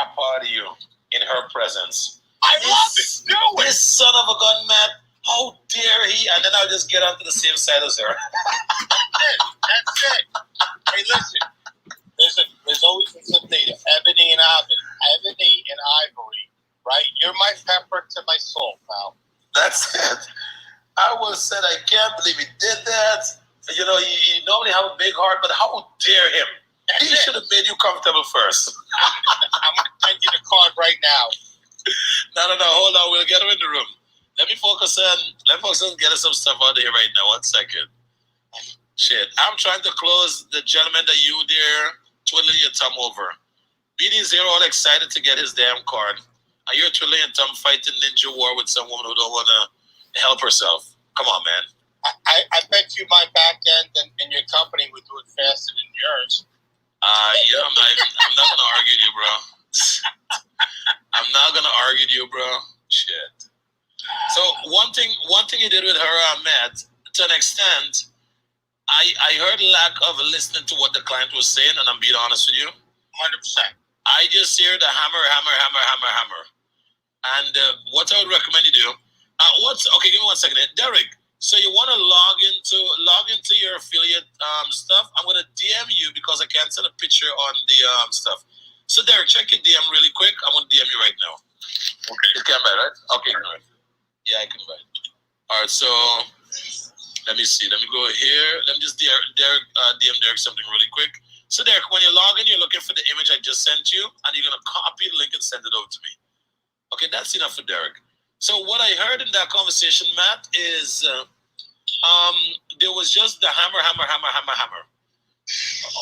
part of you in her presence. I love it. Do it. This son of a gun, man. How dare he? And then I'll just get onto the same side as her. That's it. Hey, listen. There's always been something to Ebony and Ivory, right? You're my pepper to my soul, pal. That's it. I was said, I can't believe he did that. You know, he normally have a big heart, but how dare him? He should have made you comfortable first. I'm going to send you the card right now. No, hold on. We'll get him in the room. Let me focus on getting some stuff out of here right now. 1 second. Shit. I'm trying to close the gentleman that you there twiddling your thumb over. BD's here all excited to get his damn card. And you're twiddling your thumb fighting ninja war with some woman who don't want to help herself. Come on, man. I bet you my back end and your company would do it faster than yours. Yeah, I'm not going to argue with you, bro. I'm not going to argue with you, bro. Shit. So one thing you did with her, Matt, to an extent, I heard lack of listening to what the client was saying, and I'm being honest with you. 100%. I just hear the hammer. And what I would recommend you do, okay, give me 1 second. Derek, so you want to log into your affiliate stuff? I'm going to DM you because I can't send a picture on the stuff. So Derek, check your DM really quick. I'm going to DM you right now. Okay. You can buy, right? Okay, right. Yeah, I can buy. All right, so let me see. Let me go here. Let me just DM Derek something really quick. So Derek, when you log in, you're looking for the image I just sent you, and you're going to copy the link and send it over to me. Okay, that's enough for Derek. So what I heard in that conversation, Matt, is there was just the hammer.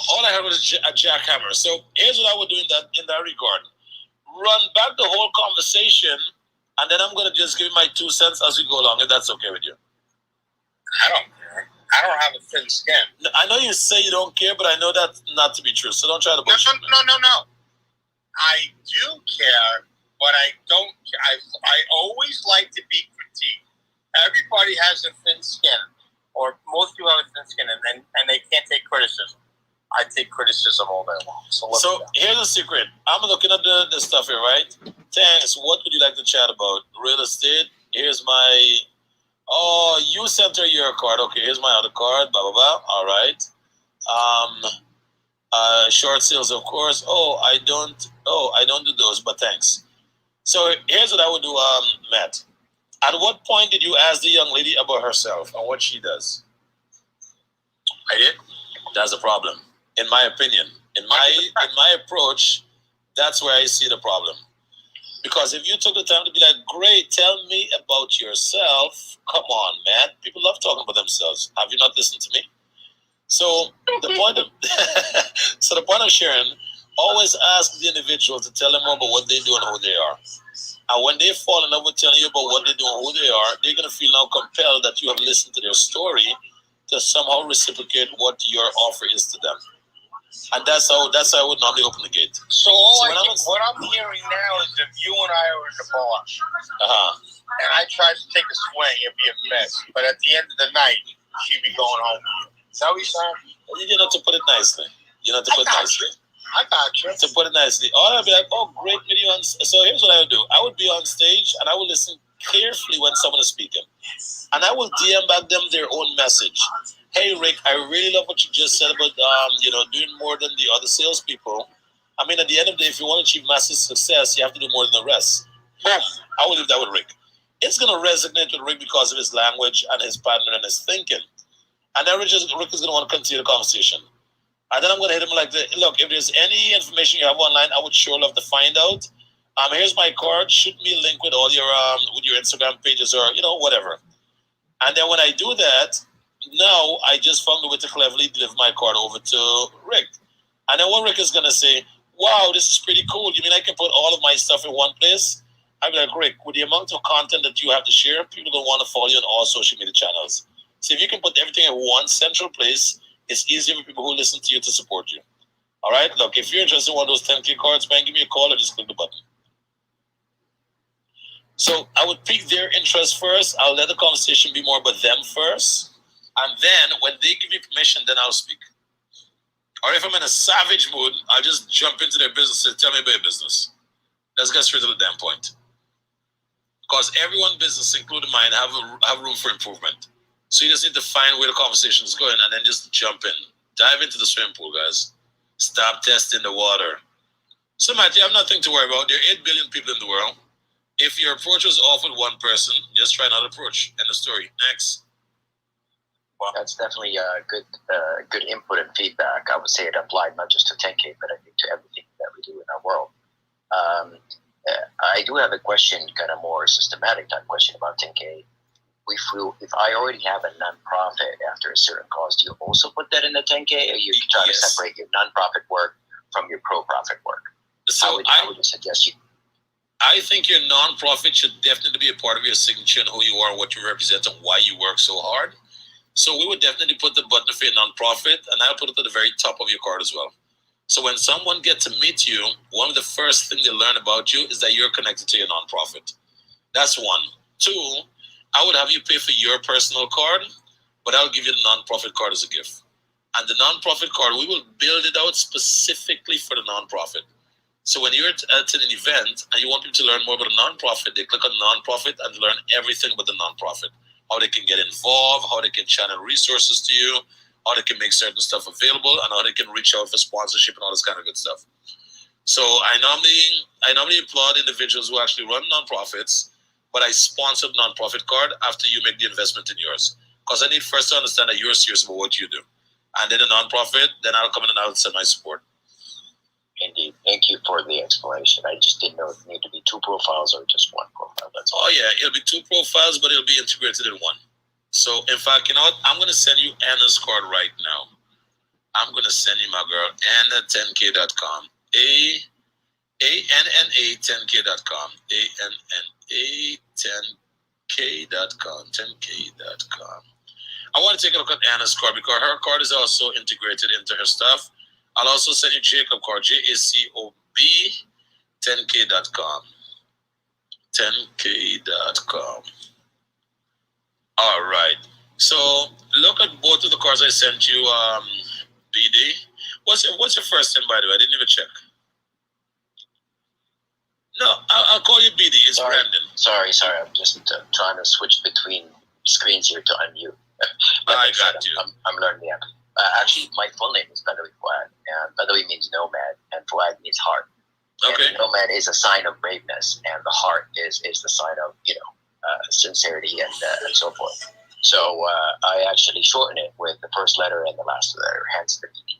All I heard was a jackhammer. So here's what I would do in that regard. Run back the whole conversation, and then I'm going to just give you my 2 cents as we go along, if that's okay with you. I don't care. I don't have a thin skin. I know you say you don't care, but I know that not to be true, so don't try to bullshit. No. I do care, but I don't. I always like to be critiqued. Everybody has a thin skin, or most people have a thin skin, and they can't take criticism. I take criticism all day long. So here's the secret. I'm looking at the stuff here, right? Thanks. What would you like to chat about? Real estate. Here's my. Oh, you sent her your card. Okay, here's my other card. Blah blah blah. All right. Short sales, of course. I don't do those, but thanks. So here's what I would do, Matt. At what point did you ask the young lady about herself and what she does? I did. That's a problem, in my opinion. In my approach, that's where I see the problem. Because if you took the time to be like, great, tell me about yourself. Come on, man. People love talking about themselves. Have you not listened to me? So the point of sharing, always ask the individual to tell them more about what they do and who they are. And when they fall in love with telling you about what they do and who they are, they're going to feel now compelled that you have listened to their story to somehow reciprocate what your offer is to them. And that's how I would normally open the gate. So what I'm hearing now is if you and I are in the bar, and I tried to take a swing, it'd be a mess. But at the end of the night, she'd be going home with you. Is that what you're saying? You know, to put it nicely. I got you. To put it nicely. Or I'd be like, oh, great video. So here's what I would do. I would be on stage and I would listen carefully when someone is speaking. And I will DM back them their own message. Hey, Rick, I really love what you just said about, doing more than the other salespeople. I mean, at the end of the day, if you want to achieve massive success, you have to do more than the rest. I will leave that with Rick. It's going to resonate with Rick because of his language and his pattern and his thinking. And then Rick is going to want to continue the conversation. And then I'm going to hit him like, look, if there's any information you have online, I would sure love to find out. Here's my card. Shoot me a link with all your Instagram pages or, whatever. And then when I do that, now I just found a way to cleverly deliver my card over to Rick. And then what Rick is going to say, wow, this is pretty cool. You mean I can put all of my stuff in one place? I'd be like, Rick, with the amount of content that you have to share, people don't want to follow you on all social media channels. So if you can put everything in one central place, it's easier for people who listen to you to support you. All right? Look, if you're interested in one of those 10K cards, man, give me a call or just click the button. So I would pique their interest first. I'll let the conversation be more about them first. And then when they give me permission, then I'll speak. Or if I'm in a savage mood, I'll just jump into their business and tell me about your business. Let's get straight to the damn point. Because everyone business, including mine, have room for improvement. So you just need to find where the conversation is going and then just jump in. Dive into the swimming pool, guys. Stop testing the water. So, Matt, you have nothing to worry about. There are 8 billion people in the world. If your approach was off with one person, just try another approach. End of story. Next. Well, that's definitely good input and feedback. I would say it applied not just to 10K, but I think to everything that we do in our world. I do have a question, kind of more systematic type question about 10K. If I already have a nonprofit after a certain cause, do you also put that in the 10K, or you try to separate your nonprofit work from your pro-profit work? So how would you suggest you? I think your nonprofit should definitely be a part of your signature and who you are, what you represent, and why you work so hard. So we would definitely put the button for your nonprofit, and I'll put it at the very top of your card as well. So when someone gets to meet you, one of the first things they learn about you is that you're connected to your nonprofit. That's one. Two, I would have you pay for your personal card, but I'll give you the nonprofit card as a gift. And the nonprofit card, we will build it out specifically for the nonprofit. So when you're at an event and you want people to learn more about a nonprofit, they click on nonprofit and learn everything about the nonprofit. How they can get involved, how they can channel resources to you, how they can make certain stuff available, and how they can reach out for sponsorship and all this kind of good stuff. So I normally applaud individuals who actually run nonprofits, but I sponsor the nonprofit card after you make the investment in yours. Because I need first to understand that you're serious about what you do. And then the nonprofit, then I'll come in and I'll send my support. Indeed. Thank you for the explanation. I just didn't know if it needed to be 2 profiles or just 1 profile. That's all. Oh, yeah. It'll be 2 profiles, but it'll be integrated in one. So, in fact, you know what? I'm going to send you Anna's card right now. I'm going to send you my girl, Anna10K.com. ANNA10K.com. ANNA10K.com. 10K.com. I want to take a look at Anna's card because her card is also integrated into her stuff. I'll also send you Jacob card, JACOB 10K.com. 10K.com. All right. So look at both of the cards I sent you, BD. What's your first name, by the way? I didn't even check. No, I'll call you BD. It's Brandon. Sorry. I'm just trying to switch between screens here to unmute. I got you. I'm learning the app. Actually, my full name is Badawi Fuad, and Badawi means nomad, and Fuad means heart. Okay. And nomad is a sign of braveness, and the heart is the sign of sincerity and so forth. So I actually shorten it with the first letter and the last letter, hence the BD.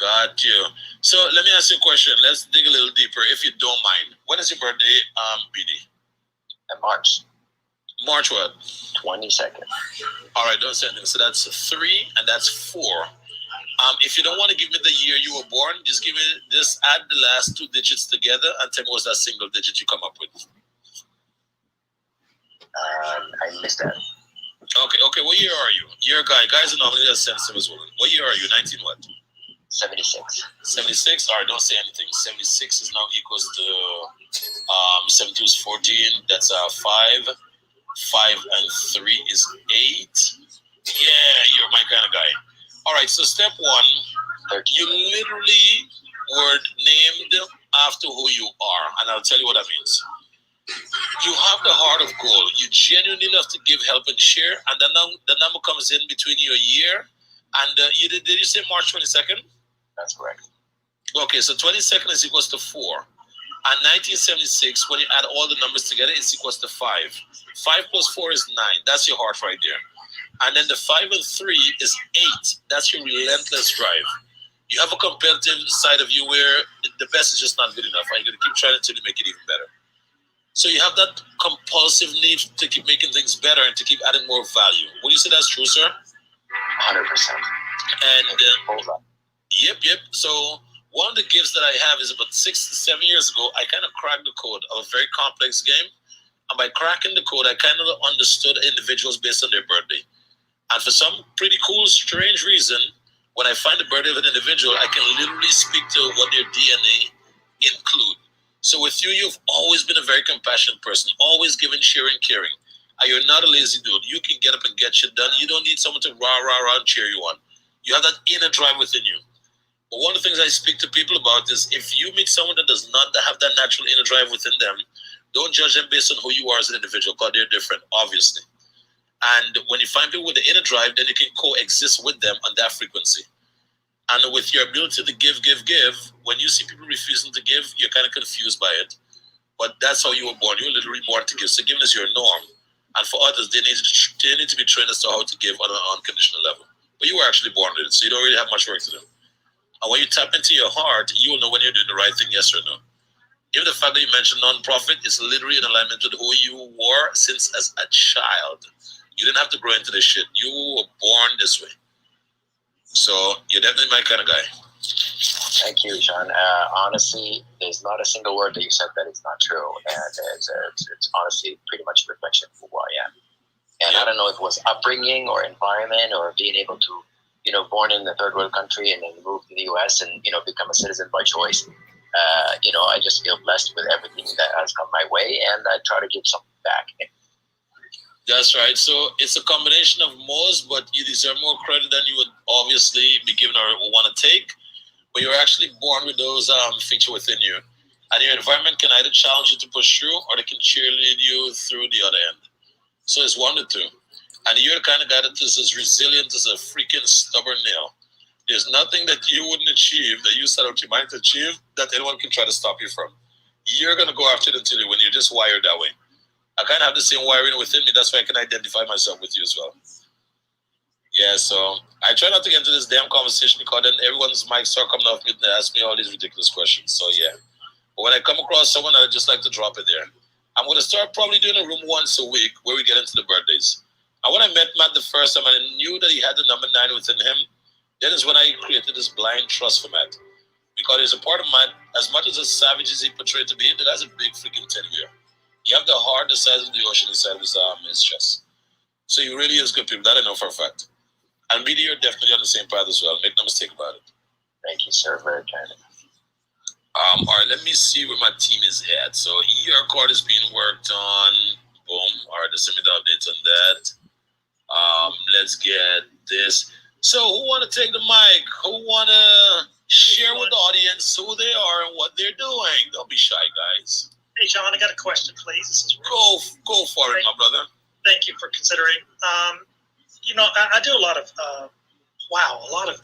Got you. So let me ask you a question. Let's dig a little deeper, if you don't mind. When is your birthday, BD? March. March what? 22nd. All right, don't say anything. So that's 3 and that's 4. If you don't want to give me the year you were born, just add the last 2 digits together and tell me what's that single digit you come up with. I missed that. Okay. What year are you? You're a guy. Guys are normally as sensitive as women. What year are you? 19 what? 76. 76? All right, don't say anything. 76 is now equals to 72 is 14. That's 5. 5 and 3 is 8. Yeah, you're my kind of guy. All right, so step 1, you literally were named after who you are, and I'll tell you what that means. You have the heart of gold. You genuinely love to give, help, and share, and the number comes in between your year and did you say March 22nd? That's correct. Okay, so 22nd is equals to 4. And 1976, when you add all the numbers together, it's equals to 5. 5 plus 4 is 9. That's your heart right there. And then the 5 and 3 is 8. That's your relentless drive. You have a competitive side of you where the best is just not good enough. And you're going to keep trying until you make it even better. So you have that compulsive need to keep making things better and to keep adding more value. Would you say that's true, sir? 100%. And yep. So one of the gifts that I have is about 6 to 7 years ago, I kind of cracked the code of a very complex game. And by cracking the code, I kind of understood individuals based on their birthday. And for some pretty cool, strange reason, when I find the birthday of an individual, I can literally speak to what their DNA include. So with you, you've always been a very compassionate person, always giving, sharing, caring. And you're not a lazy dude. You can get up and get shit done. You don't need someone to rah, and cheer you on. You have that inner drive within you. But one of the things I speak to people about is if you meet someone that does not have that natural inner drive within them, don't judge them based on who you are as an individual, because they're different, obviously. And when you find people with the inner drive, then you can coexist with them on that frequency. And with your ability to give, when you see people refusing to give, you're kind of confused by it. But that's how you were born. You were literally born to give. So giving is your norm. And for others, they need to be trained as to how to give on an unconditional level. But you were actually born with it, so you don't really have much work to do. And when you tap into your heart, you will know when you're doing the right thing, yes or no. Even the fact that you mentioned non-profit is literally in alignment with who you were since as a child. You didn't have to grow into this shit. You were born this way. So you're definitely my kind of guy. Thank you, Sean. Honestly, there's not a single word that you said that is not true. And it's honestly pretty much a reflection of who I am. And I don't know if it was upbringing or environment or being able to, born in a third world country and then move to the US and, become a citizen by choice. I just feel blessed with everything that has come my way, and I try to give something back. That's right. So it's a combination of most, but you deserve more credit than you would obviously be given or want to take. But you're actually born with those features within you. And your environment can either challenge you to push through or they can cheerlead you through the other end. So it's one of the two. And you're the kind of guy that is as resilient as a freaking stubborn nail. There's nothing that you wouldn't achieve, that you set out your mind to achieve, that anyone can try to stop you from. You're going to go after it until when you're just wired that way. I kind of have the same wiring within me. That's why I can identify myself with you as well. Yeah, so I try not to get into this damn conversation because then everyone's mics start coming off me and ask me all these ridiculous questions. So yeah. But when I come across someone, I just like to drop it there. I'm going to start probably doing a room once a week where we get into the birthdays. And when I met Matt the first time, I knew that he had the number 9 within him. That is when I created this blind trust for Matt. Because he's a part of Matt, as much as savage as he portrayed to be, the guy's a big freaking teddy bear. You have the heart the size of the ocean inside of his chest. So he really is good people. That I know for a fact. And me, you're definitely on the same path as well. Make no mistake about it. Thank you, sir. Very kind. All right, let me see where my team is at. So ER card is being worked on. Boom. All right, just send me the updates on that. Let's get this. So who want to take the mic? Who want to share with the audience who they are and what they're doing? Don't be shy, guys. Hey, John, I got a question, please. This is go for it, my brother. Thank you for considering. I do a lot of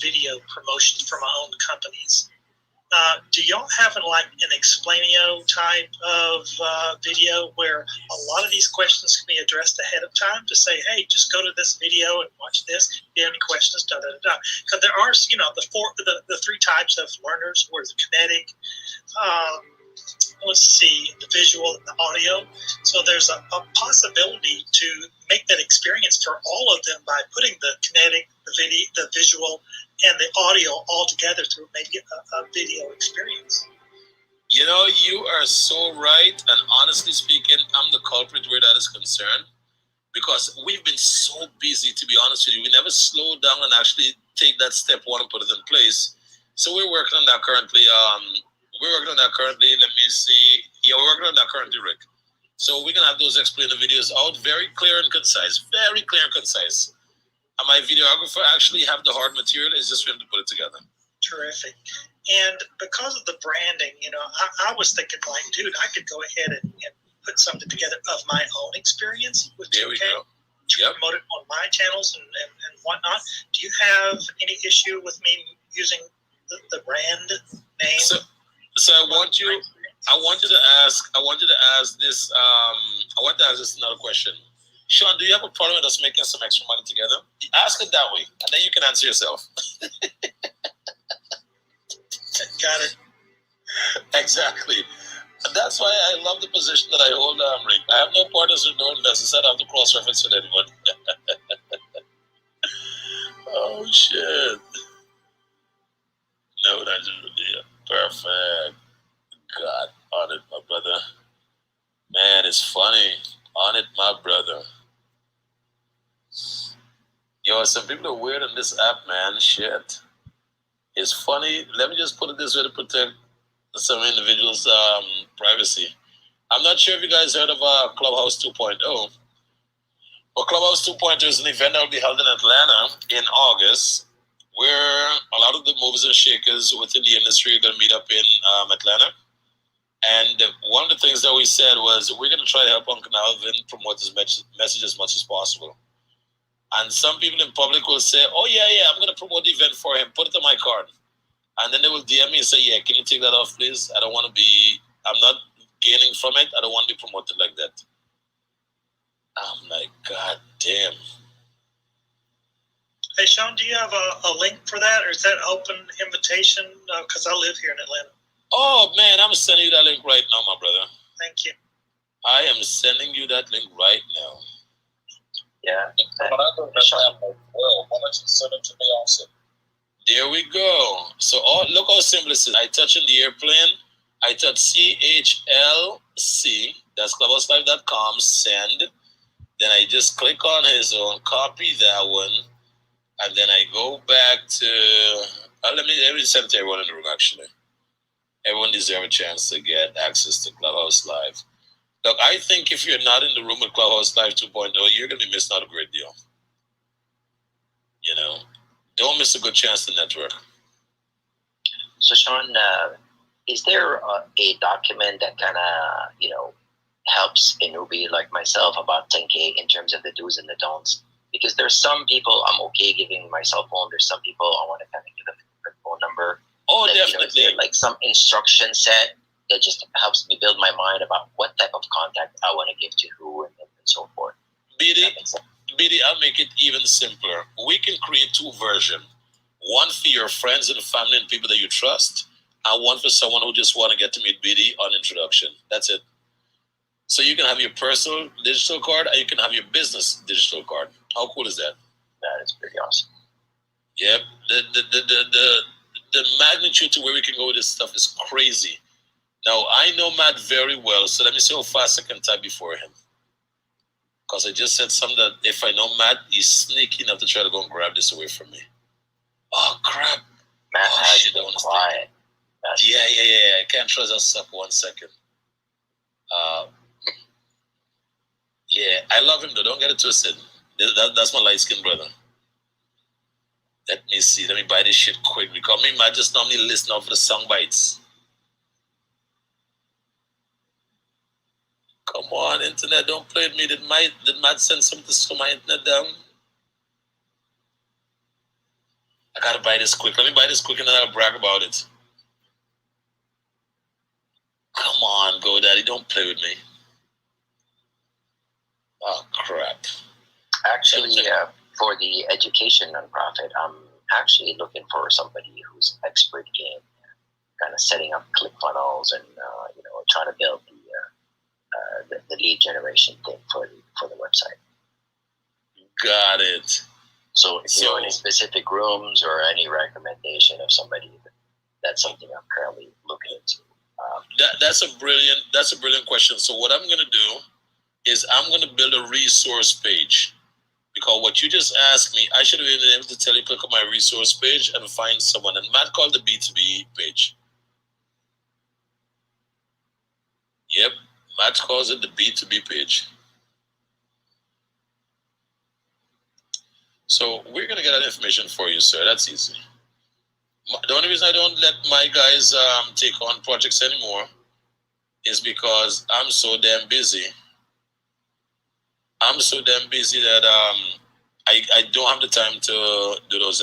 video promotions for my own companies. Do y'all have an explainio type of video where a lot of these questions can be addressed ahead of time to say, hey, just go to this video and watch this. If you have any questions, Because there are, the 3 types of learners, or the kinetic, the visual and the audio. So there's a possibility to make that experience for all of them by putting the kinetic, the visual, and the audio all together through maybe a video experience. You are so right. And honestly speaking, I'm the culprit where that is concerned. Because we've been so busy, to be honest with you. We never slowed down and actually take that step 1 and put it in place. So we're working on that currently. Let me see. Yeah, we're working on that currently, Rick. So we're going to have those explainer videos out very clear and concise. Very clear and concise. And my videographer actually have the hard material. It's just for him to put it together. Terrific. And because of the branding, I was thinking, dude, I could go ahead and put something together of my own experience with 10K. There we go. Promote it on my channels and whatnot. Do you have any issue with me using the brand name? So I want you to ask this another question. Sean, do you have a problem with us making some extra money together? Ask it that way, and then you can answer yourself. Got it. Exactly. And that's why I love the position that I hold, Rick. I have no partners or no investors. I don't have to cross-reference with anyone. Oh, shit. No, that's really perfect. God, on it, my brother. Man, it's funny. On it, my brother. Yo, some people are weird on this app, man. Shit. It's funny. Let me just put it this way to protect some individuals' privacy. I'm not sure if you guys heard of Clubhouse 2.0. But Clubhouse 2.0 is an event that will be held in Atlanta in August, where a lot of the movers and shakers within the industry are going to meet up in Atlanta. And one of the things that we said was we're going to try to help Uncle Alvin promote his message as much as possible. And some people in public will say, oh, yeah, I'm going to promote the event for him. Put it on my card. And then they will DM me and say, yeah, can you take that off, please? I'm not gaining from it. I don't want to be promoted like that. I'm like, God damn. Hey, Sean, do you have a link for that, or is that open invitation? Because I live here in Atlanta. Oh, man, I'm sending you that link right now, my brother. Thank you. I am sending you that link right now. Yeah. Well, why don't you send it to me also? There we go. So look how simple it is. I touch on the airplane. I touch CHLC. That's clubhouselive.com. Send. Then I just click on his own, copy that one, and then I go back to. Let me send it to everyone in the room. Actually, everyone deserves a chance to get access to Clubhouse Live. Look, I think if you're not in the room with Clubhouse Live 2.0, you're going to be missing out a great deal. You know, don't miss a good chance to network. So, Sean, is there a document that kind of, helps a newbie like myself about 10K in terms of the do's and the don'ts? Because there's some people I'm okay giving my cell phone. There's some people I want to kind of give them a phone number. Oh, that, definitely. Is there like some instruction set that just helps me build my mind about what type of contact I want to give to who and so forth? BD, I'll make it even simpler. We can create two versions. One for your friends and family and people that you trust, and one for someone who just want to get to meet BD on introduction. That's it. So you can have your personal digital card and you can have your business digital card. How cool is that? That is pretty awesome. Yep. The magnitude to where we can go with this stuff is crazy. Now, I know Matt very well, so let me see how fast I can type before him. Because I just said something that if I know Matt, he's sneaky enough to try to go and grab this away from me. Oh, crap. Matt has been quiet. Yeah. I can't trust us up 1 second. Yeah, I love him though. Don't get it twisted. That's my light-skinned brother. Let me see. Let me buy this shit quick because me, I just normally listen out for the sound bites. Come on, internet, don't play with me. Did Matt send something to my internet down? I gotta buy this quick. Let me buy this quick and then I'll brag about it. Come on, GoDaddy, don't play with me. Oh, crap. Actually, for the education nonprofit, I'm actually looking for somebody who's expert in kind of setting up ClickFunnels and trying to build the lead generation thing for the website. Got it. So if you know any specific rooms or any recommendation of somebody, that's something I'm currently looking into. That's a brilliant question. So what I'm gonna do is I'm gonna build a resource page. Because what you just asked me, I should have been able to tell you, click on my resource page and find someone. And Matt called the B2B page. Yep, Matt calls it the B2B page. So we're going to get that information for you, sir. That's easy. The only reason I don't let my guys take on projects anymore is because I'm so damn busy. I'm so damn busy that I don't have the time to do those.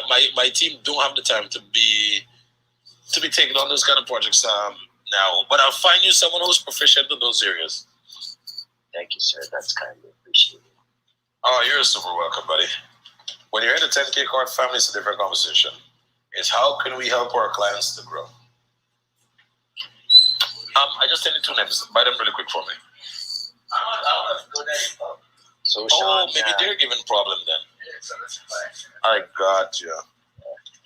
My team don't have the time to be taking on those kind of projects now. But I'll find you someone who's proficient in those areas. Thank you, sir. That's kindly appreciated. Oh, you're super welcome, buddy. When you're in the 10K card family, it's a different conversation. It's how can we help our clients to grow? I just sent you 2 names. Buy them really quick for me. So, Sean, maybe they're giving problem then. I got you.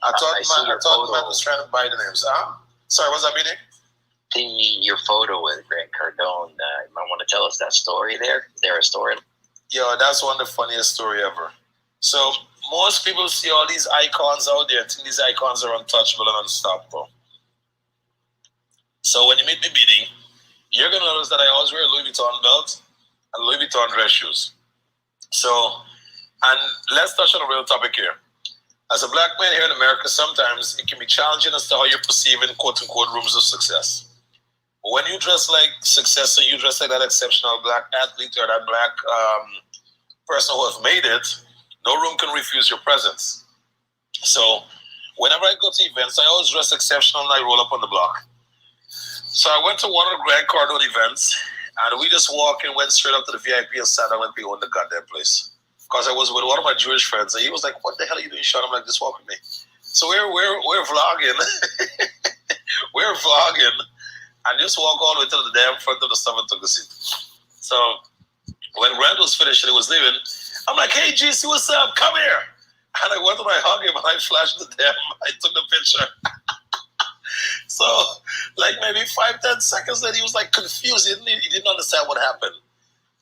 I thought Matt was trying to buy the names. Sorry, what's that meaning? Your photo with Grant Cardone. You might want to tell us that story there. Is there a story? Yo, that's one of the funniest story ever. So most people see all these icons out there and think these icons are untouchable and unstoppable. So when you meet me bidding, you're going to notice that I always wear a Louis Vuitton belt and Louis Vuitton dress shoes. So, and let's touch on a real topic here. As a black man here in America, sometimes it can be challenging as to how you're perceiving quote-unquote rooms of success. But when you dress like success, and you dress like that exceptional black athlete or that black person who has made it, no room can refuse your presence. So whenever I go to events, I always dress exceptional and I roll up on the block. So I went to one of the Grant Cardone events, and we just walked and went straight up to the VIP and sat down and we owned the goddamn place. Because I was with one of my Jewish friends, and he was like, "What the hell are you doing, Sean?" I'm like, "Just walk with me." So we're vlogging, we're vlogging, and just walk all the way to the damn front of the stuff and took a seat. So when Grant was finished and he was leaving, I'm like, "Hey, GC, what's up? Come here." And I went and I hugged him and I flashed the damn, I took the picture. So like maybe 5-10 seconds later, he was like confused. He didn't understand what happened.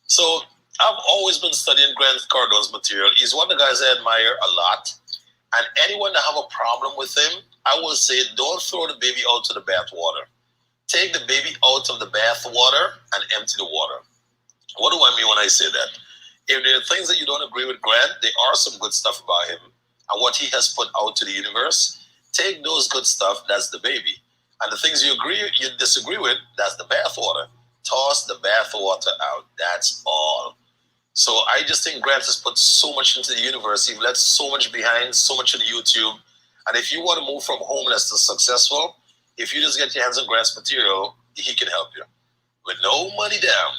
So I've always been studying Grant Cardone's material. He's one of the guys I admire a lot. And anyone that have a problem with him, I will say, don't throw the baby out to the bathwater. Take the baby out of the bathwater and empty the water. What do I mean when I say that? If there are things that you don't agree with Grant, there are some good stuff about him and what he has put out to the universe. Take those good stuff, that's the baby. And the things you disagree with, that's the bathwater. Toss the bathwater out. That's all. So I just think Grant has put so much into the universe. He left so much behind, so much on YouTube. And if you want to move from homeless to successful, if you just get your hands on Grant's material, he can help you with no money down.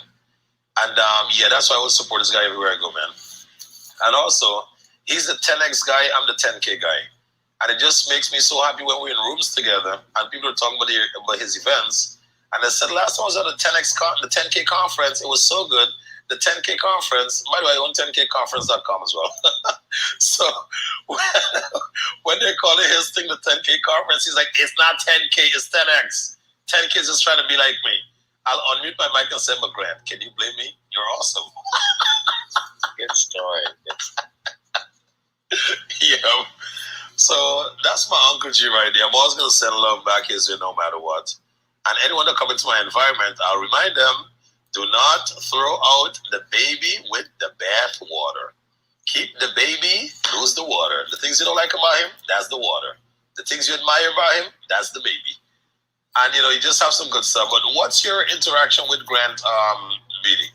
And yeah, that's why I would support this guy everywhere I go, man. And also, he's the 10X guy, I'm the 10K guy. And it just makes me so happy when we're in rooms together and people are talking about his events. And I said, last time I was at the 10K conference, it was so good. The 10K conference, by the way, I own 10KCARDS.com as well. So when they're calling his thing the 10K conference, he's like, it's not 10K, it's 10X. 10K is just trying to be like me. I'll unmute my mic and say, "But Grant, can you blame me? You're awesome." Good story. Yeah. So that's my Uncle G right there. I'm always going to send love back his way no matter what. And anyone that comes into my environment, I'll remind them, do not throw out the baby with the bath water. Keep the baby, lose the water. The things you don't like about him, that's the water. The things you admire about him, that's the baby. And, you just have some good stuff. But what's your interaction with Grant, Beatty?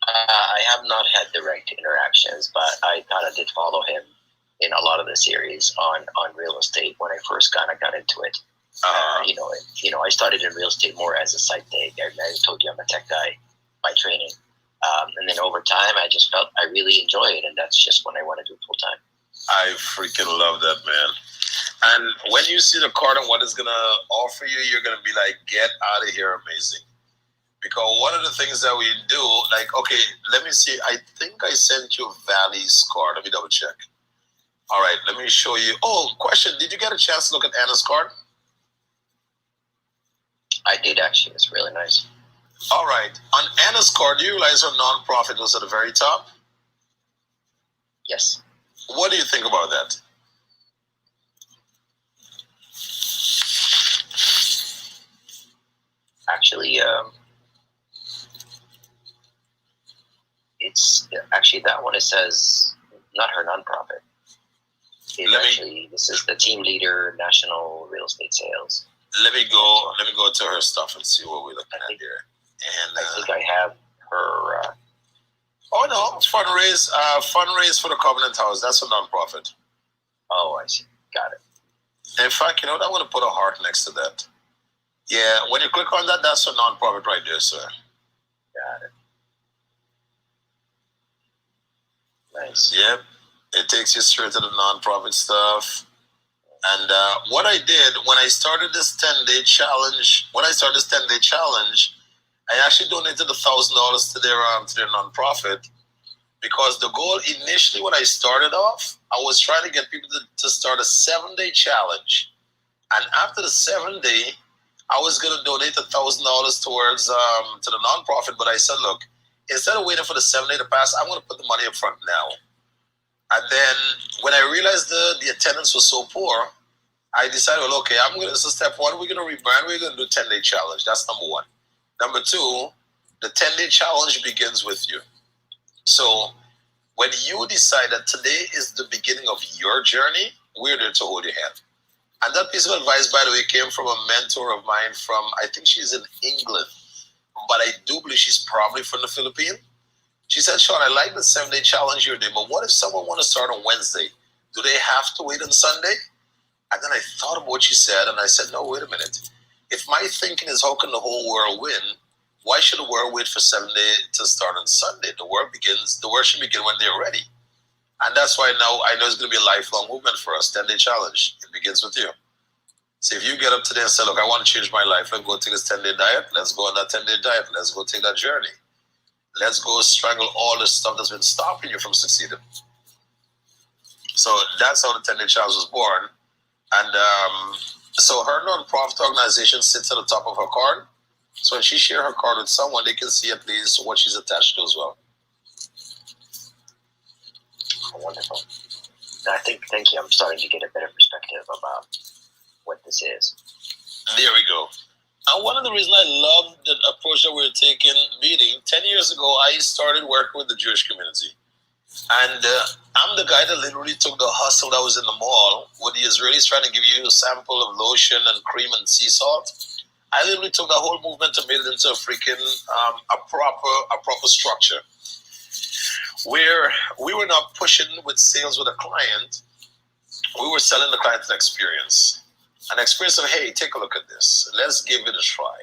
I have not had direct interactions, but I kind of did follow him in a lot of the series on real estate when I first kind of got into it. I started in real estate more as a side gig. I told you I'm a tech guy by training. And then over time, I just felt I really enjoy it, and that's just when I want to do it full time. I freaking love that, man. And when you see the card and what it's going to offer you, you're going to be like, get out of here, amazing. Because one of the things that we do, like, okay, let me see. I think I sent you Valley's card. Let me double check. All right, let me show you. Oh, question. Did you get a chance to look at Anna's card? I did, actually. It's really nice. All right. On Anna's card, do you realize her nonprofit was at the very top? Yes. What do you think about that? Actually, it's actually that one. It says not her nonprofit. This is the team leader, national real estate sales. Let me go to her stuff and see what we're looking at here. And I think I have her. Oh no, fundraise for the Covenant House. That's a nonprofit. Oh, I see. Got it. In fact, I want to put a heart next to that. Yeah, when you click on that, that's a nonprofit right there, sir. Got it. Nice. Yep. It takes you straight to the nonprofit stuff. And what I did when I started this 10-day challenge, I actually donated $1,000 to their nonprofit, because the goal initially when I started off, I was trying to get people to start a 7-day challenge. And after the 7-day, I was going to donate $1,000 towards to the nonprofit. But I said, look, instead of waiting for the 7-day to pass, I'm going to put the money up front now. And then when I realized the attendance was so poor, I decided, well, okay, this is step one. We're going to rebrand. We're going to do 10-day challenge. That's number one. Number two, the 10-day challenge begins with you. So When you decide that today is the beginning of your journey, we're there to hold your hand. And that piece of advice, by the way, came from a mentor of mine from, I think she's in England, but I do believe she's probably from the Philippines. She said, Sean, I like the 7-day challenge you're doing, but what if someone want to start on Wednesday? Do they have to wait on Sunday? And then I thought of what she said, and I said, no, wait a minute. If my thinking is, how can the whole world win? Why should the world wait for 7 days to start on Sunday? The world should begin when they're ready. And that's why now I know it's going to be a lifelong movement for us, 10-day challenge. It begins with you. So if you get up today and say, look, I want to change my life, let's go take this 10-day diet. Let's go on that 10-day diet. Let's go take that journey. Let's go strangle all the stuff that's been stopping you from succeeding. So that's how the 10-day challenge was born. And so her non-profit organization sits at the top of her card. So when she shares her card with someone, they can see at least what she's attached to as well. Oh, wonderful. Thank you. I'm starting to get a better perspective about what this is. There we go. And one of the reasons I love the approach that we're taking, meeting, 10 years ago, I started working with the Jewish community. And I'm the guy that literally took the hustle that was in the mall with the Israelis trying to give you a sample of lotion and cream and sea salt. I literally took that whole movement and made it into a freaking a proper structure where we were not pushing with sales with a client. We were selling the client an experience. An experience of, hey, take a look at this. Let's give it a try.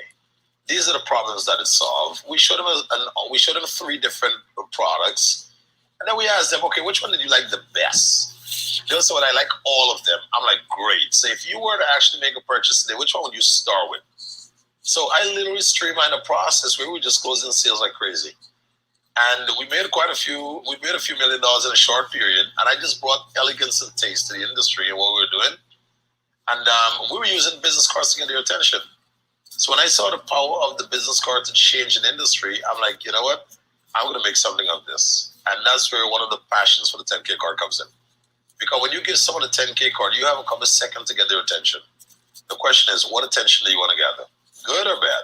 These are the problems that it solved. We showed them 3 different products. And then we asked them, okay, which one did you like the best? They'll say, well, I like all of them. I'm like, great. So if you were to actually make a purchase today, which one would you start with? So I literally streamlined the process where we were just closing sales like crazy. And we made a few $1 million in a short period. And I just brought elegance and taste to the industry and what we were doing. And we were using business cards to get their attention. So when I saw the power of the business card to change an industry, I'm like, you know what? I'm going to make something of this. And that's where one of the passions for the 10K card comes in. Because when you give someone a 10K card, you have a couple of seconds to get their attention. The question is, what attention do you want to gather? Good or bad?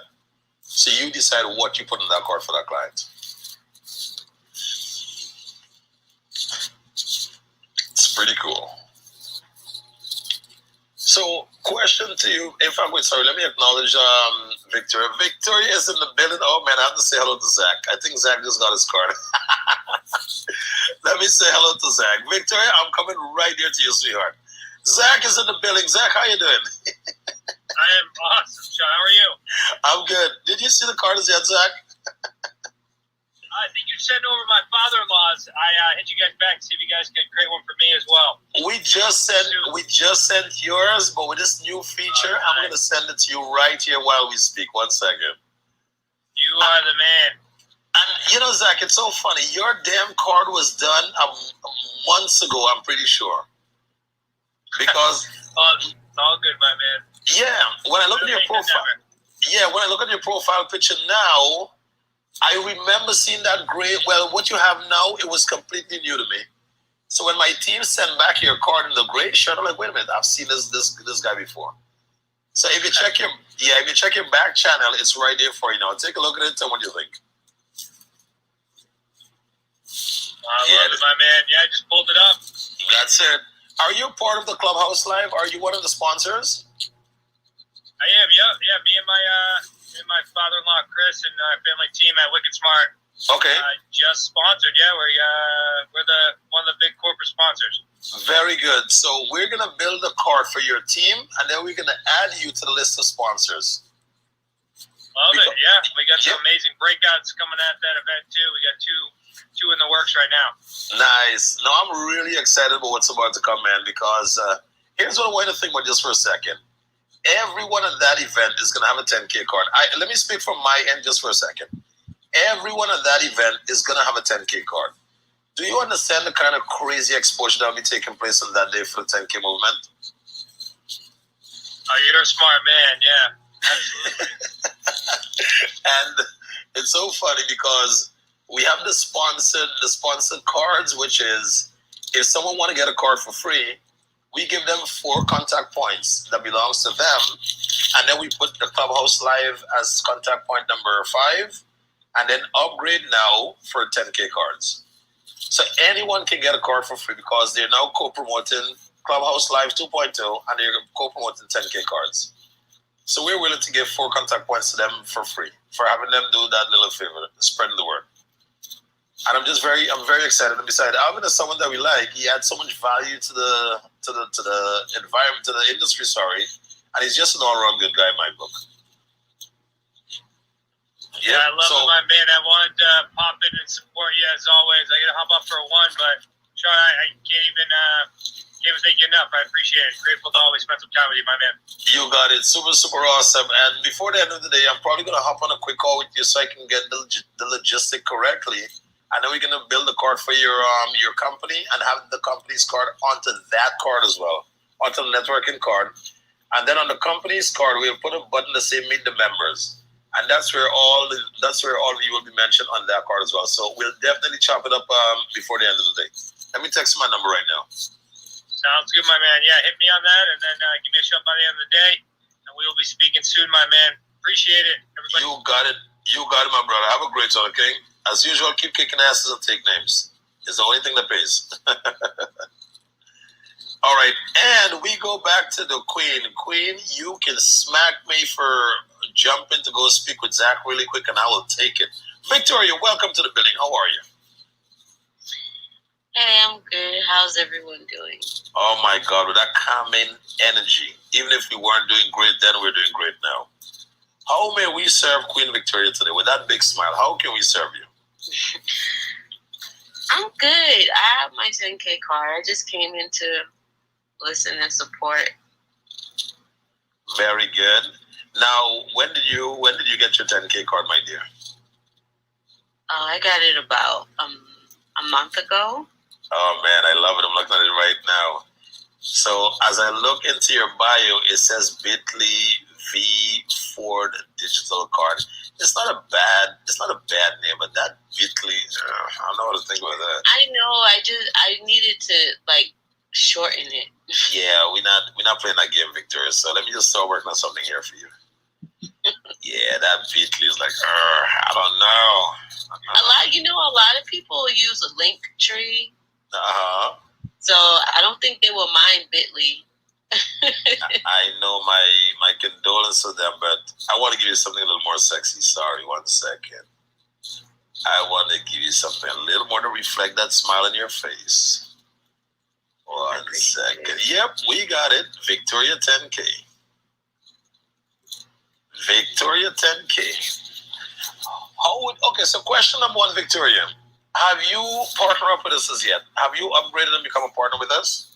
So you decide what you put in that card for that client. It's pretty cool. So, question to you. In fact, wait, sorry, let me acknowledge Victoria. Victoria is in the building. Oh, man, I have to say hello to Zach. I think Zach just got his card. Let me say hello to Zach. Victoria, I'm coming right here to you, sweetheart. Zach is in the building. Zach, how you doing? I am awesome, Sean. How are you? I'm good. Did you see the cards yet, Zach? I think you're sending over my father-in-law's. I hit you guys back to see if you guys could create one for me as well. We just sent yours, but with this new feature, I'm going to send it to you right here while we speak. 1 second. You are the man. And you know, Zach, it's so funny. Your damn card was done months ago, I'm pretty sure. Because it's all good, my man. Yeah, when I look at your profile picture now, I remember seeing that gray. Well, what you have now, it was completely new to me. So when my team sent back your card in the gray shirt, I'm like, wait a minute, I've seen this guy before. So if you check your back channel, it's right there for you now. Take a look at it and tell what you think. I love it, my man. Yeah, I just pulled it up. That's it. Are you part of the Clubhouse Live? Are you one of the sponsors? I am. Yeah. Me and my father-in-law Chris and our family team at Wicked Smart. Okay. Just sponsored. Yeah, we're one of the big corporate sponsors. Very good. So we're gonna build a card for your team, and then we're gonna add you to the list of sponsors. Love it. Yeah, we got some amazing breakouts coming at that event too. We got two in the works right now. Nice. No, I'm really excited about what's about to come, man. Because here's what I want to think about just for a second. Everyone at that event is going to have a 10K card. Let me speak from my end just for a second. Everyone at that event is going to have a 10K card. Do you understand the kind of crazy exposure that will be taking place on that day for the 10K movement? Oh, you're a smart man, yeah. Absolutely. And it's so funny because we have the sponsored cards, which is if someone want to get a card for free, we give them 4 contact points that belongs to them, and then we put the Clubhouse Live as contact point number 5, and then upgrade now for 10K cards. So anyone can get a card for free because they're now co-promoting Clubhouse Live 2.0 and they're co-promoting 10K cards. So we're willing to give 4 contact points to them for free for having them do that little favor, spreading the word. And I'm very excited. And besides, Alvin is someone that we like. He adds so much value to the environment, to the industry. Sorry, and he's just an all-around good guy in my book. Yeah, I love it, my man. I wanted to pop in and support you as always. I got to hop up for one, but Sean, I can't even thank you enough. I appreciate it. Grateful to always spend some time with you, my man. You got it. Super, super awesome. And before the end of the day, I'm probably going to hop on a quick call with you so I can get the logistic correctly. And then we're going to build a card for your company and have the company's card onto that card as well, onto the networking card. And then on the company's card, we'll put a button that says Meet the Members. And that's where all of you will be mentioned on that card as well. So we'll definitely chop it up before the end of the day. Let me text you my number right now. Sounds good, my man. Yeah, hit me on that, and then give me a shout by the end of the day, and we will be speaking soon, my man. Appreciate it, everybody. You got it. You got it, my brother. Have a great one, okay? As usual, keep kicking asses and take names. It's the only thing that pays. All right, and we go back to the Queen. Queen, you can smack me for jumping to go speak with Zach really quick, and I will take it. Victoria, welcome to the building. How are you? Hey, I'm good. How's everyone doing? Oh, my God, with that calming energy. Even if we weren't doing great then, we're doing great now. How may we serve Queen Victoria today? With that big smile, how can we serve you? I'm good. I have my 10K card. I just came in to listen and support. Very good. Now, when did you get your 10K card, my dear? I got it about a month ago. Oh, man, I love it. I'm looking at it right now. So, as I look into your bio, it says Bitly V Ford digital card. It's not a bad name, but that Bitly, I don't know what to think about that. I know. I needed to shorten it. Yeah, we're not playing that game, Victoria. So let me just start working on something here for you. Yeah, that Bitly is like, I don't know. A lot of people use a link tree. So I don't think they will mind Bitly. I know my condolences to them, but I want to give you something a little more sexy. Sorry, 1 second. I want to give you something a little more to reflect that smile in your face. 1 second. Yep, we got it. Victoria 10K. Victoria 10K. Okay, so question number 1, Victoria. Have you partnered up with us as yet? Have you upgraded and become a partner with us?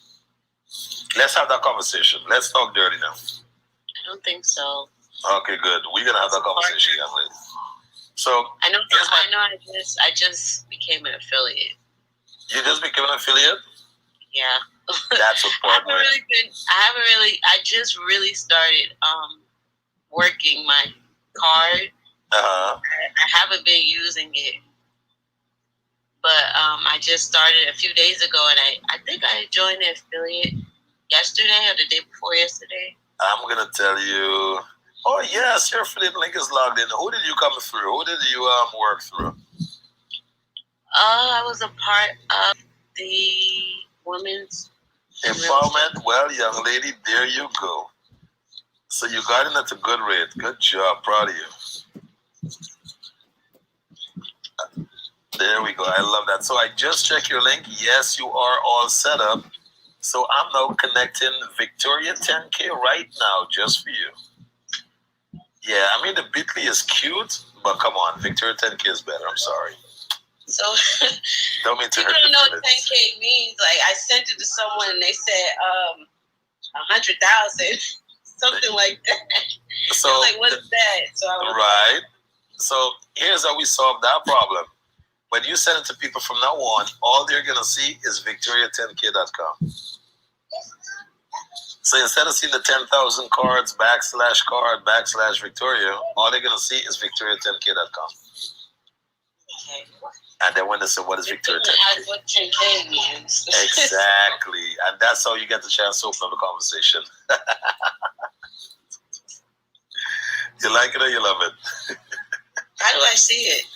Let's have that conversation. Let's talk dirty now. I don't think so. Okay, good. We're going to have that conversation, young lady. So, I just became an affiliate. You just became an affiliate? Yeah. That's important. I just really started working my card. I haven't been using it. But I just started a few days ago, and I think I joined the affiliate yesterday or the day before yesterday. I'm going to tell you. Oh, yes, your affiliate link is logged in. Who did you come through? Who did you work through? I was a part of the women's empowerment. Well, young lady, there you go. So you got in at a good rate. Good job. Proud of you. There we go. I love that. So I just checked your link. Yes, you are all set up. So I'm now connecting Victoria 10K right now just for you. Yeah, I mean, the Bitly is cute, but come on, Victoria 10K is better. I'm sorry. So, don't mean to you don't know what 10K means. Like, I sent it to someone and they said 100,000, something like that. So, I was like, what's that? So I was right. So here's how we solve that problem. When you send it to people from now on, all they're going to see is Victoria10K.com. So instead of seeing the 10,000 cards / Victoria, all they're going to see is Victoria10K.com. Okay. And then when they say, what is Victoria 10K? What 10K means. Exactly. And that's how you get the chance to open up the conversation. You like it or you love it? How do I see it?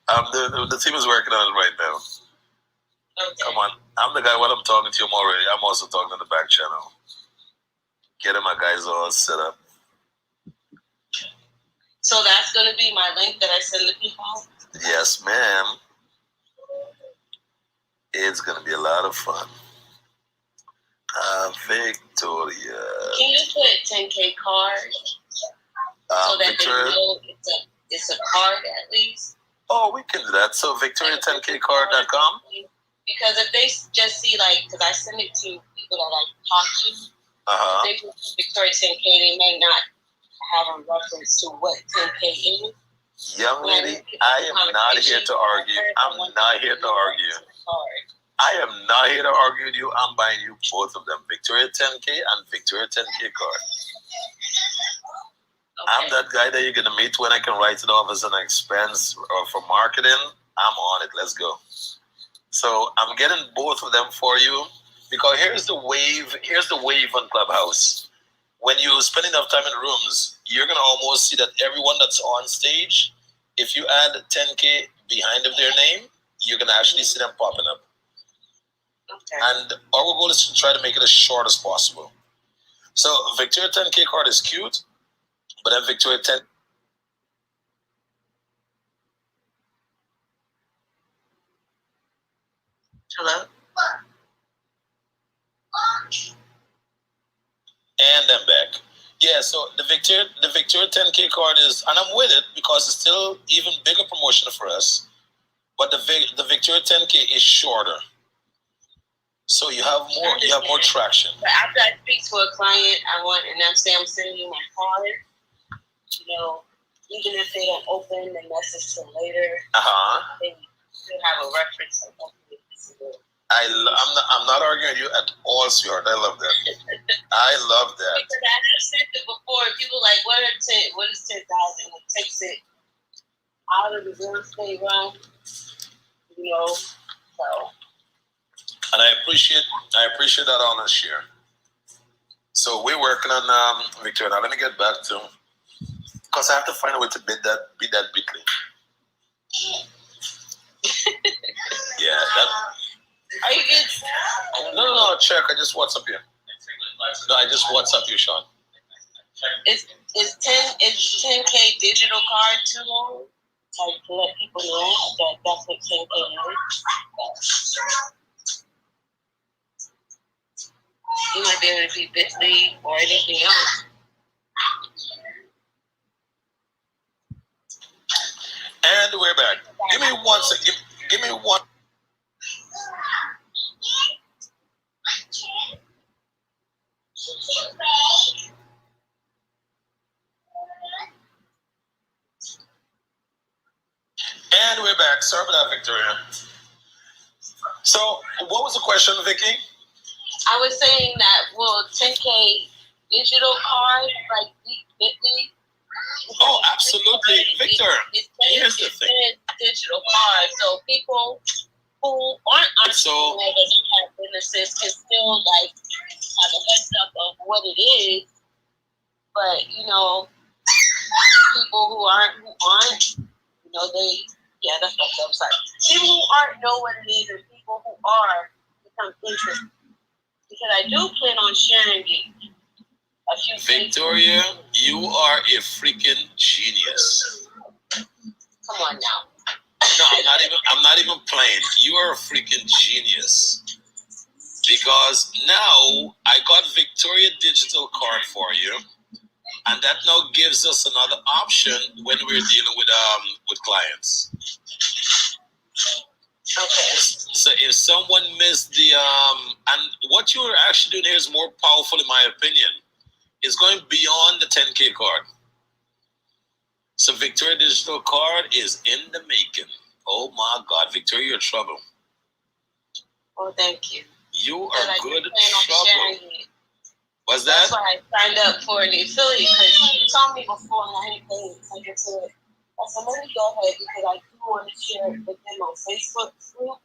The team is working on it right now. Okay. Come on. I'm the guy when I'm talking to him already. I'm also talking on the back channel. Getting my guys all set up. So that's going to be my link that I send the people? Yes, ma'am. It's going to be a lot of fun. Victoria. Can you put 10K card so that Victoria, they know it's a card at least? Oh, we can do that. So Victoria10KCARD.com? Because if they just see, like, because I send it to people that I talk to, if they see Victoria 10K, they may not have a reference to what 10K is. Young lady, I am not here to argue. I'm not here to argue. I am not here to argue with you. I'm buying you both of them, Victoria 10K and Victoria 10K card. Okay. I'm that guy that you're going to meet when I can write it off as an expense or for marketing. I'm on it. Let's go. So I'm getting both of them for you because here's the wave on Clubhouse. When you spend enough time in rooms, you're going to almost see that everyone that's on stage, if you add 10K behind of their name, you're going to actually see them popping up. Okay. And our goal is to try to make it as short as possible. So Victoria 10K card is cute, but then Victoria 10. Hello? And I'm back. Yeah, so the Victoria 10K card is, and I'm with it because it's still even bigger promotion for us. But the Victoria 10K is shorter. So you have more traction. But after I speak to a client, and I'm sending you my card, even if they don't open the message till later, they still have a reference to open it. I'm not arguing with you at all, sweetheart. I love that. I love that. Because I have said it before. People like, what is 10,000? It takes it out of the real estate realm, so. And I appreciate that honest share. So we're working on Victoria. Now let me get back to, because I have to find a way to beat that bitly. Yeah, that. Are you good? No, check. I just WhatsApp you. No, I just WhatsApp you, Sean. Is 10K digital card too long? To let people know that that's what 10K is. You might be able to be Bitly or anything else. And we're back. Give me one second. Give me one. And we're back. Sorry about that, Victoria. So, what was the question, Vicky? I was saying that, 10K digital card, like Bitly? Oh, absolutely. Victor, here's the thing. Digital card, so people who aren't entrepreneurs that don't have businesses can still, have a heads up of what it is. But, people who aren't, that's my website. People who aren't know what it is, and people who are become interested. Because I do plan on sharing it. A few Victoria, you are a freaking genius. Come on now. No, I'm not even playing. You are a freaking genius. Because now I got Victoria digital card for you. And that now gives us another option when we're dealing with clients. Okay. So if someone missed the and what you're actually doing here is more powerful in my opinion. It's going beyond the 10K card. So Victoria digital card is in the making. Oh my God, Victoria, you're in trouble. Well, thank you. You are good trouble. What's that? That's why I signed up for the affiliate, because you told me before and I didn't pay attention to it. I said, let me go ahead because I do want to share it with them on Facebook group.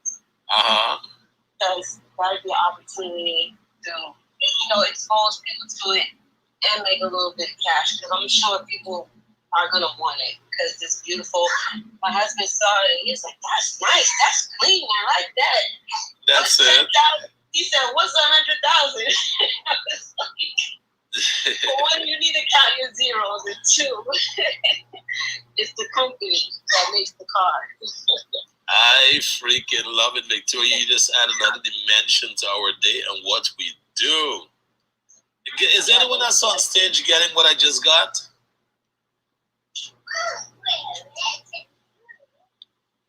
Because that would be an opportunity to, expose people to it and make a little bit of cash. Because I'm sure people are gonna want it because it's beautiful. My husband saw it. He's like, "That's nice. That's clean. I like that." That's it. He said, "What's 100,000?" I was like, for one, you need to count your zeros, and two, it's the company that makes the car. I freaking love it, Victoria. You just add another dimension to our day and what we do. Is anyone else on stage getting what I just got?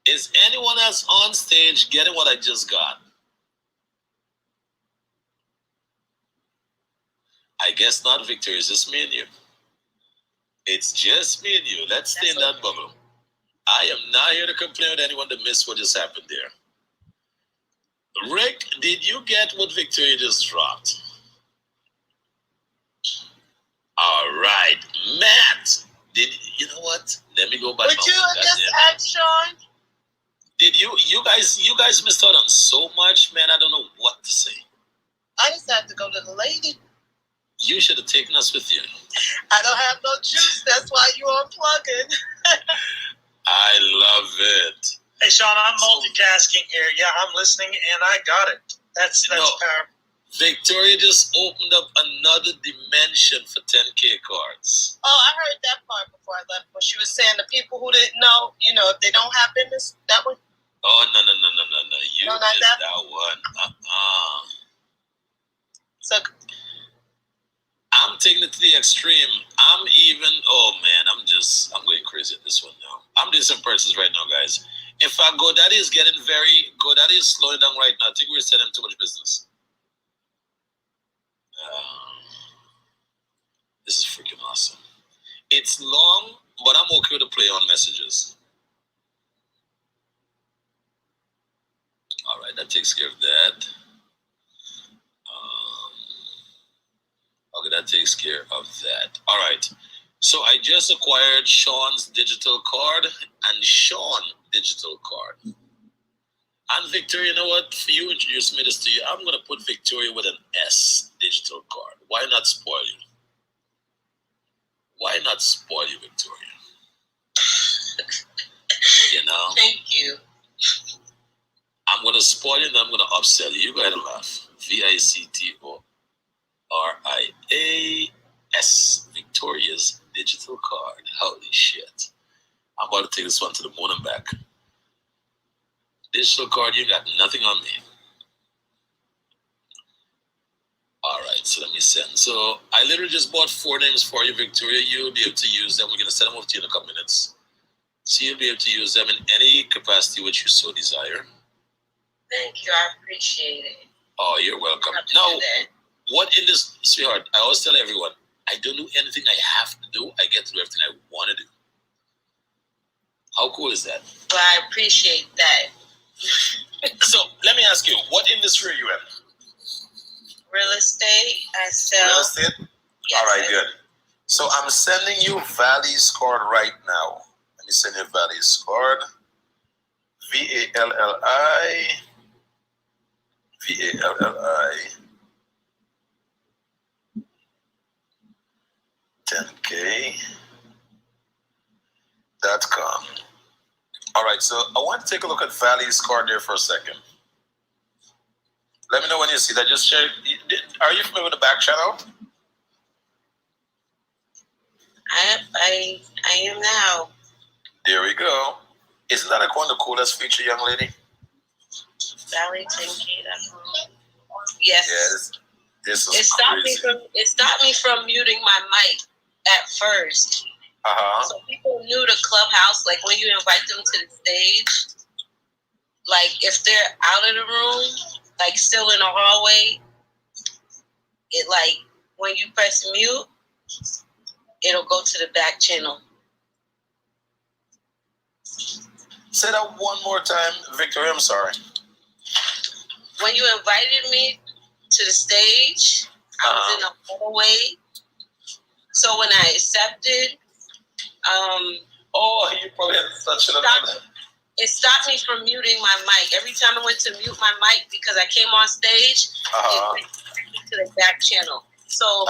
Is anyone else on stage getting what I just got? I guess not, Victoria. It's just me and you. It's just me and you. Let's stay in that bubble. I am not here to complain with anyone that missed what just happened there. Rick, did you get what Victoria just dropped? All right. Matt, you know what? Let me go back. Would you just add Sean? Did you guys missed out on so much, man. I don't know what to say. I just had to go to the lady. You should have taken us with you. I don't have no juice. That's why you unplugging. I love it. Hey, Sean, I'm multitasking here. Yeah, I'm listening, and I got it. That's power. Victoria just opened up another dimension for 10K cards. Oh, I heard that part before I left when she was saying the people who didn't know, if they don't have business, that one. Oh, no. You no, did that one. So I'm taking it to the extreme. I'm going crazy at this one now. I'm doing some purchases right now, guys. In fact, GoDaddy is GoDaddy is slowing down right now. I think we're sending too much business. This is freaking awesome. It's long, but I'm okay with the play on messages. All right, that takes care of that. Okay, that takes care of that. All right. So I just acquired Sean's digital card and Sean digital card. And Victoria, you know what? For you introduced me this to you, I'm going to put Victoria with an S digital card. Why not spoil you? Why not spoil you, Victoria? Thank you. I'm going to spoil you and I'm going to upsell you. You go ahead and laugh. VICTORIAS. Victoria's digital card. Holy shit. I'm about to take this one to the moon and back. Digital card, you got nothing on me. All right, so let me send. So I literally just bought 4 names for you, Victoria. You'll be able to use them. We're going to send them over to you in a couple minutes. So you'll be able to use them in any capacity which you so desire. Thank you. I appreciate it. Oh, you're welcome. Now, what in this, sweetheart, I always tell everyone, I don't do anything I have to do. I get to do everything I want to do. How cool is that? Well, I appreciate that. So let me ask you, what industry are you in? Real estate. I sell. Real estate? Yes, all right, good. So I'm sending you Valley's card right now. Let me send you Valley's card. VALLI. 10K.com. All right, so I want to take a look at Valley's card there for a second. Let me know when you see that. Just share. Are you familiar with the back channel? I am now. There we go. Isn't that like one of the coolest feature, young lady? Valley10K.com. Yes. Yeah, this is it stopped me from muting my mic at first. So people knew the clubhouse, like when you invite them to the stage, like if they're out of the room, like still in the hallway, it like when you press mute, it'll go to the back channel. Say that one more time, Victoria. I'm sorry. When you invited me to the stage, I was in the hallway. So when I accepted, you probably had such an it stopped me from muting my mic. Every time I went to mute my mic because I came on stage, it went to the back channel. So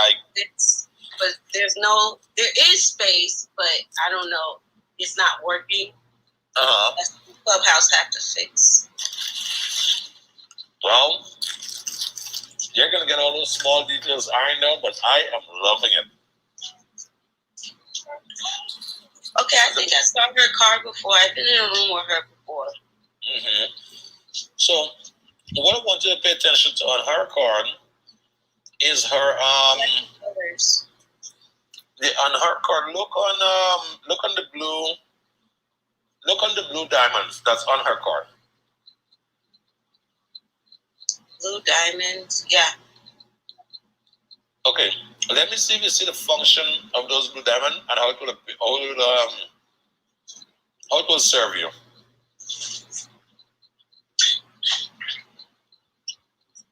there is space, but I don't know. It's not working. Uh-huh. That's what Clubhouse have to fix. Well, you're going to get all those small details ironed out, but I am loving it. Okay, I think I saw her card before. I've been in a room with her before. Mm-hmm. So, what I want you to pay attention to on her card is her on her card. Look on the blue diamonds that's on her card. Blue diamonds, yeah. Okay, let me see if you see the function of those blue diamonds and how it will serve you.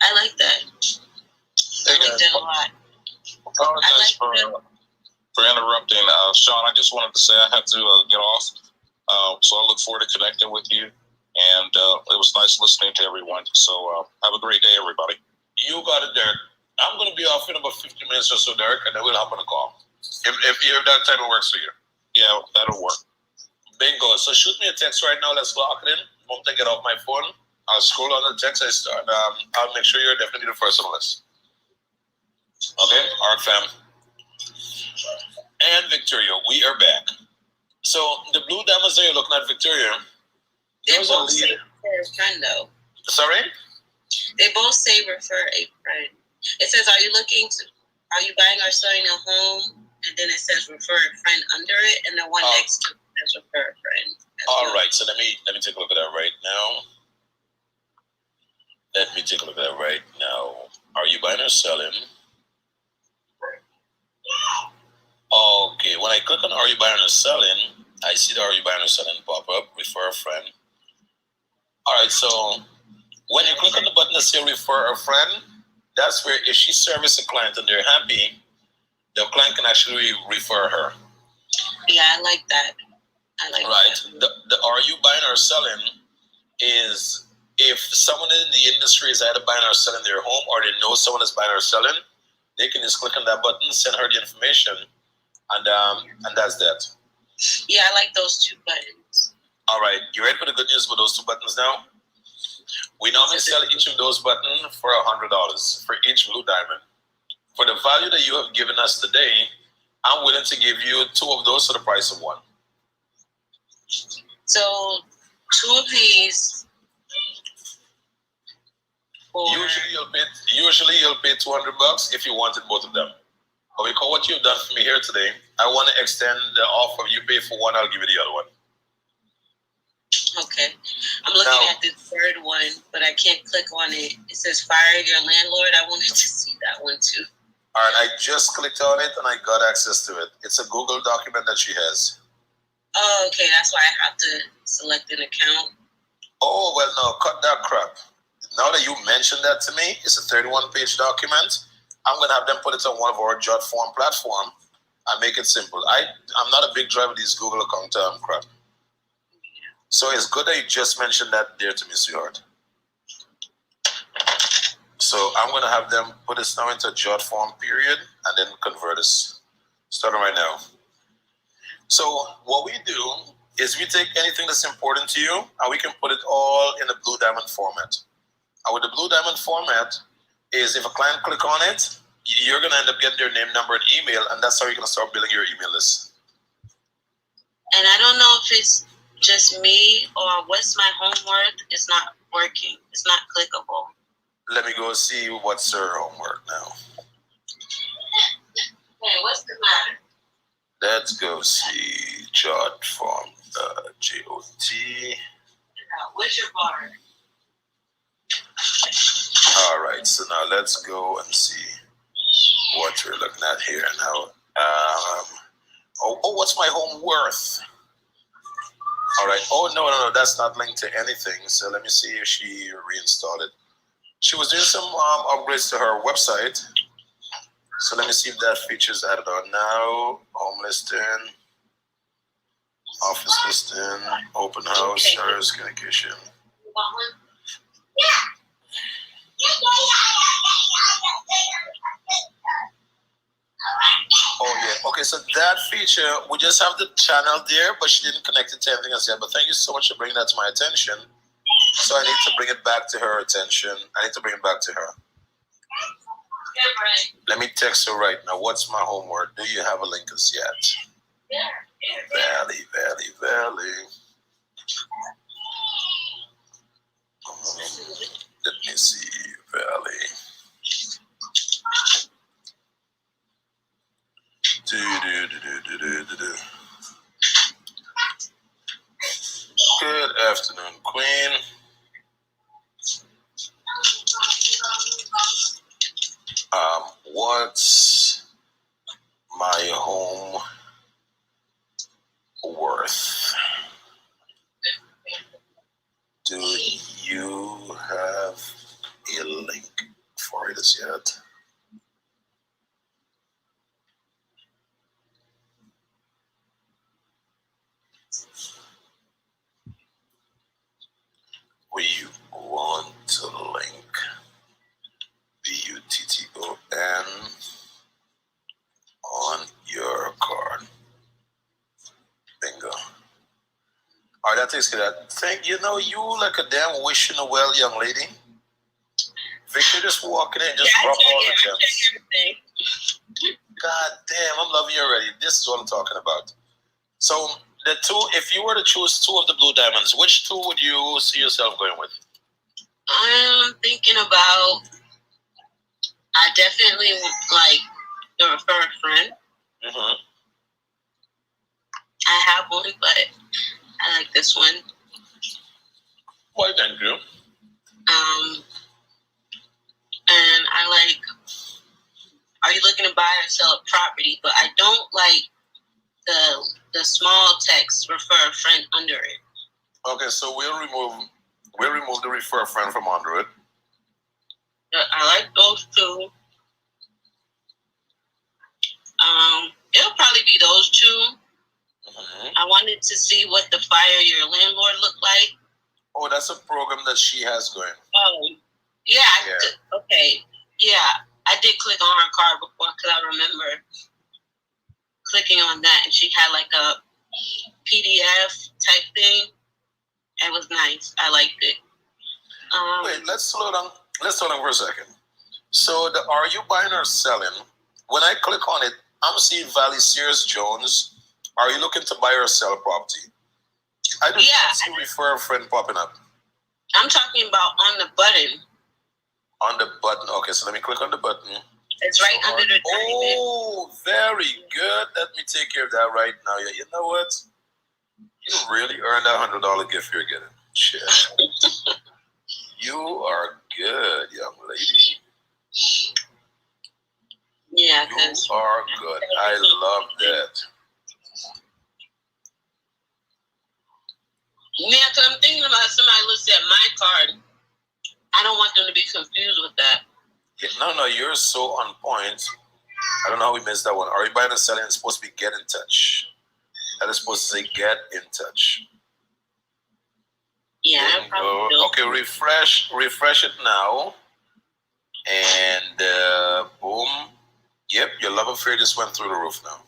I like that. I like that a lot. Apologize for interrupting, Sean. I just wanted to say I have to get off, so I look forward to connecting with you. And it was nice listening to everyone. So have a great day, everybody. You got it, Derek. I'm going to be off in about 50 minutes or so, Derek, and then we'll hop on a call. If that time works for you. Yeah, that'll work. Bingo. So shoot me a text right now. Let's lock it in. Once I get off my phone, I'll scroll on the text. I'll make sure you're definitely the first on the list. Okay? All right, fam. And Victoria, we are back. So the blue diamonds that you're looking at, Victoria, they both say refer a friend, though. Sorry? They both say refer a friend. It says, are you buying or selling a home? And then it says refer a friend under it, and the one next to it says refer a friend. All right, so let me take a look at that right now. Are you buying or selling? Okay, when I click on are you buying or selling, I see the are you buying or selling pop up, refer a friend. All right, so when you click on the button that says refer a friend, that's where if she services a client and they're happy, the client can actually refer her. Yeah, I like that. That. The are you buying or selling is if someone in the industry is either buying or selling their home, or they know someone is buying or selling, they can just click on that button, send her the information, and that's that. Yeah, I like those two buttons. All right, you ready for the good news with those two buttons now? We normally sell each of those buttons for $100 for each blue diamond. For the value that you have given us today, I'm willing to give you two of those for the price of one. So, two of these. Usually you'll pay $200 if you wanted both of them. But because what you've done for me here today, I want to extend the offer. You pay for one, I'll give you the other one. Okay. I'm looking at the third one, but I can't click on it. It says fire your landlord. I wanted to see that one too. All right, I just clicked on it and I got access to it. It's a Google document that she has. Oh, okay. That's why I have to select an account. Oh, well, no, cut that crap. Now that you mentioned that to me, it's a 31-page document. I'm going to have them put it on one of our Jot form platform and make it simple. I'm not a big driver of these Google account crap. So it's good that you just mentioned that there to me, sweetheart. So I'm going to have them put this now into a Jot form period and then convert this. Starting right now. So what we do is we take anything that's important to you and we can put it all in a blue diamond format. And with the blue diamond format is if a client click on it, you're going to end up getting their name, number, and email, and that's how you're going to start building your email list. And I don't know if it's just me or what's my homework. It's not working. It's not clickable. Let me go see what's her homework now. Hey, what's the matter? Let's go see Jot form, J-O-T. What's your bar? All right, so now let's go and see what we're looking at here now. What's my home worth? All right. Oh, no, that's not linked to anything. So let me see if she reinstalled it. She was doing some upgrades to her website. So let me see if that feature is added on now. Home listing, office listing, open house, service communication. You want one? Yeah. Oh, yeah. Okay, so that feature, we just have the channel there, but she didn't connect it to anything else yet. But thank you so much for bringing that to my attention. So I need to bring it back to her attention. I need to bring it back to her. Let me text her right now. What's my homework? Do you have a link as yet? Valley. Let me see, Valley. Good afternoon, Queen. What's my home worth? Do you have a link for it as yet? We want to link BUTTON on your card. Bingo. All right, that takes care of that. Thank you. Know you like a damn wishing a well, young lady. Victor just walking in, just drop all the gems. God damn, I'm loving you already. This is what I'm talking about. So the two, if you were to choose two of the blue diamonds, which two would you see yourself going with? I'm thinking about. I definitely like the refer a friend. Mm-hmm. I have one, but I like this one. Why, thank you. And I like, are you looking to buy or sell a property? But I don't like the small text refer a friend under it. Okay, so we'll remove the refer a friend from under it. I like those two. It'll probably be those two. Mm-hmm. I wanted to see what the Fire Your Landlord looked like. Oh, that's a program that she has going. Oh, yeah. Okay. Yeah, I did click on her card before because I remember clicking on that, and she had like a PDF type thing. It was nice. I liked it. Wait, let's slow down. Let's slow down for a second. So, are you buying or selling? When I click on it, I'm seeing Valley Sears Jones. Are you looking to buy or sell property? I don't see refer a friend popping up. I'm talking about on the button. On the button. Okay, so let me click on the button. It's right under the diamond. Oh, very good. Let me take care of that right now. Yeah, you know what? You really earned that $100 gift you're getting. Shit. You are good, young lady. Yeah, you are good. I love that. Yeah, because I'm thinking about somebody looks at my card. I don't want them to be confused with that. Yeah, no, you're so on point. I don't know how we missed that one. Are you buying or selling? It's supposed to be get in touch. That is supposed to say get in touch. Yeah, okay, refresh it now. And boom. Yep, your love affair just went through the roof now.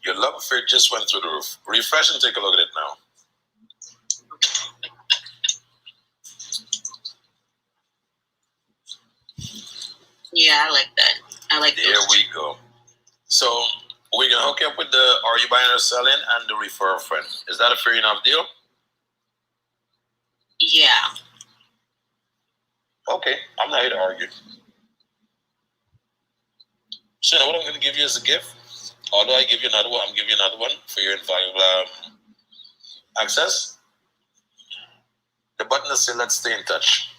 Your love affair just went through the roof. Refresh and take a look at it now. Yeah, I like that. I like that. There we go. So we're going to hook you up with the are you buying or selling and the refer a friend. Is that a fair enough deal? Yeah. Okay, I'm not here to argue. So what I'm going to give you as a gift, although I give you another one, I'm giving you another one for your invaluable access. The button that says let's stay in touch.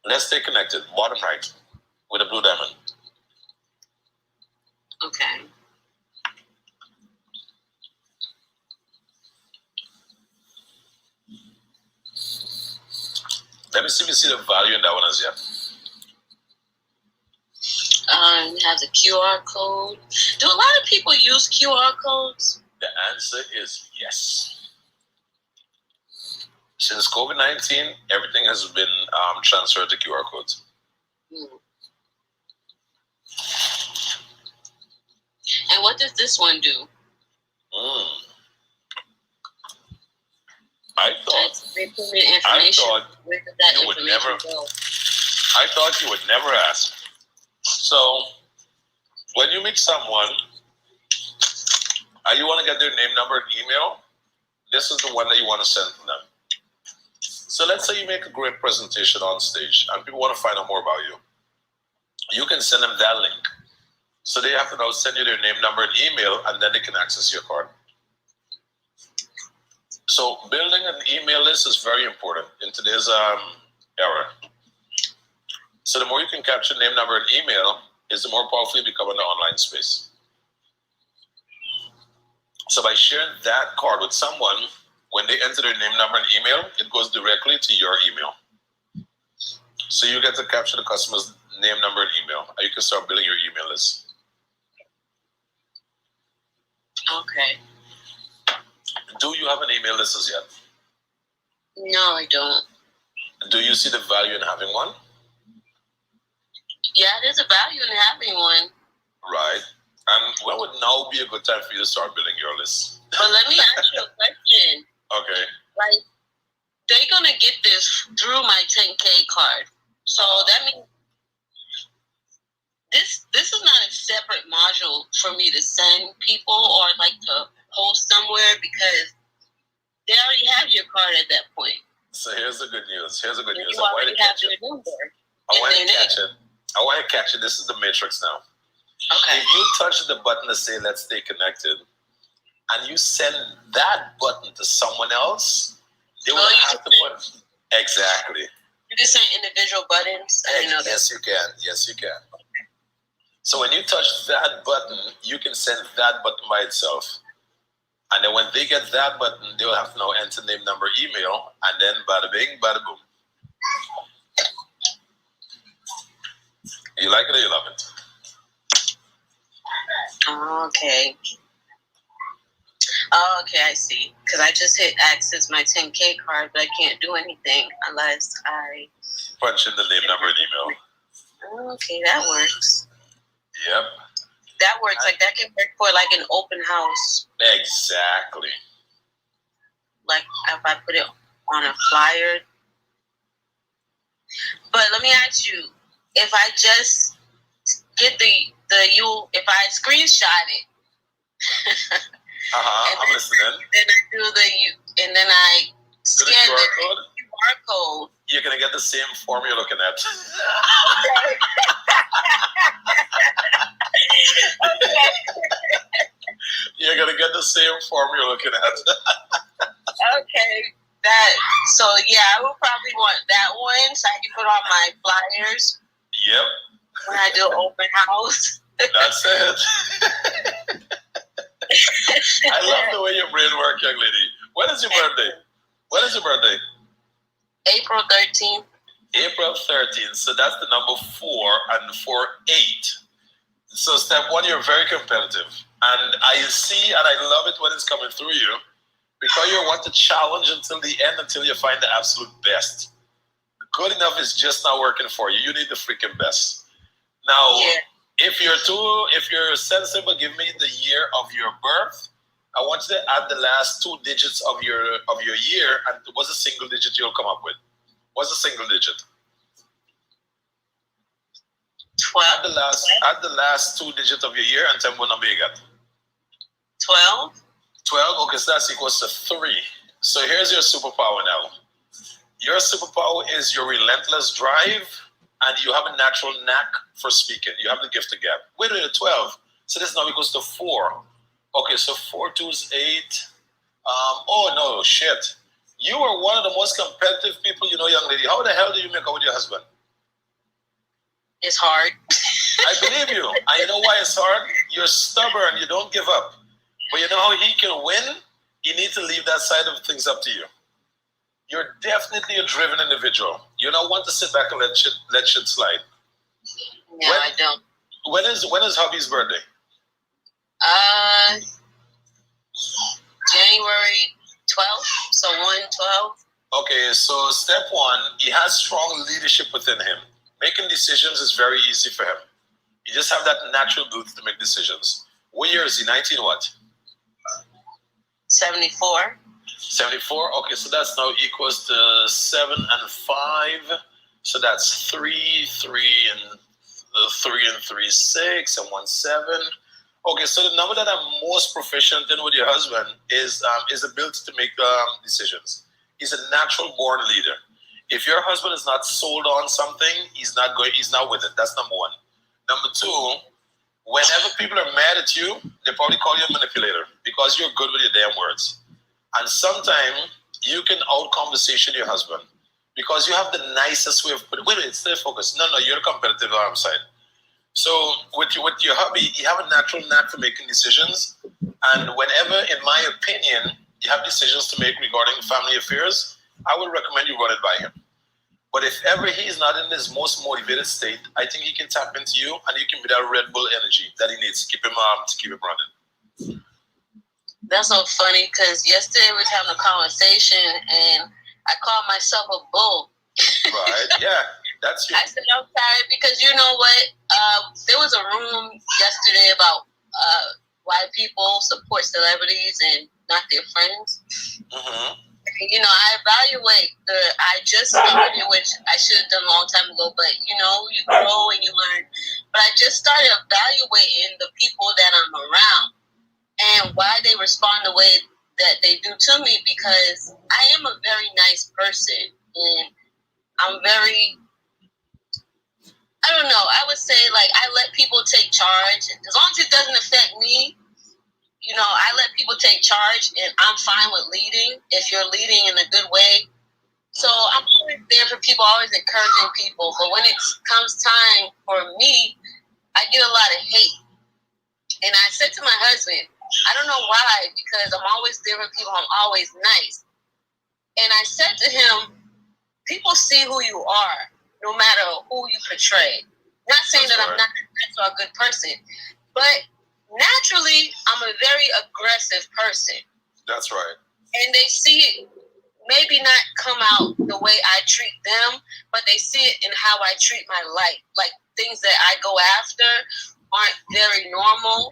Let's stay connected, bottom right, with a blue diamond. Okay. Let me see if you see the value in that one as yet. It has a QR code. Do a lot of people use QR codes? The answer is yes. Since COVID-19, everything has been transferred to QR codes. And what does this one do? I thought you would never ask. So when you meet someone and you want to get their name, number, and email, this is the one that you want to send to them. So let's say you make a great presentation on stage and people want to find out more about you. You can send them that link. So they have to now send you their name, number, and email, and then they can access your card. So building an email list is very important in today's era. So the more you can capture name, number, and email, is the more powerful you become in the online space. So by sharing that card with someone, when they enter their name, number, and email, it goes directly to your email. So you get to capture the customer's name, number, and email, and you can start building your email list. Okay. Do you have an email list as yet? No, I don't. Do you see the value in having one? Yeah, there's a value in having one. Right. And when would now be a good time for you to start building your list? But let me ask you a question. Okay. Like, they're going to get this through my 10K card. So that means this is not a separate module for me to send people or like to post somewhere because they already have your card at that point. So here's the good news. Here's the good news. You already have your number. I want to catch it. I want to catch it. This is the matrix now. Okay. If you touch the button to say let's stay connected and you send that button to someone else, they will have to put exactly. You can send individual buttons. Yes, you can. Yes, you can. So when you touch that button, you can send that button by itself. And then when they get that button, they will have to now enter name, number, email, and then bada bing, bada boom. You like it or you love it? Okay. Okay, I see. Because I just hit access my 10K card, but I can't do anything unless I punch in the name, number, and email. Okay, that works. Yep. That works. Like that can work for like an open house. Exactly. Like if I put it on a flyer. But let me ask you, if I just get if I screenshot it. I'm listening. Then I do and then I scan the QR code. You're gonna get the same form you're looking at. You're gonna get the same form you're looking at. Okay. So yeah, I would probably want that one so I can put on my flyers. Yep. When I do open house. That's it. I love the way your brain works, young lady. When is your birthday? When is your birthday? April 13th. April 13th. So that's the number 4 and 4-8. So step 1, you're very competitive. And I see and I love it when it's coming through you because you want to challenge until the end until you find the absolute best. Good enough is just not working for you. You need the freaking best. Now, if you're sensible, give me the year of your birth. I want you to add the last 2 digits of your year, and what's a single digit you'll come up with? What's a single digit? 12. Add the last 2 digits of your year and tell me what number you got. 12. 12. Okay, so that's equals to 3. So here's your superpower now. Your superpower is your relentless drive, and you have a natural knack for speaking. You have the gift of gab. Wait a minute, 12. So this now equals to 4. Okay, so 4 2 is 8. Oh no, shit. You are one of the most competitive people you know, young lady. How the hell do you make out with your husband? It's hard. I believe you. And you know why it's hard? You're stubborn. You don't give up. But you know how he can win? You need to leave that side of things up to you. You're definitely a driven individual. You don't want to sit back and let shit slide. No, I don't. When is hubby's birthday? January 12th. So 1/12. Okay, so step 1, he has strong leadership within him. Making decisions is very easy for him. You just have that natural ability to make decisions. What year is he? 19 what? 74. 74. Okay, so that's now equals to 7 and 5. So that's 3, 3 and 3, 6 and 1, 7. Okay, so the number that I'm most proficient in with your husband is ability to make decisions. He's a natural born leader. If your husband is not sold on something, he's not with it. That's number one. Number two, whenever people are mad at you, they probably call you a manipulator because you're good with your damn words. And sometimes you can out-conversation your husband because you have the nicest way of putting it. Wait, stay focused. No, you're the competitive side. So with your hubby, you have a natural knack for making decisions. And whenever, in my opinion, you have decisions to make regarding family affairs, I would recommend you run it by him. But if ever he's not in his most motivated state, I think he can tap into you and you can be that Red Bull energy that he needs to keep him running. That's so funny because yesterday we were having a conversation and I called myself a bull. Right, yeah, that's you. I said I'm tired because you know what? There was a room yesterday about why people support celebrities and not their friends. Mm-hmm. You know, I evaluate I just started, which I should have done a long time ago, but you know, you grow and you learn. But I just started evaluating the people that I'm around and why they respond the way that they do to me, because I am a very nice person and I'm very, I don't know, I would say like I let people take charge as long as it doesn't affect me. You know, I let people take charge and I'm fine with leading if you're leading in a good way. So I'm always there for people, always encouraging people. But when it comes time for me, I get a lot of hate. And I said to my husband, I don't know why, because I'm always there for people. I'm always nice. And I said to him, people see who you are, no matter who you portray. Not saying that I'm not a good person, but naturally, I'm a very aggressive person. That's right. And they see it maybe not come out the way I treat them, but they see it in how I treat my life. Like things that I go after aren't very normal.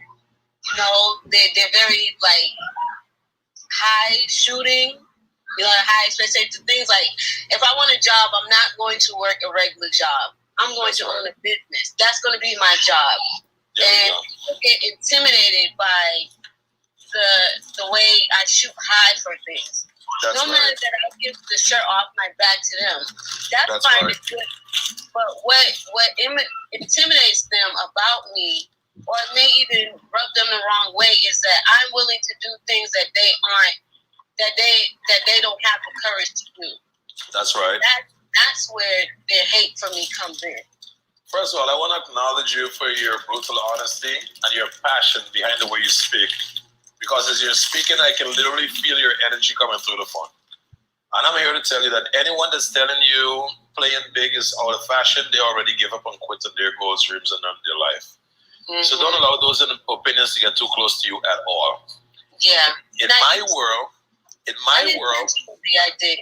You know, they're very like high shooting, you know, high expectations. Things like if I want a job, I'm not going to work a regular job. I'm going to own a business. That's going to be my job. And people get intimidated by the way I shoot high for things. No matter that I give the shirt off my back to them, that's fine. It's good. But what intimidates them about me, or may even rub them the wrong way, is that I'm willing to do things that they don't have the courage to do. That's right. That's where their hate for me comes in. First of all, I want to acknowledge you for your brutal honesty and your passion behind the way you speak. Because as you're speaking, I can literally feel your energy coming through the phone. And I'm here to tell you that anyone that's telling you playing big is out of fashion, they already give up and quit on their goals, dreams, and their life. Mm-hmm. So don't allow those opinions to get too close to you at all. Yeah. In my world, I did.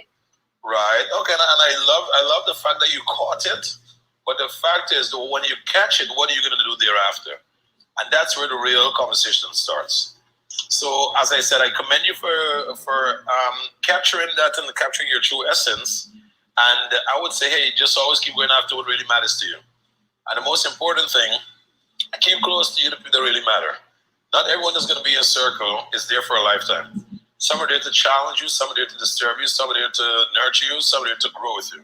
Right. Okay. And I love the fact that you caught it. But the fact is, when you catch it, what are you going to do thereafter? And that's where the real conversation starts. So, as I said, I commend you for capturing that and capturing your true essence. And I would say, hey, just always keep going after what really matters to you. And the most important thing, keep close to you the people that really matter. Not everyone that's going to be in a circle is there for a lifetime. Some are there to challenge you, some are there to disturb you, some are there to nurture you, some are there to grow with you.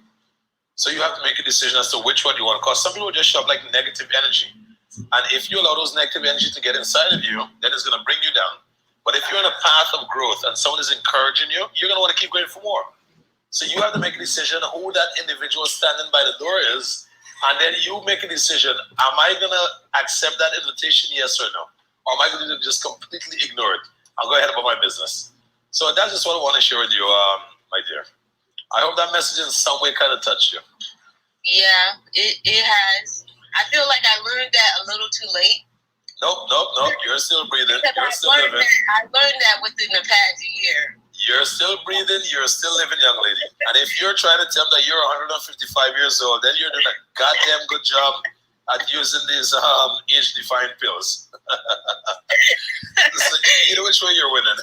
So you have to make a decision as to which one you want. Because some people just show up like negative energy. And if you allow those negative energy to get inside of you, then it's going to bring you down. But if you're on a path of growth and someone is encouraging you, you're going to want to keep going for more. So you have to make a decision who that individual standing by the door is. And then you make a decision, am I going to accept that invitation, yes or no? Or am I going to just completely ignore it? I'll go ahead about my business. So that's just what I want to share with you, my dear. I hope that message in some way kind of touched you. Yeah, it has. I feel like I learned that a little too late. Nope. You're still breathing. You're still living. I learned that within the past year. You're still breathing. You're still living, young lady. And if you're trying to tell me that you're 155 years old, then you're doing a goddamn good job. at using these age-defined pills. So either which way you're winning.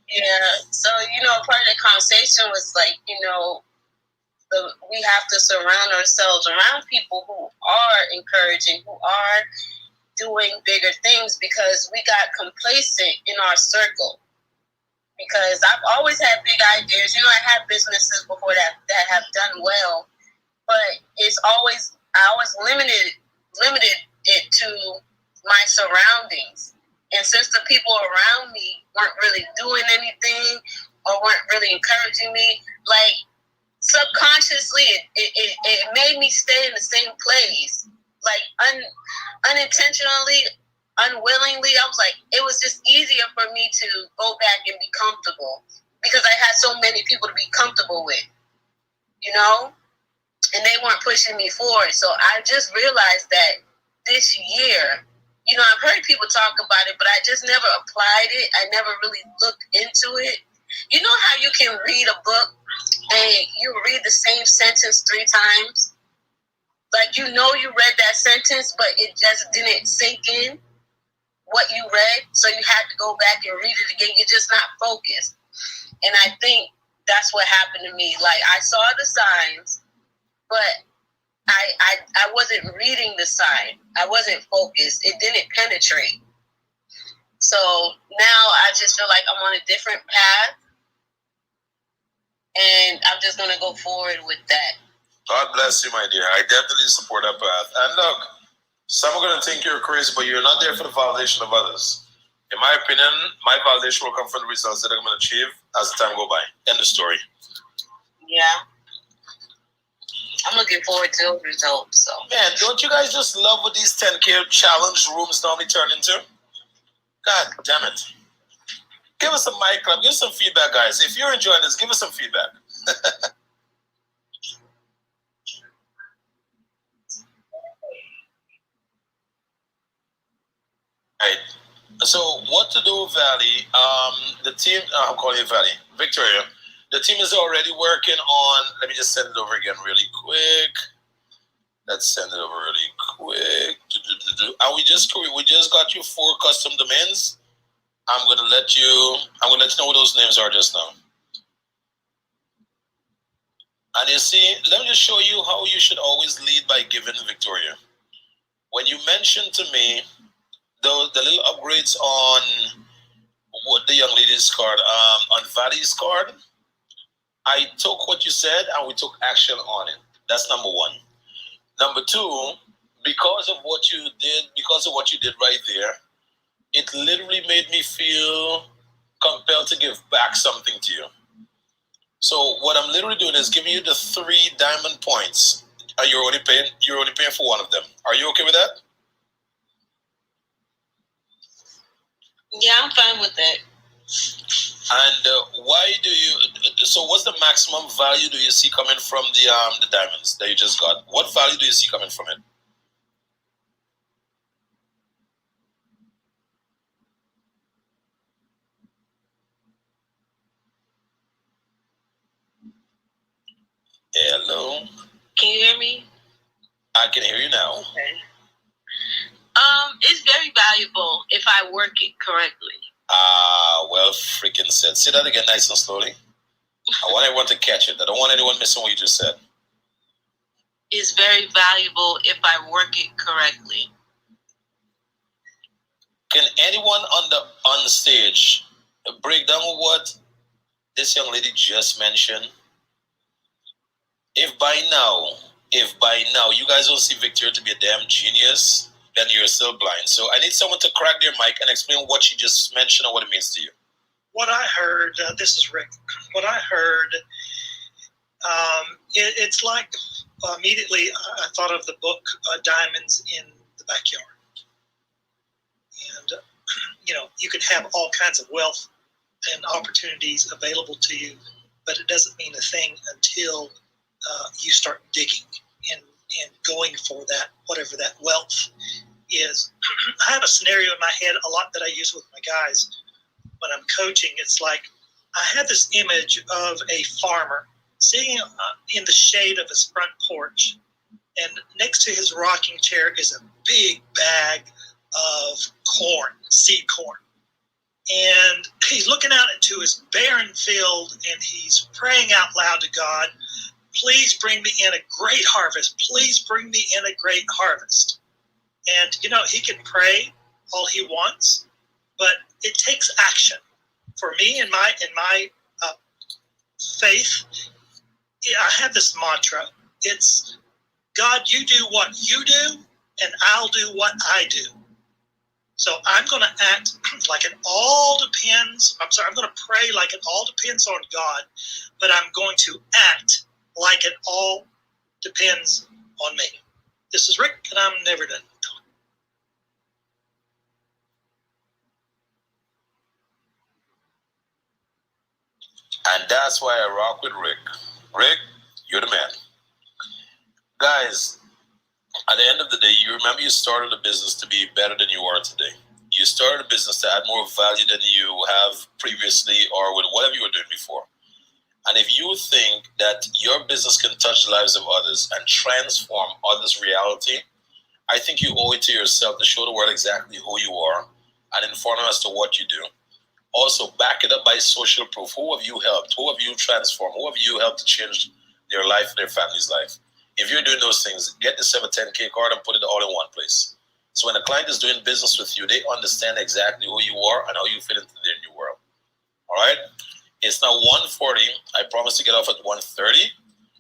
Yeah. So, part of the conversation was like, we have to surround ourselves around people who are encouraging, who are doing bigger things, because we got complacent in our circle. Because I've always had big ideas. I had businesses before that have done well, but I always limited it to my surroundings. And since the people around me weren't really doing anything or weren't really encouraging me, like subconsciously, it made me stay in the same place, like unintentionally, unwillingly. I was like, it was just easier for me to go back and be comfortable because I had so many people to be comfortable with, and they weren't pushing me forward. So I just realized that this year, I've heard people talk about it, but I just never applied it. I never really looked into it. You know how you can read a book and you read the same sentence 3 times? Like, you read that sentence, but it just didn't sink in what you read, so you had to go back and read it again. You're just not focused. And I think that's what happened to me. Like, I saw the signs, but I wasn't reading the sign. I wasn't focused. It didn't penetrate. So now I just feel like I'm on a different path, and I'm just going to go forward with that. God bless you, my dear. I definitely support that path. And look, some are going to think you're crazy, but you're not there for the validation of others. In my opinion, my validation will come from the results that I'm going to achieve as the time go by. End of story. Yeah. I'm looking forward to those results. So, man, don't you guys just love what these 10K challenge rooms normally turn into? God damn it. Give us a mic clap. Give us some feedback, guys. If you're enjoying this, give us some feedback. Right. So what to do, Valley? The team, I'm calling it Valley. Victoria. The team is already working on, let me just send it over again really quick. Let's send it over really quick. And we just got you 4 custom domains. I'm gonna let you know what those names are just now. And you see, let me just show you how you should always lead by giving, Victoria. When you mentioned to me the little upgrades on what the young lady's card, on Valley's card, I took what you said and we took action on it. That's number 1. Number 2, because of what you did right there, it literally made me feel compelled to give back something to you. So what I'm literally doing is giving you the 3 diamond points. You're only paying for 1 of them. Are you okay with that? Yeah, I'm fine with that. And so what's the maximum value do you see coming from the diamonds that you just got? What value do you see coming from it? Hello? Can you hear me? I can hear you now. Okay. It's very valuable if I work it correctly. Well, freaking said. Say that again nice and slowly. I want everyone to catch it. I don't want anyone missing what you just said. It's very valuable if I work it correctly. Can anyone on stage break down what this young lady just mentioned? If by now you guys don't see Victoria to be a damn genius, then you're still blind. So I need someone to crack their mic and explain what she just mentioned and what it means to you. What I heard, this is Rick, what I heard, it's like immediately I thought of the book Diamonds in the Backyard. And, you can have all kinds of wealth and opportunities available to you, but it doesn't mean a thing until you start digging and going for that, whatever that wealth is. I have a scenario in my head a lot that I use with my guys when I'm coaching. It's like I have this image of a farmer sitting in the shade of his front porch, and next to his rocking chair is a big bag of corn, seed corn. And he's looking out into his barren field, and he's praying out loud to God, please bring me in a great harvest. Please bring me in a great harvest. And, you know, he can pray all he wants, but it takes action. For me, in my faith, I have this mantra. It's, God, you do what you do, and I'll do what I do. So I'm going to act like it all depends. I'm going to pray like it all depends on God, but I'm going to act like it all depends on me. This is Rick, and I'm never done talking. And that's why I rock with Rick. Rick, you're the man. Guys, at the end of the day, you remember you started a business to be better than you are today. You started a business to add more value than you have previously or with whatever you were doing before. And if you think that your business can touch the lives of others and transform others' reality, I think you owe it to yourself to show the world exactly who you are and inform them as to what you do. Also, back it up by social proof. Who have you helped? Who have you transformed? Who have you helped to change their life, their family's life? If you're doing those things, get the 10K card and put it all in one place. So when a client is doing business with you, they understand exactly who you are and how you fit into their new world. All right? It's now 1:40. I promised to get off at 1:30.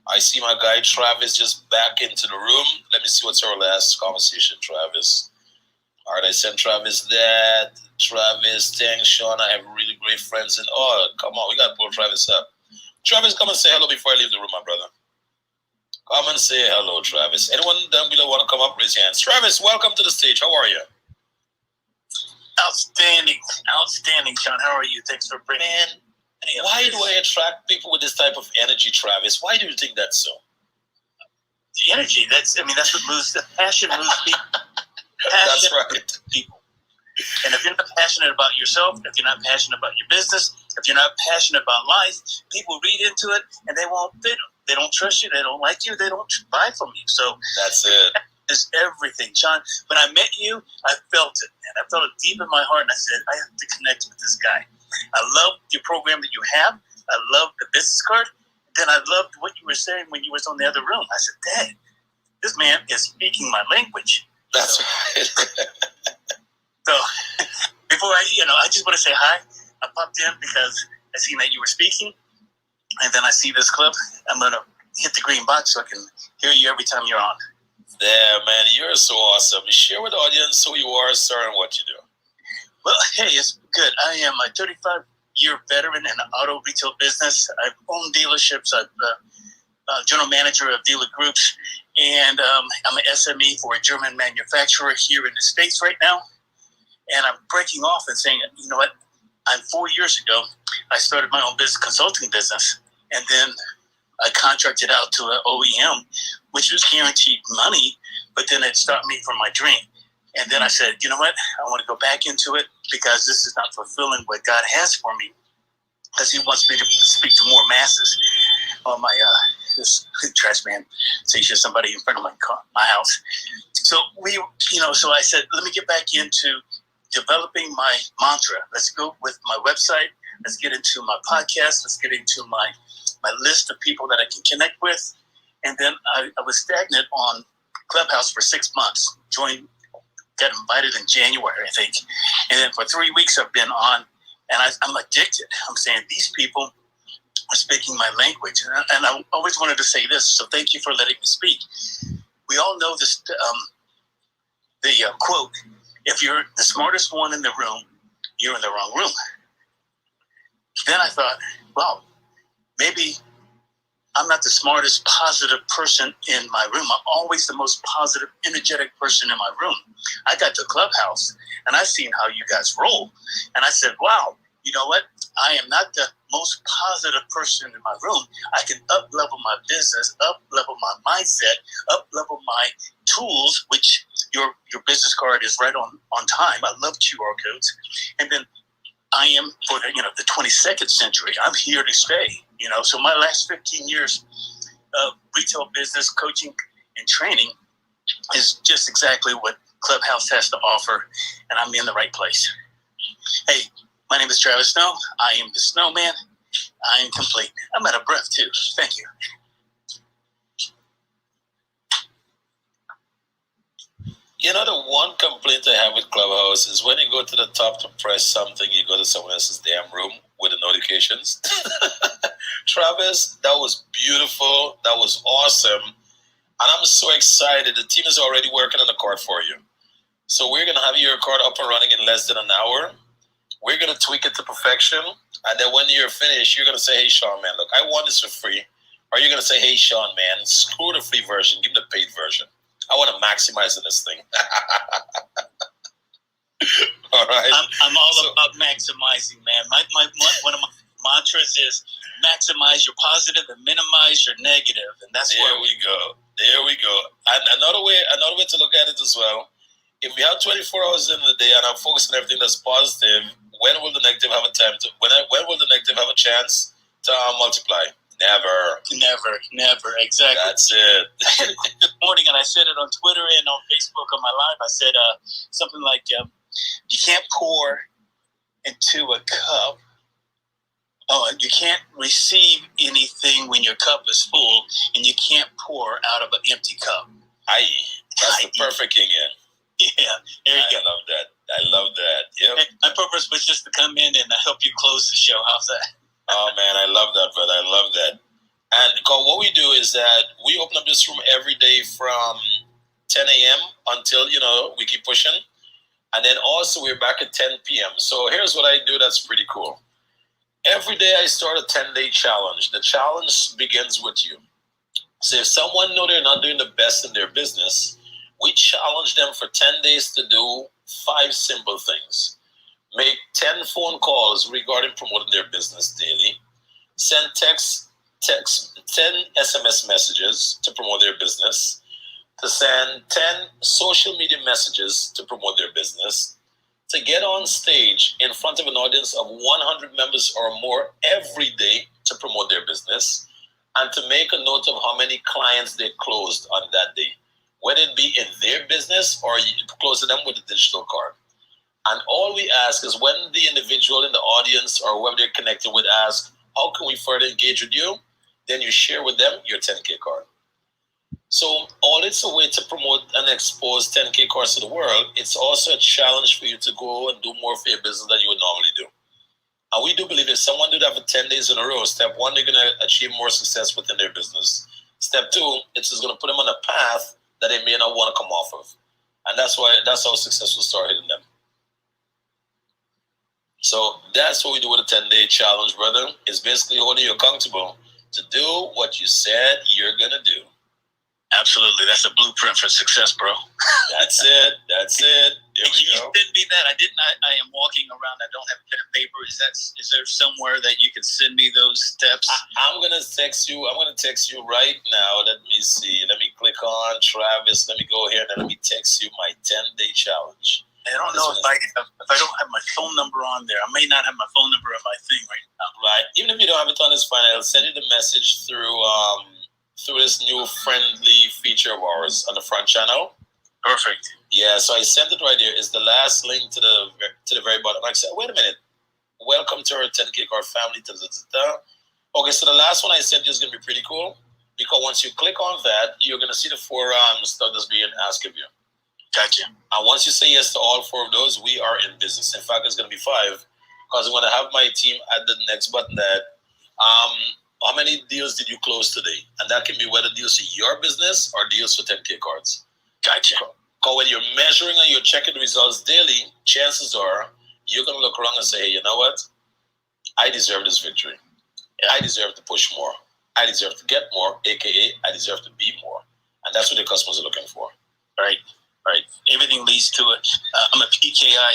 I see my guy Travis just back into the room. Let me see what's our last conversation, Travis. All right, I sent Travis that. Travis, thanks, Sean. I have really great friends. And oh, come on, we got to pull Travis up. Travis, come and say hello before I leave the room, my brother. Come and say hello, Travis. Anyone down below want to come up? Raise your hands. Travis, welcome to the stage. How are you? Outstanding, Sean. How are you? Thanks for bringing in. Why do I attract people with this type of energy, Travis? Why do you think that's so? The energy. That's what moves. The passion moves people. That's right. People. And if you're not passionate about yourself, if you're not passionate about your business, if you're not passionate about life, people read into it and they don't trust you, they don't like you, they don't buy from you. So that's it. It's everything, Sean. When I met you, I felt it, man. I felt it deep in my heart, and I said, I have to connect with this guy. I love your program that you have. I love the business card. Then I loved what you were saying when you was on the other room. I said, Dad, this man is speaking my language. That's right. So before I just want to say hi. I popped in because I seen that you were speaking, and then I see this clip. I'm going to hit the green box so I can hear you every time you're on. There, man, you're so awesome. Share with the audience who you are, sir, and what you do. Well, hey, it's good. I am a 35-year veteran in the auto retail business. I've owned dealerships. I'm general manager of dealer groups, and I'm an SME for a German manufacturer here in the States right now. And I'm breaking off and saying, you know what? 4 years ago, I started my own business consulting business, and then I contracted out to an OEM, which was guaranteed money, but then it stopped me from my dream. And then I said, you know what? I want to go back into it because this is not fulfilling what God has for me, because He wants me to speak to more masses. On my this trash man sees somebody in front of my house. So so I said, let me get back into developing my mantra. Let's go with my website. Let's get into my podcast. Let's get into my list of people that I can connect with. And then I was stagnant on Clubhouse for 6 months. Got invited in January, I think. And then for 3 weeks I've been on, and I'm addicted. I'm saying these people are speaking my language. And I always wanted to say this, so thank you for letting me speak. We all know this, the quote, if you're the smartest one in the room, you're in the wrong room. Then I thought, well, maybe I'm not the smartest, positive person in my room. I'm always the most positive, energetic person in my room. I got to Clubhouse, and I've seen how you guys roll. And I said, wow, you know what? I am not the most positive person in my room. I can up-level my business, up-level my mindset, up-level my tools, which your business card is right on time. I love QR codes. And then I am for the 22nd century. I'm here to stay. So my last 15 years of retail business coaching and training is just exactly what Clubhouse has to offer, and I'm in the right place. Hey, my name is Travis Snow. I am the Snowman. I am complete. I'm out of breath, too. Thank you. You know, the one complaint I have with Clubhouse is when you go to the top to press something, you go to someone else's damn room with the notifications. Travis, that was beautiful. That was awesome. And I'm so excited. The team is already working on the card for you. So we're going to have your card up and running in less than an hour. We're going to tweak it to perfection. And then when you're finished, you're going to say, hey, Sean, man, look, I want this for free. Or you're going to say, hey, Sean, man, screw the free version. Give me the paid version. I want to maximize this thing. All right. I'm all about maximizing, man. One of my mantras is maximize your positive and minimize your negative, and that's there we go. There we go. And another way to look at it as well. If we have 24 hours in the day and I'm focused on everything that's positive, when will the negative have a time to? When will the negative have a chance to multiply? Never. Exactly. That's it. This morning, and I said it on Twitter and on Facebook on my live. I said something like, "You can't pour into a cup. Oh, you can't receive anything when your cup is full, and you can't pour out of an empty cup." That's the perfect thing. Yeah, there you go. I love that. Yep. My purpose was just to come in and help you close the show. How's that? Oh, man, I love that, brother. I love that. And what we do is that we open up this room every day from 10 a.m. until, we keep pushing. And then also we're back at 10 p.m. So here's what I do that's pretty cool. Every day I start a 10-day challenge. The challenge begins with you. So if someone know they're not doing the best in their business, we challenge them for 10 days to do 5 simple things. Make 10 phone calls regarding promoting their business daily. Send 10 SMS messages to promote their business. To send 10 social media messages to promote their business. To get on stage in front of an audience of 100 members or more every day to promote their business. And to make a note of how many clients they closed on that day, whether it be in their business or you closing them with a digital card. And all we ask is when the individual in the audience or whoever they're connected with asks, how can we further engage with you? Then you share with them your 10K card. So all it's a way to promote and expose 10K cards to the world. It's also a challenge for you to go and do more for your business than you would normally do. And we do believe if someone do that for 10 days in a row, step 1, they're going to achieve more success within their business. Step 2, it's just going to put them on a path that they may not want to come off of. And that's how success will start hitting them. So that's what we do with a 10-day challenge, brother. It's basically holding you accountable to do what you said you're going to do. Absolutely. That's a blueprint for success, bro. That's it. There we go. You send me that. I am walking around. I don't have a pen and paper. Is there somewhere that you can send me those steps? I'm going to text you. I'm going to text you right now. Let me see. Let me click on Travis. Let me go here and then let me text you my 10-day challenge. I don't know if I don't have my phone number on there. I may not have my phone number on my thing right now. Right. Even if you don't have it on, it's fine. I'll send you the message through this new friendly feature of ours on the front channel. Perfect. Yeah, so I sent it right here. It's the last link to the very bottom. I said, wait a minute. Welcome to our 10K card family. Okay, so the last one I sent you is going to be pretty cool because once you click on that, you're going to see the 4 stuff that's being asked of you. Gotcha. And once you say yes to all 4 of those, we are in business. In fact, it's going to be 5 because I'm going to have my team at the next button that how many deals did you close today? And that can be whether deals for your business or deals for 10K cards. Gotcha. Because when you're measuring and you're checking the results daily, chances are you're going to look around and say, hey, you know what? I deserve this victory. I deserve to push more. I deserve to get more, a.k.a. I deserve to be more. And that's what your customers are looking for. Right. Everything leads to it. I'm a PKI,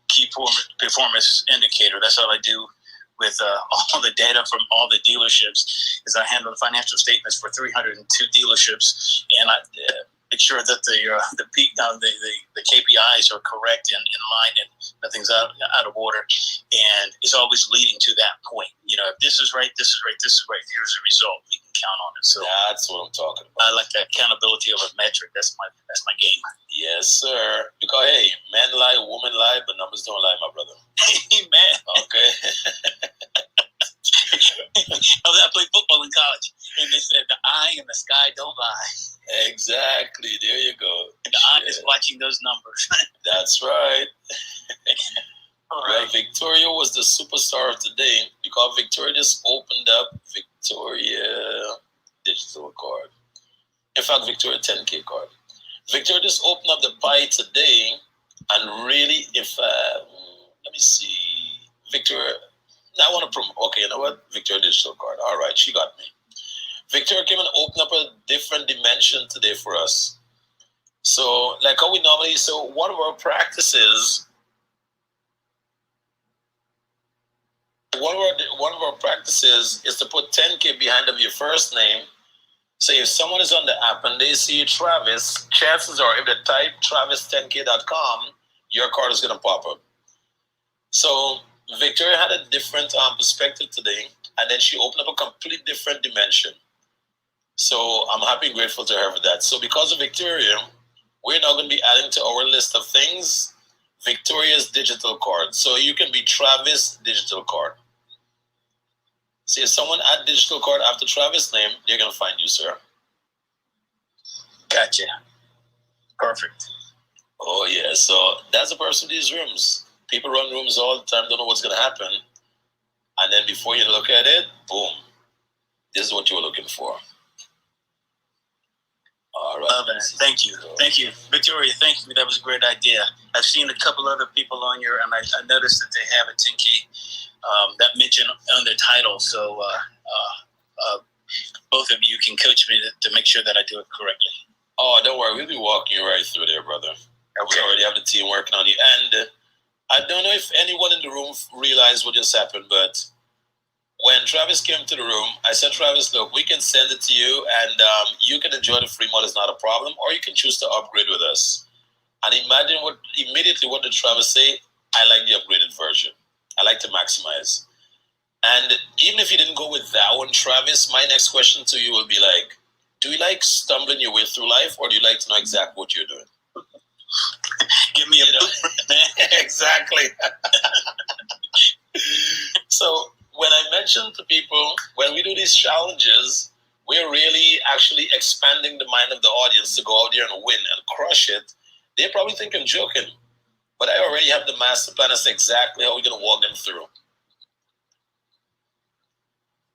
key performance indicator. That's all I do with all the data from all the dealerships. Is I handle the financial statements for 302 dealerships, and I make sure that the KPIs are correct and in line, and nothing's out of order. And it's always leading to that point. You know, if this is right, this is right, this is right, here's the result. We can count on it. So that's what I'm talking about. I like that accountability of a metric. That's my game. Yes, sir. Because hey, men lie, women lie, but numbers don't lie, my brother. Amen. Okay. I played football in college, and they said the eye and the sky don't lie. Exactly. There you go. The eye is watching those numbers. That's right. All right. right. Well, Victoria was the superstar of today because Victoria just opened up Victoria digital card. In fact, Victoria 10K card. Victoria just opened up the pie today, and really, if let me see, Victoria. I want to promote. Okay, you know what? Victoria digital card. All right, she got me. Victoria came and opened up a different dimension today for us. So, like how we normally, so one of our practices. One of our practices is to put 10K behind of your first name. So if someone is on the app and they see Travis, chances are if they type travis10k.com, your card is going to pop up. So Victoria had a different perspective today, and then she opened up a complete different dimension. So I'm happy and grateful to her for that. So because of Victoria, we're now going to be adding to our list of things Victoria's digital card. So you can be Travis digital card. See, if someone add digital card after Travis' name, they're going to find you, sir. Gotcha. Perfect. Oh, yeah. So that's the purpose of these rooms. People run rooms all the time, don't know what's going to happen. And then before you look at it, boom. This is what you were looking for. All right. Love it. Thank you. Thank you. Victoria, thank you. That was a great idea. I've seen a couple other people on here, and I noticed that they have a 10K that mentioned on their title. So both of you can coach me to make sure that I do it correctly. Oh, don't worry. We'll be walking you right through there, brother. Okay. We already have the team working on you. And I don't know if anyone in the room realized what just happened, but when Travis came to the room, I said, Travis, look, we can send it to you, and you can enjoy the free model. It's not a problem, or you can choose to upgrade with us. And imagine what did Travis say? I like the upgraded version. I like to maximize. And even if you didn't go with that one, Travis, my next question to you will be like, do you like stumbling your way through life, or do you like to know exactly what you're doing? Give me a man. Exactly. So when I mention to people, when we do these challenges, we're really actually expanding the mind of the audience to go out there and win and crush it. They probably think I'm joking, but I already have the master plan as to exactly how we're going to walk them through.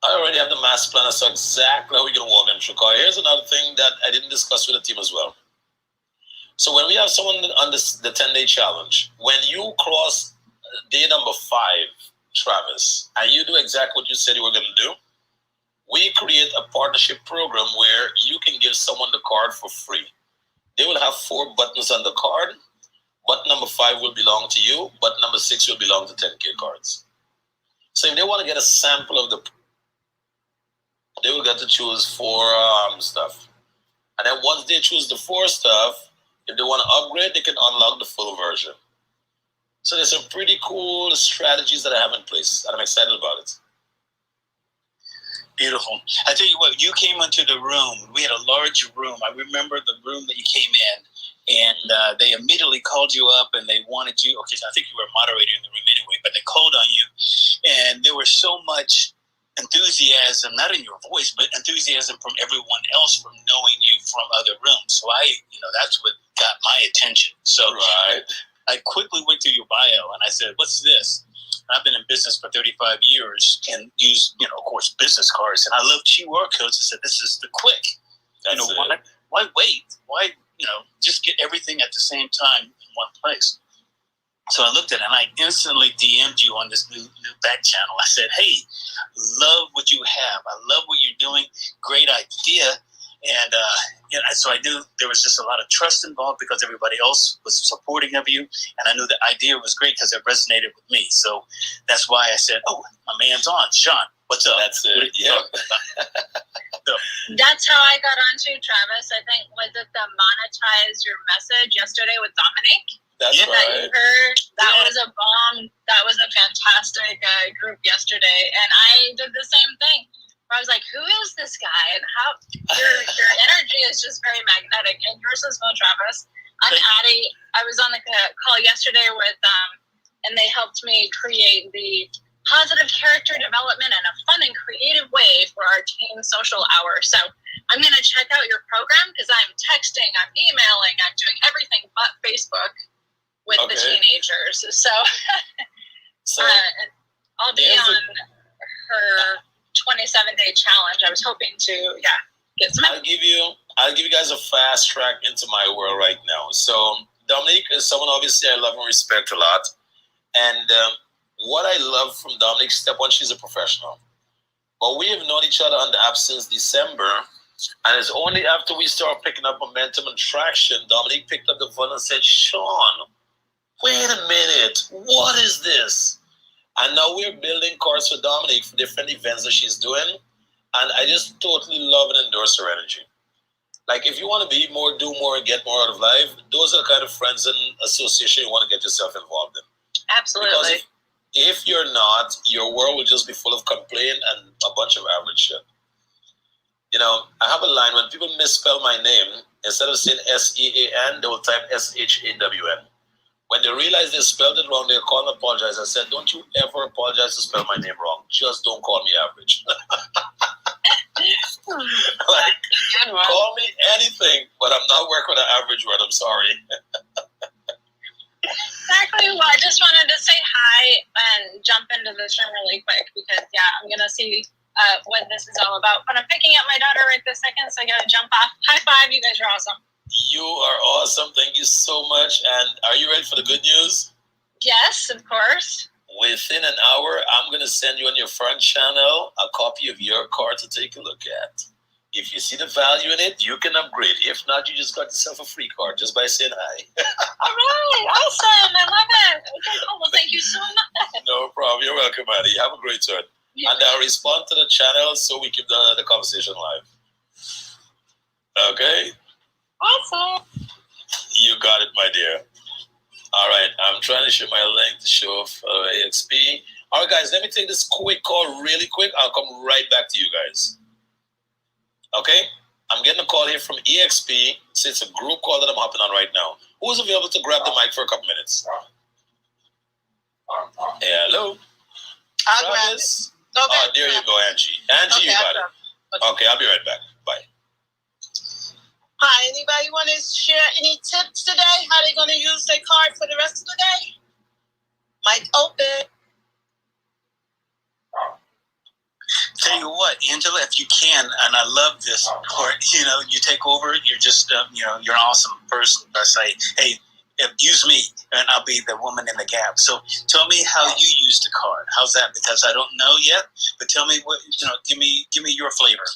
I already have the master plan as to exactly how we're going to walk them through. Here's another thing that I didn't discuss with the team as well. So when we have someone on the 10-day challenge, when you cross day number 5, Travis, and you do exactly what you said you were going to do, we create a partnership program where you can give someone the card for free. They will have 4 buttons on the card. Button number 5 will belong to you. Button number 6 will belong to 10K cards. So if they want to get a sample of they will get to choose 4 stuff. And then once they choose the 4 stuff, if they want to upgrade, they can unlock the full version. So there's some pretty cool strategies that I have in place, and I'm excited about it. Beautiful. I tell you what, you came into the room. We had a large room. I remember the room that you came in, and they immediately called you up, and they wanted you. Okay, so I think you were a moderator in the room anyway, but they called on you, and there was so much enthusiasm, not in your voice, but enthusiasm from everyone else from knowing you from other rooms. So that's what got my attention. So right. I quickly went through your bio, and I said, what's this? I've been in business for 35 years and used, of course, business cards. And I love QR codes. I said, this is the quick. That's why wait? Why, just get everything at the same time in one place. So I looked at it, and I instantly DM'd you on this new back channel. I said, hey, love what you have. I love what you're doing. Great idea. And so I knew there was just a lot of trust involved because everybody else was supporting of you. And I knew the idea was great because it resonated with me. So that's why I said, oh, my man's on. Sean, what's up? That's it. Yeah. That's how I got onto Travis. I think, was it the monetize your message yesterday with Dominic? That's that right. you heard. That was a bomb. That was a fantastic group yesterday, and I did the same thing. I was like, "Who is this guy?" And how your energy is just very magnetic, and yours as well, Travis. I'm Addie. I was on the call yesterday with and they helped me create the positive character development in a fun and creative way for our teen social hour. So I'm going to check out your program because I'm texting, I'm emailing, I'm doing everything but Facebook with the teenagers. So, I'll be on her 27-day challenge. I was hoping to, get some. I'll give you guys a fast track into my world right now. So Dominique is someone obviously I love and respect a lot. And what I love from Dominique, step one, she's a professional. But we have known each other on the app since December. And it's only after we start picking up momentum and traction, Dominique picked up the phone and said, Sean, wait a minute, what is this? And now we're building cards for Dominique for different events that she's doing. And I just totally love and endorse her energy. Like, if you want to be more, do more, and get more out of life, those are the kind of friends and association you want to get yourself involved in. Absolutely. Because if you're not, your world will just be full of complaint and a bunch of average shit. You know, I have a line, when people misspell my name, instead of saying S-E-A-N, they will type S-H-A-W-N. When they realize they spelled it wrong, they'll call and apologize. I said, don't you ever apologize to spell my name wrong. Just don't call me average. Like, call me anything, but I'm not working with an average word. I'm sorry. Exactly. Well, I just wanted to say hi and jump into this room really quick because, I'm going to see what this is all about. But I'm picking up my daughter right this second, so I got to jump off. High five. You guys are awesome. You are awesome. Thank you so much. And are you ready for the good news? Yes, of course. Within an hour, I'm going to send you on your front channel a copy of your card to take a look at. If you see the value in it, you can upgrade. If not, you just got yourself a free card just by saying hi. All right. Awesome. I love it. Okay, cool. Well, thank you so much. No problem. You're welcome, Maddie. Have a great turn. And I'll respond to the channel so we keep the conversation live. Okay? Awesome. You got it, my dear. All right. I'm trying to share my link to show off AXP. All right, guys. Let me take this quick call really quick. I'll come right back to you guys. Okay? I'm getting a call here from EXP. So it's a group call that I'm hopping on right now. Who's available to grab the mic for a couple minutes? Hello? I'll grab it. Okay. There you go, Angie. Angie, you got it. Okay, I'll be right back. Bye. Hi, anybody want to share any tips today? How they going to use their card for the rest of the day? Mic open. Tell you what, Angela, if you can, and I love this part, you take over, you're just, you're an awesome person. I say, hey, use me, and I'll be the woman in the gap. So tell me how you use the card. How's that? Because I don't know yet, but tell me what, give me your flavor.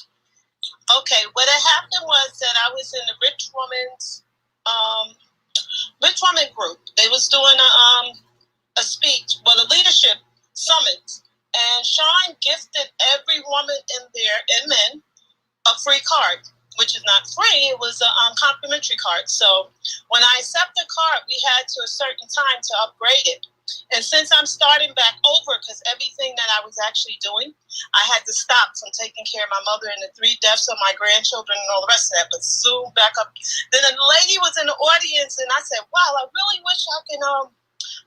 Okay, what had happened was that I was in the Rich Woman group. They was doing a speech, a leadership summit. And Sean gifted every woman in there and men a free card, which is not free. It was a complimentary card. So when I accepted the card, we had to a certain time to upgrade it. And since I'm starting back over, because everything that I was actually doing, I had to stop from taking care of my mother and the 3 deaths of my grandchildren and all the rest of that, but soon back up. Then a lady was in the audience, and I said, wow, I really wish I can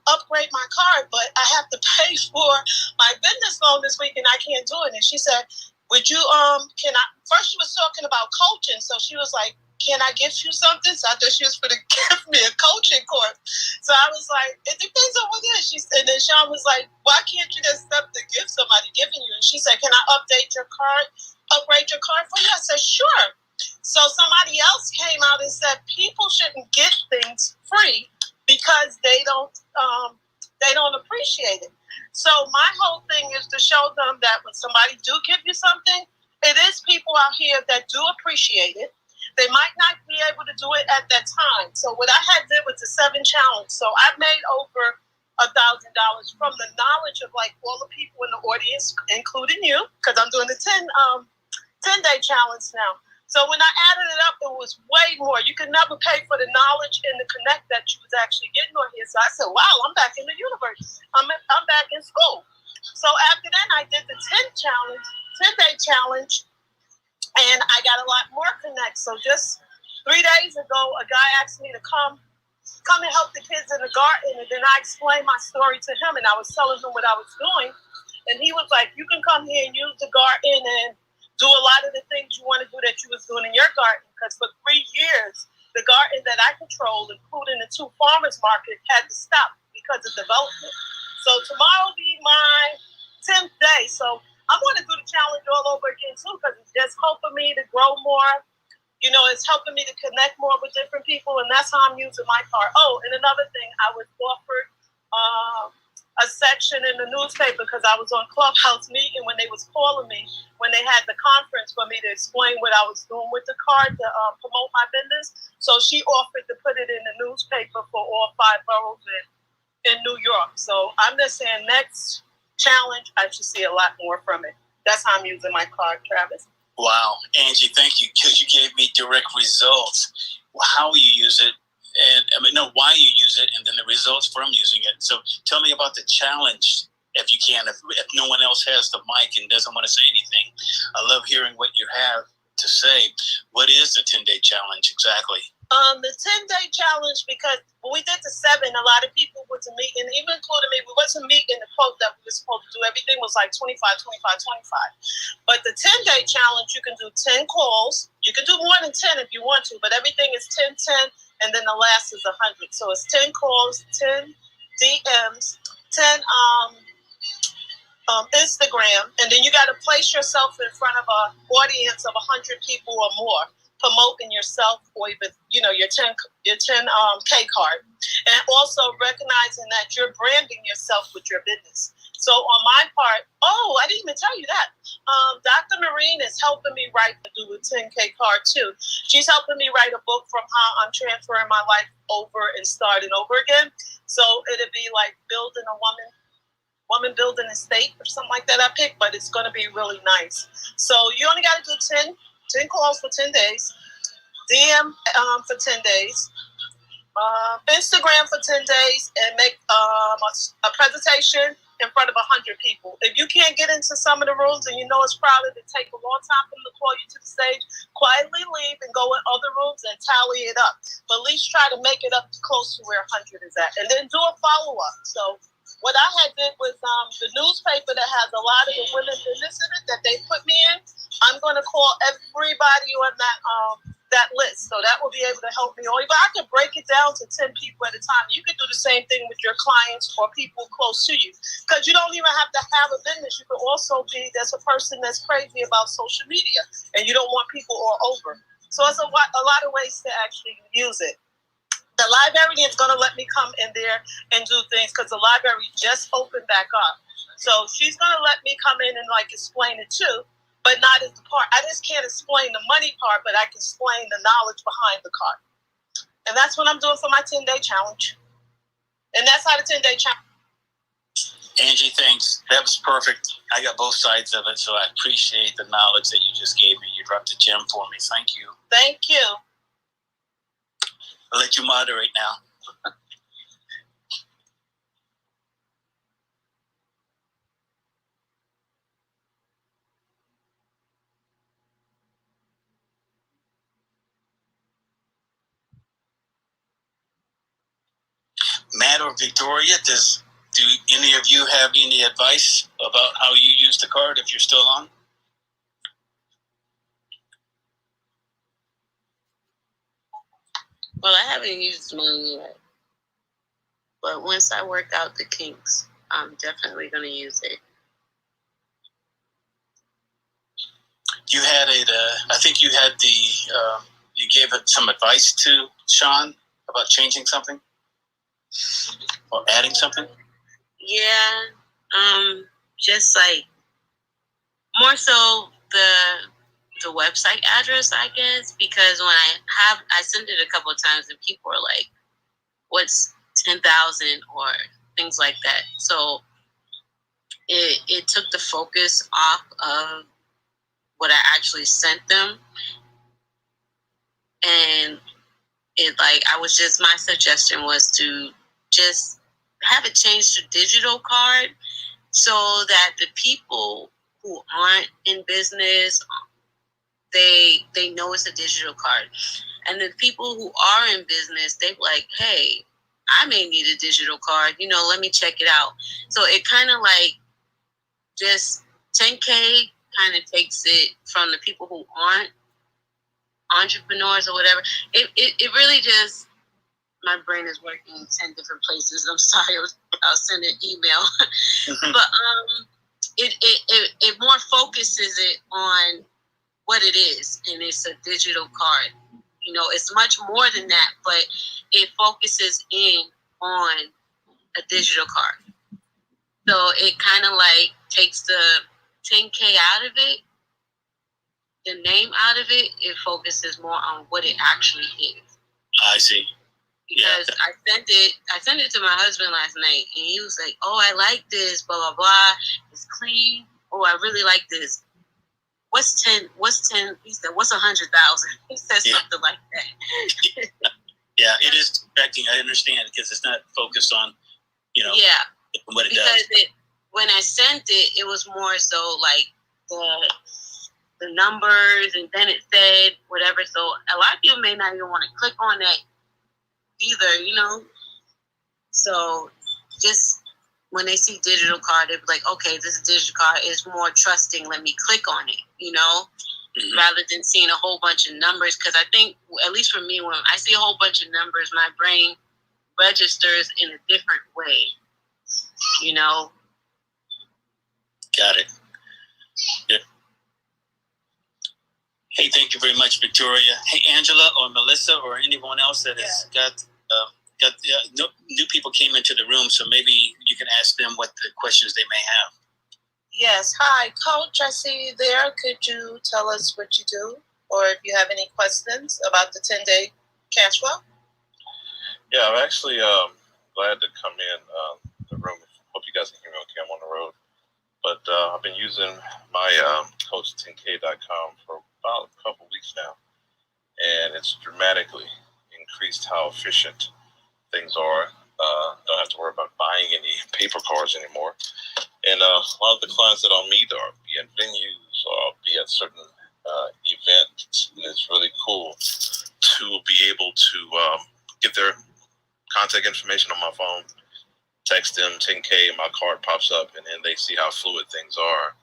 upgrade my card, but I have to pay for my business loan this week and I can't do it. And she said, would you, first she was talking about coaching. So she was like, can I gift you something? So I thought she was going to give me a coaching course. So I was like, it depends on what it is. And then Sean was like, why can't you just accept the gift somebody giving you? And she said, can I upgrade your card for you? I said, sure. So somebody else came out and said, people shouldn't get things free because they don't appreciate it. So my whole thing is to show them that when somebody do give you something, it is people out here that do appreciate it. They might not be able to do it at that time. So what I had did was the 7 challenge. So I made over $1,000 from the knowledge of like all the people in the audience, including you, because I'm doing the 10-day challenge now. So when I added it up, it was way more. You could never pay for the knowledge and the connect that you was actually getting on here. So I said, wow, I'm back in the universe. I'm back in school. So after that, I did the 10-day challenge, and I got a lot more connects. So just 3 days ago, a guy asked me to come and help the kids in the garden, and then I explained my story to him, and I was telling him what I was doing. And he was like, you can come here and use the garden and do a lot of the things you want to do that you was doing in your garden. Because for 3 years, the garden that I controlled, including the 2 farmers market, had to stop because of development. So tomorrow will be my 10th day. So I'm going to do the challenge all over again, too, because it's just helping me to grow more. You know, it's helping me to connect more with different people, and that's how I'm using my card. Oh, and another thing, I was offered a section in the newspaper because I was on Clubhouse meeting when they was calling me, when they had the conference for me to explain what I was doing with the card to promote my business. So she offered to put it in the newspaper for all 5 boroughs in New York. So I'm just saying next challenge, I should see a lot more from it. That's how I'm using my card, Travis. Wow, Angie, thank you, because you gave me direct results. How you use it, and why you use it, and then the results from using it. So tell me about the challenge, if you can, if no one else has the mic and doesn't want to say anything. I love hearing what you have to say. What is the 10-day challenge exactly? The 10-day challenge, because when we did the 7, a lot of people wasn't meeting, even including me, we wasn't meeting the quote that we were supposed to do. Everything was like 25, 25, 25. But the 10-day challenge, you can do 10 calls. You can do more than 10 if you want to, but everything is 10, 10, and then the last is 100. So it's 10 calls, 10 DMs, 10 Instagram, and then you got to place yourself in front of an audience of 100 people or more, promoting yourself or even, your 10K card, and also recognizing that you're branding yourself with your business. So on my part, I didn't even tell you that. Dr. Marine is helping me write to do with 10K card too. She's helping me write a book from how I'm transferring my life over and starting over again. So it'll be like building a woman building a state or something like that I picked, but it's going to be really nice. So you only got to do 10 calls for 10 days, DM for 10 days, Instagram for 10 days, and make a presentation in front of 100 people. If you can't get into some of the rooms and you know it's probably to take a long time for them to call you to the stage, quietly leave and go in other rooms and tally it up. But at least try to make it up close to where 100 is at. And then do a follow-up. So what I had did was the newspaper that has a lot of the women business in it that they put me in, I'm going to call everybody on that list. So that will be able to help me. Or even I could break it down to 10 people at a time. You could do the same thing with your clients or people close to you. Because you don't even have to have a business. You could also be, there's a person that's crazy about social media and you don't want people all over. So it's a lot of ways to actually use it. The librarian is going to let me come in there and do things because the library just opened back up. So she's going to let me come in and explain it too, but not as the part. I just can't explain the money part, but I can explain the knowledge behind the card. And that's what I'm doing for my 10-day challenge. And that's how the 10-day challenge. Angie, thanks. That was perfect. I got both sides of it, so I appreciate the knowledge that you just gave me. You dropped a gem for me. Thank you. Thank you. I'll let you moderate now. Matt or Victoria, do any of you have any advice about how you use the card if you're still on? Well, I haven't used mine yet. But once I work out the kinks, I'm definitely going to use it. You had I think you had you gave it some advice to Sean about changing something or adding something? Yeah, just more so the website address, I guess, because when I sent it a couple of times and people are like, what's 10,000 or things like that. So it took the focus off of what I actually sent them. And it like my suggestion was to just have it changed to digital card so that the people who aren't in business, they know it's a digital card. And the people who are in business, they're like, hey, I may need a digital card, let me check it out. So it kind of like just 10K kind of takes it from the people who aren't entrepreneurs or whatever. It really just, my brain is working in 10 different places. I'm sorry, I'll send an email. But it more focuses it on what it is, and it's a digital card. It's much more than that, but it focuses in on a digital card. So it kind of like takes the 10K out of it, the name out of it. It focuses more on what it actually is. I see. Because I sent it to my husband last night, and he was like, "Oh, I like this, blah blah blah. It's clean. Oh, I really like this. What's 10? What's 10?" He said, "What's 100,000?" He said something like that. Yeah, it is distracting. I understand because it's not focused on, what it does. When I sent it, it was more so like the numbers, and then it said whatever. So a lot of people may not even want to click on that either, So just when they see digital card, they'll be like, okay, this digital card is more trusting. Let me click on it, rather than seeing a whole bunch of numbers. Because I think, at least for me, when I see a whole bunch of numbers, my brain registers in a different way, Got it. Yeah. Hey, thank you very much, Victoria. Hey, Angela or Melissa or anyone else that has got new people came into the room, so maybe you can ask them what the questions they may have. Yes. Hi, Coach. I see you there. Could you tell us what you do, or if you have any questions about the 10-day cash flow? Yeah, I'm actually glad to come in the room. Hope you guys can hear me okay. I'm on the road. But I've been using my coach10k.com for about a couple weeks now, and it's dramatically increased how efficient things are. Don't have to worry about buying any paper cards anymore. And a lot of the clients that I'll meet are be at venues or be at certain events, and it's really cool to be able to get their contact information on my phone, text them 10K, my card pops up, and then they see how fluid things are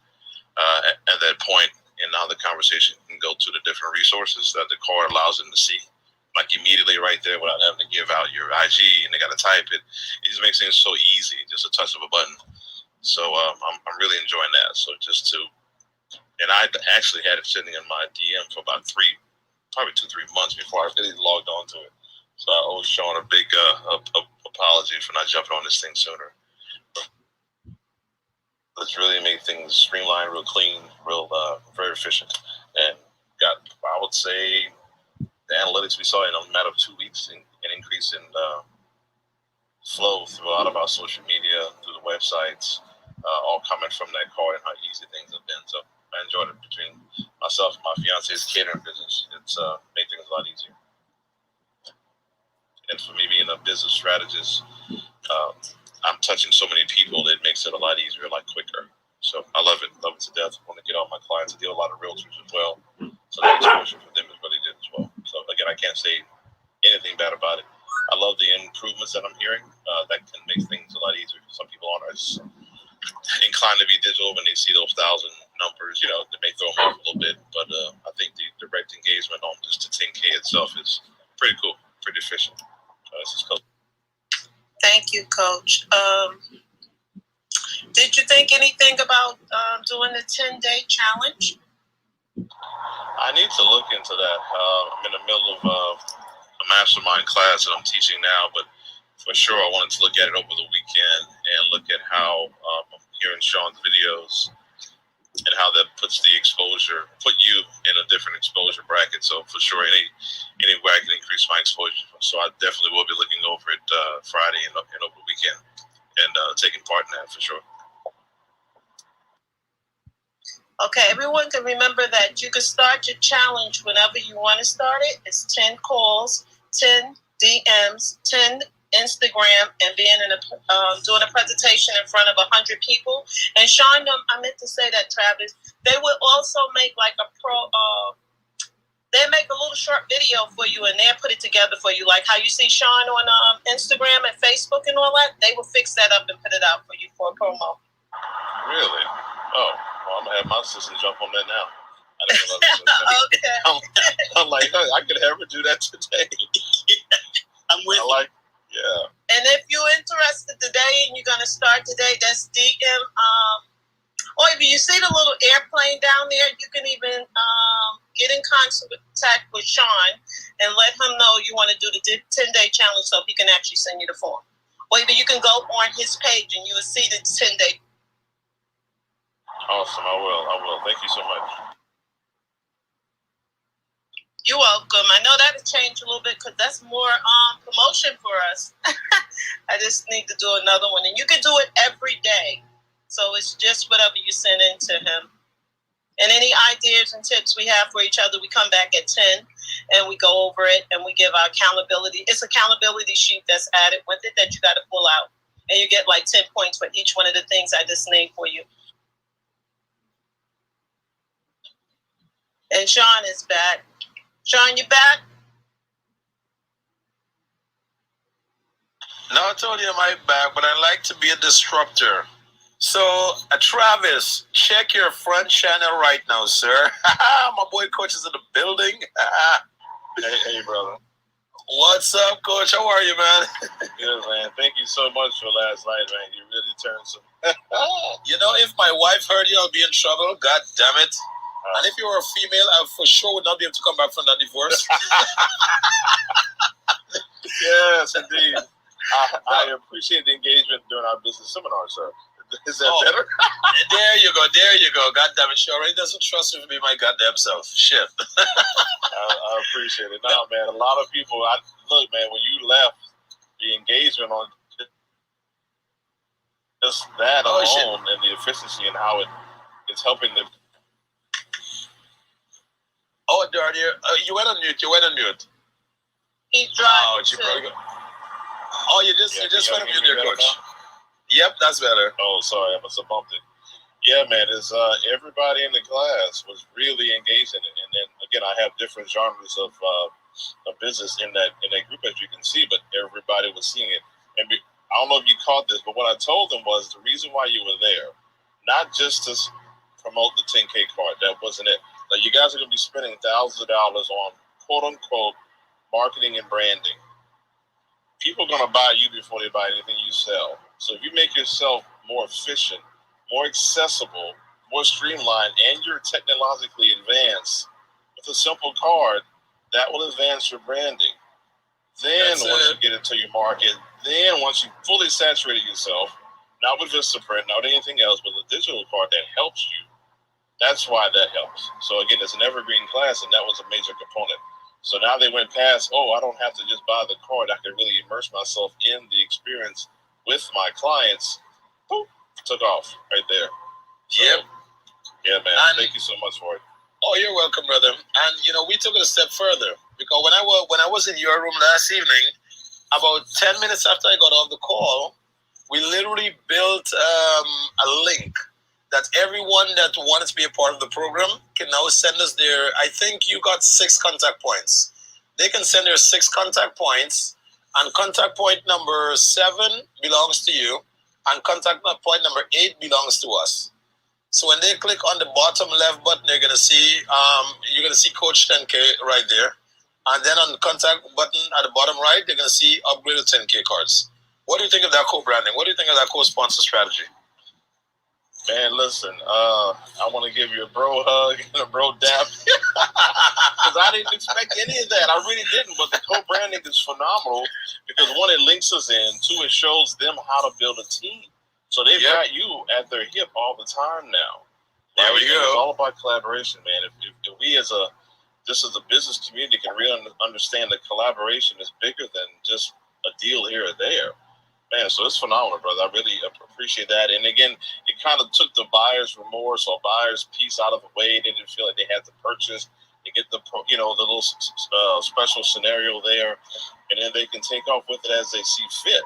at that point, and now the conversation can go to the different resources that the card allows them to see, like immediately right there without having to give out your IG and they got to type it. It just makes things so easy, just a touch of a button. So I'm really enjoying that. So and I actually had it sitting in my DM for about 2-3 months before I really logged on to it. So I owe Sean a big apology for not jumping on this thing sooner. It's really made things streamlined, real clean, real very efficient, and got, I would say, the analytics we saw in a matter of 2 weeks, an increase in flow through a lot of our social media, through the websites, all coming from that card and how easy things have been. So I enjoyed it. Between myself and my fiance's catering business, it's made things a lot easier. And for me being a business strategist, I'm touching so many people that it makes it a lot easier, a lot quicker. So I love it to death. I want to get all my clients. I deal with a lot of realtors as well. So the exposure for them is really good as well. So again, I can't say anything bad about it. I love the improvements that I'm hearing. That can make things a lot easier. Some people aren't as inclined to be digital when they see those 1,000 numbers. They may throw them off a little bit. But I think the direct engagement on just the 10K itself is pretty cool, pretty efficient. This is cool. Thank you, Coach. Did you think anything about doing the 10-day challenge? I need to look into that. I'm in the middle of a mastermind class that I'm teaching now, but for sure I wanted to look at it over the weekend and look at how I'm hearing Sean's videos and how that put you in a different exposure bracket. So for sure, any way I can increase my exposure. So I definitely will be looking over it Friday and over the weekend and taking part in that for sure. Okay, everyone can remember that you can start your challenge whenever you want to start it. It's 10 calls, 10 DMs, 10 Instagram, and being in doing a presentation in front of 100 people. And Sean, I meant to say that, Travis, they would also make like a they make a little short video for you, and they'll put it together for you, like how you see Sean on Instagram and Facebook and all that. They will fix that up and put it out for you for a promo. Really? Oh, well, I'm gonna have my sister jump on that now. I didn't know Okay. I'm like, hey, I could ever do that today. I'm with you. Yeah. And if you're interested today and you're gonna start today, that's DM. Or if you see the little airplane down there, you can even get in contact with Sean and let him know you want to do the 10-day challenge so he can actually send you the form. Or even you can go on his page and you will see the 10-day. Awesome, I will. Thank you so much. You're welcome. I know that has changed a little bit because that's more promotion for us. I just need to do another one. And you can do it every day. So it's just whatever you send in to him. And any ideas and tips we have for each other, we come back at 10 and we go over it and we give our accountability. It's an accountability sheet that's added with it that you got to pull out. And you get like 10 points for each one of the things I just named for you. And Sean is back. Sean, you back? No, I told you I'm back, but I like to be a disruptor. So, Travis, check your front channel right now, sir. My boy Coach is in the building. Hey, brother. What's up, Coach? How are you, man? Good, man. Thank you so much for last night, man. You really turned some... You know, if my wife heard you, I'll be in trouble. God damn it. And if you were a female, I for sure would not be able to come back from that divorce. Yes, indeed. I appreciate the engagement during our business seminar, sir. Is that better? There you go. God damn it, she already doesn't trust me to be my goddamn self. Shit. I appreciate it. No, man, a lot of people, look, man, when you left the engagement on just that alone and the efficiency and how it's helping them. Oh, Darty, you went on mute. He's driving. You just went on mute there, Coach. Yep, that's better. Oh, sorry, I must have bumped it. Yeah, man, it's everybody in the class was really engaged in it. And then again, I have different genres of business in that group, as you can see, but everybody was seeing it. And I don't know if you caught this, but what I told them was the reason why you were there, not just to promote the 10K card. That wasn't it. Like, you guys are going to be spending thousands of dollars on quote unquote marketing and branding. People are going to buy you before they buy anything you sell. So if you make yourself more efficient, more accessible, more streamlined, and you're technologically advanced with a simple card, that will advance your branding. Then once you get into your market, then once you fully saturated yourself, not with Vistaprint, not anything else, but a digital card that helps you, that's why that helps. So again, it's an evergreen class, and that was a major component. So now they went past, I don't have to just buy the card. I can really immerse myself in the experience with my clients. Boop, took off right there. So, yep. Yeah, man. Thank you so much for it. Oh, you're welcome, brother. And we took it a step further because when I was in your room last evening, about 10 minutes after I got off the call, we literally built a link that everyone that wanted to be a part of the program can now send us their, I think you got 6 contact points. They can send their 6 contact points, and contact point number 7 belongs to you, and contact point number 8 belongs to us. So when they click on the bottom left button, you're gonna see Coach 10K right there. And then on the contact button at the bottom right, they're gonna see upgraded 10K cards. What do you think of that co-branding? What do you think of that co-sponsor strategy? Man, listen, I want to give you a bro hug and a bro dap because I didn't expect any of that. I really didn't, but the co-branding is phenomenal because 1, it links us in, 2, it shows them how to build a team. So they've got you at their hip all the time now. There we go. It's all about collaboration, man. If we as a business community can really understand that collaboration is bigger than just a deal here or there. Man, so it's phenomenal, brother. I really appreciate that. And again, it kind of took the buyer's remorse or buyer's piece out of the way. They didn't feel like they had to purchase. They get the the little special scenario there, and then they can take off with it as they see fit.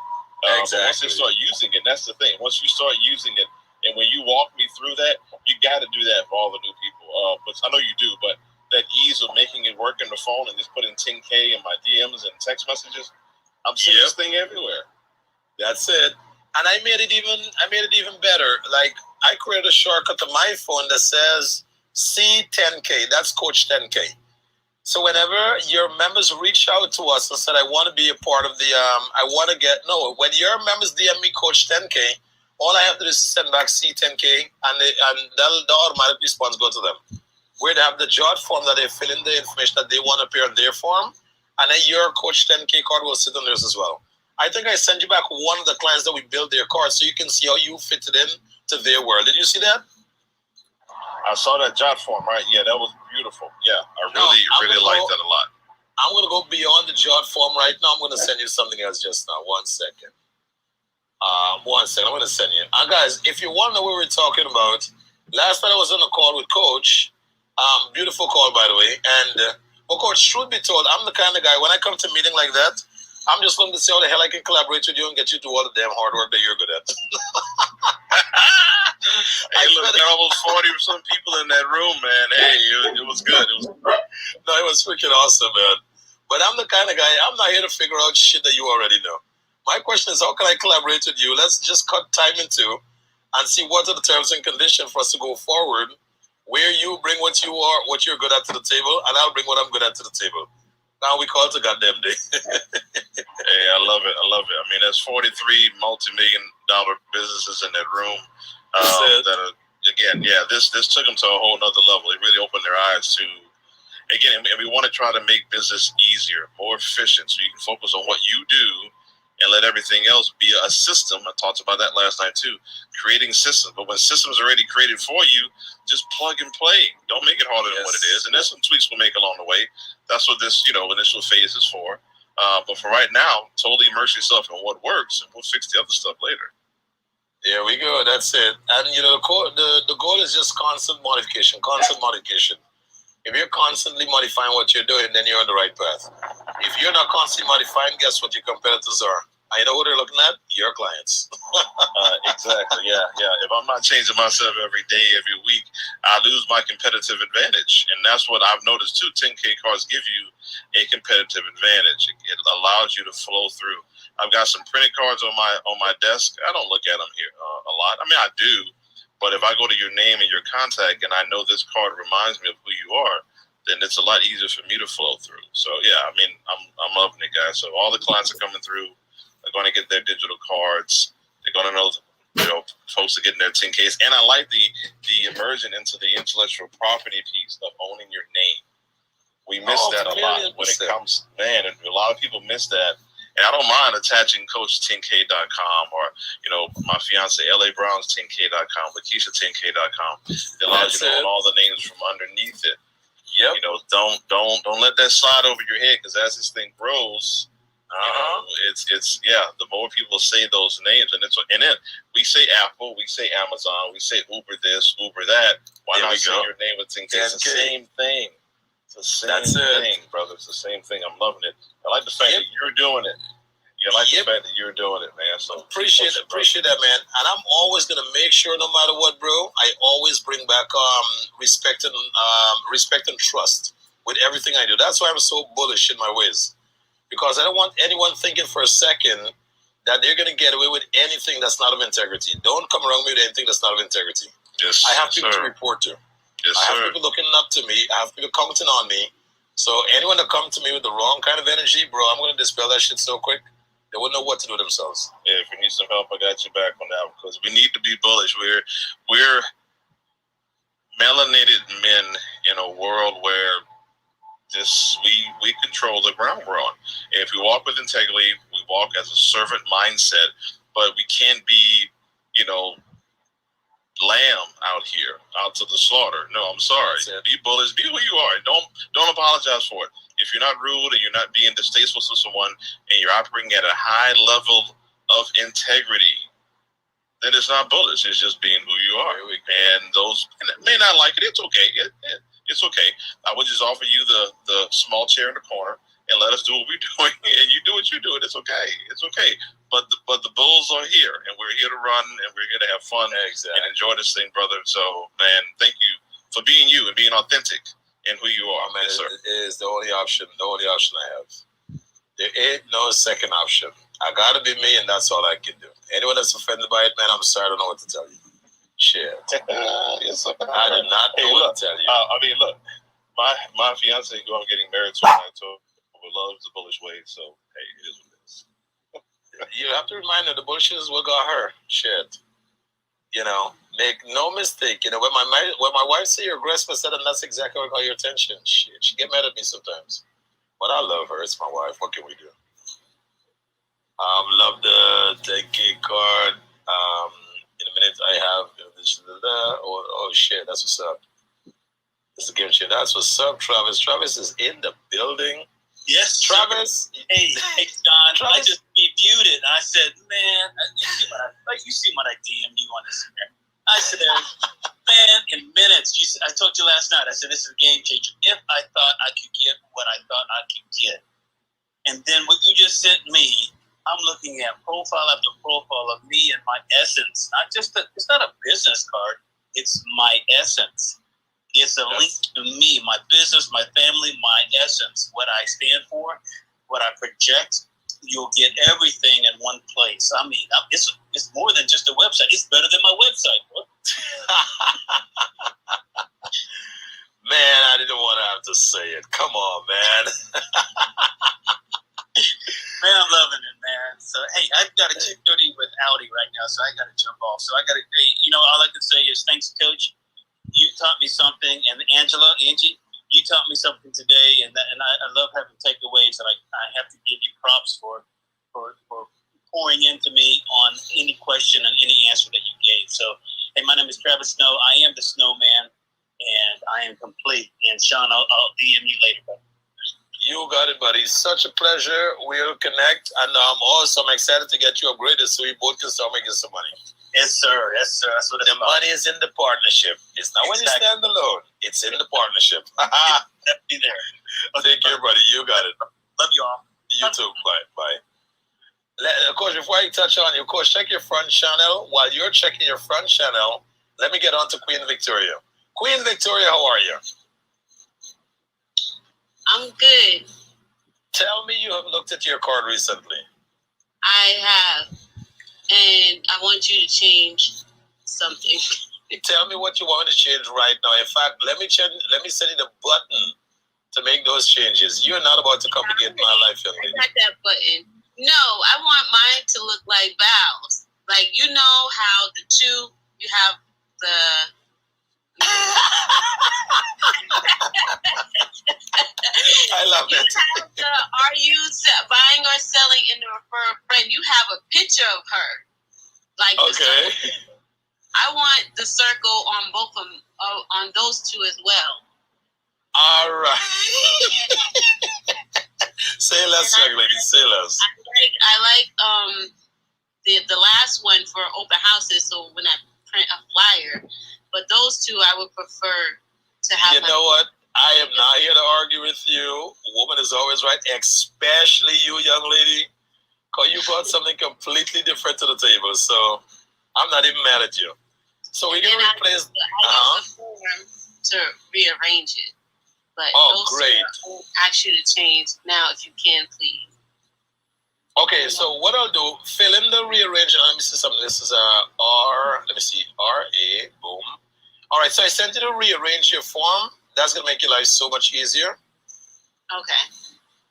Exactly. Once they start using it, that's the thing. Once you start using it, and when you walk me through that, you got to do that for all the new people. But I know you do, but that ease of making it work in the phone and just putting 10K in my DMs and text messages, I'm seeing this thing everywhere. That's it. And I made it even better. Like, I created a shortcut to my phone that says C10K. That's Coach 10K. So whenever your members reach out to us and said, I want to be a part of the, when your members DM me Coach 10K, all I have to do is send back C10K and the automatic response go to them. Where they have the jot form that they fill in the information that they want to appear on their form, and then your Coach 10K card will sit on theirs as well. I think I sent you back one of the clients that we built their cards so you can see how you fit it in to their world. Did you see that? I saw that jot form, right? Yeah, that was beautiful. Yeah, I really liked that a lot. I'm going to go beyond the jot form right now. I'm going to send you something else just now. 1 second. 1 second. I'm going to send you. Guys, if you want to know what we're talking about, last night I was on a call with Coach. Beautiful call, by the way. And, Coach, truth be told, I'm the kind of guy, when I come to a meeting like that, I'm just looking to see how the hell I can collaborate with you and get you to do all the damn hard work that you're good at. Hey, look, there almost 40 or some people in that room, man. Hey, it was good. It was freaking awesome, man. But I'm the kind of guy, I'm not here to figure out shit that you already know. My question is, how can I collaborate with you? Let's just cut time into and see what are the terms and conditions for us to go forward, where you bring what you're good at to the table, and I'll bring what I'm good at to the table. Now we call it a goddamn day. Hey, I love it. I mean, there's 43 multi-million-dollar businesses in that room. This took them to a whole nother level. It really opened their eyes to, again, and we want to try to make business easier, more efficient, so you can focus on what you do and let everything else be a system. I talked about that last night too, creating systems. But when systems are already created for you, just plug and play. Don't make it harder than what it is. And there's some tweaks we'll make along the way. That's what this, initial phase is for. But for right now, totally immerse yourself in what works, and we'll fix the other stuff later. There we go. That's it. And the goal is just constant modification. If you're constantly modifying what you're doing, then you're on the right path. If you're not constantly modifying, guess what your competitors are? I know who they're looking at? Your clients. Exactly, yeah. If I'm not changing myself every day, every week, I lose my competitive advantage. And that's what I've noticed too. 10K cards give you a competitive advantage. It allows you to flow through. I've got some printed cards on my desk. I don't look at them here a lot. I mean, I do. But if I go to your name and your contact and I know this card reminds me of who you are, then it's a lot easier for me to flow through. So, yeah, I mean, I'm loving it, guys. So all the clients are coming through. They're going to get their digital cards. They're going to know, folks are getting their 10Ks. And I like the immersion into the intellectual property piece of owning your name. We miss that a lot when it comes, man, and a lot of people miss that. And I don't mind attaching Coach10K.com or, my fiance, LA Brown's 10K.com, Lakeisha10K.com. It allows you to own all the names from underneath it. Yep. Don't let that slide over your head, because as this thing grows, the more people say those names, and then we say Apple, we say Amazon, we say Uber this, Uber that. Why not say your name with 10K? It's the same thing. It's the same thing, brother. It's the same thing. I'm loving it. I like the fact that you're doing it. You like the fact that you're doing it, man. So appreciate that, man. And I'm always gonna make sure, no matter what, bro, I always bring back respect and trust with everything I do. That's why I'm so bullish in my ways, because I don't want anyone thinking for a second that they're gonna get away with anything that's not of integrity. Don't come around me with anything that's not of integrity. Yes, I have people to report to. Yes, I have people looking up to me. I have people commenting on me. So anyone that comes to me with the wrong kind of energy, bro, I'm going to dispel that shit so quick. They wouldn't know what to do themselves. Yeah, if you need some help, I got you back on that, because we need to be bullish. We're melanated men in a world where we control the ground we're on. And if we walk with integrity, we walk as a servant mindset, but we can't be, lamb out here, out to the slaughter. No, I'm sorry. Be bullish. Be who you are. Don't apologize for it. If you're not rude and you're not being distasteful to someone, and you're operating at a high level of integrity, then it's not bullish. It's just being who you are. And those may not like it. It's okay. It's okay. I would just offer you the small chair in the corner and let us do what we're doing. And you do what you're doing. It's okay. It's okay. But the bulls are here, and we're here to run, and we're here to have fun and enjoy this thing, brother. So, man, thank you for being you and being authentic in who you are, man. Sir, it is the only option. The only option I have. There ain't no second option. I gotta be me, and that's all I can do. Anyone that's offended by it, man, I'm sorry. I don't know what to tell you. Shit. Yes, I do not know what to tell you. I mean, look, my fiance who I'm getting married to, I told her loves the bullish way, so hey, it is what it is. You have to remind her the bullshit is what got her. Shit. You know, make no mistake. You know, when my wife say you're aggressive, I said, and that's exactly what got your attention. Shit, she get mad at me sometimes, but I love her. It's my wife. What can we do? Love the 10K card. In a minute, I have oh shit, that's what's up. This is a game shit. That's what's up, Travis. Travis is in the building. Yes, Travis. Hey, Don. Travis. I just reviewed it, and I said, man, you see what I DM'd you on Instagram. I said, man, in minutes. I told you last night. I said, this is a game changer. If I thought I could get what I thought I could get, and then what you just sent me. I'm looking at profile after profile of me and my essence. It's not a business card. It's my essence. It's a link to me, my business, my family, my essence. What I stand for, what I project. You'll get everything in one place. I mean, it's more than just a website. It's better than my website. Man, I didn't want to have to say it. Come on, man. Man, I'm loving it, man. So, hey, I've got a 2:30 with Audi right now, so I got to jump off. So all I can say is thanks, Coach. You taught me something, and Angie, you taught me something today, and I love having takeaways, and I have to give you props for pouring into me on any question and any answer that you gave. So, hey, my name is Travis Snow. I am the Snowman, and I am complete. And Sean, I'll DM you later, buddy. You got it, buddy. Such a pleasure. We'll connect. And I'm excited to get you upgraded so we both can start making some money. Yes, sir. Yes, sir. That's what it's about. Money is in the partnership. It's not when you stand alone. It's in the partnership. Be there. Okay, take care, buddy. You got it. Love you all. You too. Bye. Bye. Coach, before I touch on you, Coach, check your front channel. While you're checking your front channel, let me get on to Queen Victoria. Queen Victoria, how are you? I'm good. Tell me you have looked at your card recently. I have. And I want you to change something. Tell me what you want to change right now. In fact, let me send you the button to make those changes. You're not about to complicate my life, young lady. I got that button. No, I want mine to look like Val's. Like, you know how you have the... I love it. You have are you buying or selling in the refer a friend? You have a picture of her. Like, okay. I want the circle on both of them, on those two as well. All right. Say less, young lady. Say less. I like the last one for open houses. So when I print a flyer, but those two I would prefer to have. You know what? I am not here to argue with you. Woman is always right, especially you, young lady, because you brought something completely different to the table. So I'm not even mad at you. So we're going to replace... I use the form to rearrange it. But great. I'll ask you to change now if you can, please. Okay, so what I'll do, fill in the rearrange. Let me see something. This is R-A, boom. All right, so I sent you to rearrange your form. That's going to make your life so much easier. Okay.